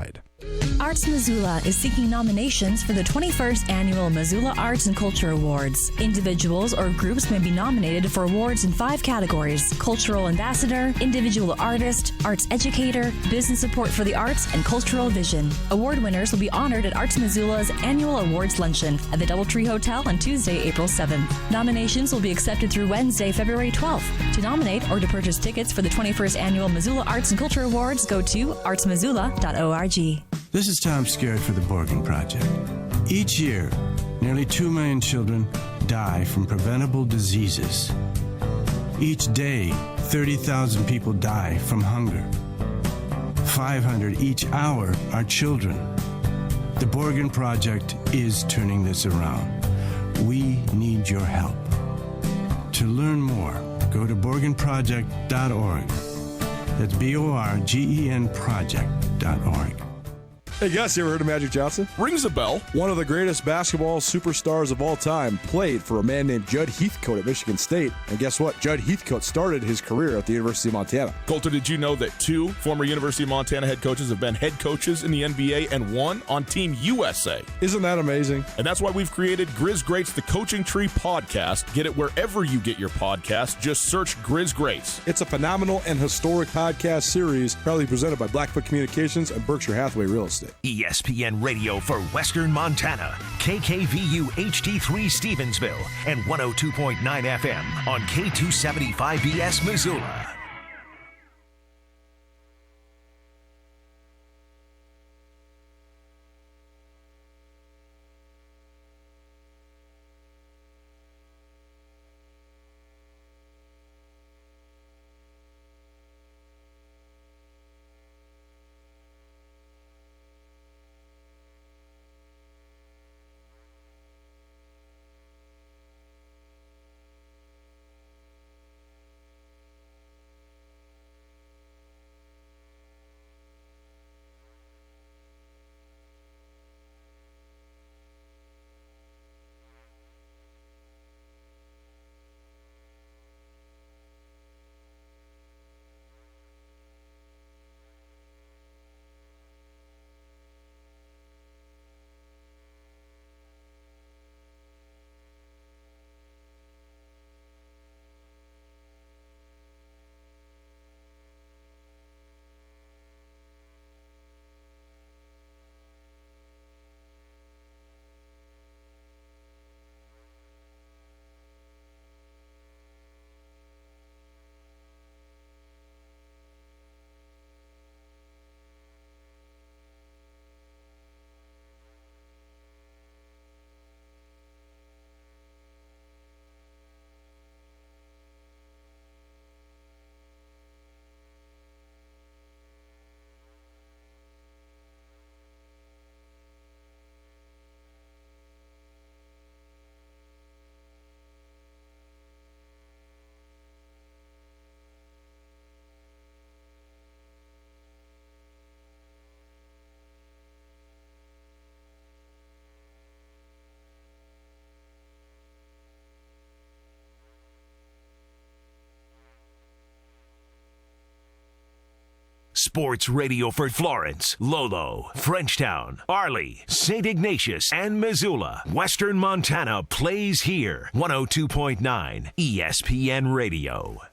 Arts Missoula is seeking nominations for the 21st Annual Missoula Arts and Culture Awards. Individuals or groups may be nominated for awards in 5 categories: Cultural Ambassador, Individual Artist, Arts Educator, Business Support for the Arts, and Cultural Vision. Award winners will be honored at Arts Missoula's Annual Awards Luncheon at the DoubleTree Hotel on Tuesday, April 7th. Nominations will be accepted through Wednesday, February 12th. To nominate or to purchase tickets for the 21st Annual Missoula Arts and Culture Awards, go to artsmissoula.org. This is Tom Skerritt for the Borgen Project. Each year, nearly 2 million children die from preventable diseases. Each day, 30,000 people die from hunger. 500 each hour are children. The Borgen Project is turning this around. We need your help. To learn more, go to borgenproject.org. That's BORGEN project.org. Hey, Gus, you ever heard of Magic Johnson? Rings a bell. One of the greatest basketball superstars of all time played for a man named Judd Heathcote at Michigan State. And guess what? Judd Heathcote started his career at the University of Montana. Coulter, did you know that 2 former University of Montana head coaches have been head coaches in the NBA and 1 on Team USA? Isn't that amazing? And that's why we've created Grizz Greats, the Coaching Tree podcast. Get it wherever you get your podcast. Just search Grizz Greats. It's a phenomenal and historic podcast series proudly presented by Blackfoot Communications and Berkshire Hathaway Real Estate. ESPN Radio for Western Montana, KKVU HD3 Stevensville, and 102.9 FM on K275BS Missoula. Sports radio for Florence, Lolo, Frenchtown, Arley, St. Ignatius, and Missoula. Western Montana plays here. 102.9 ESPN Radio.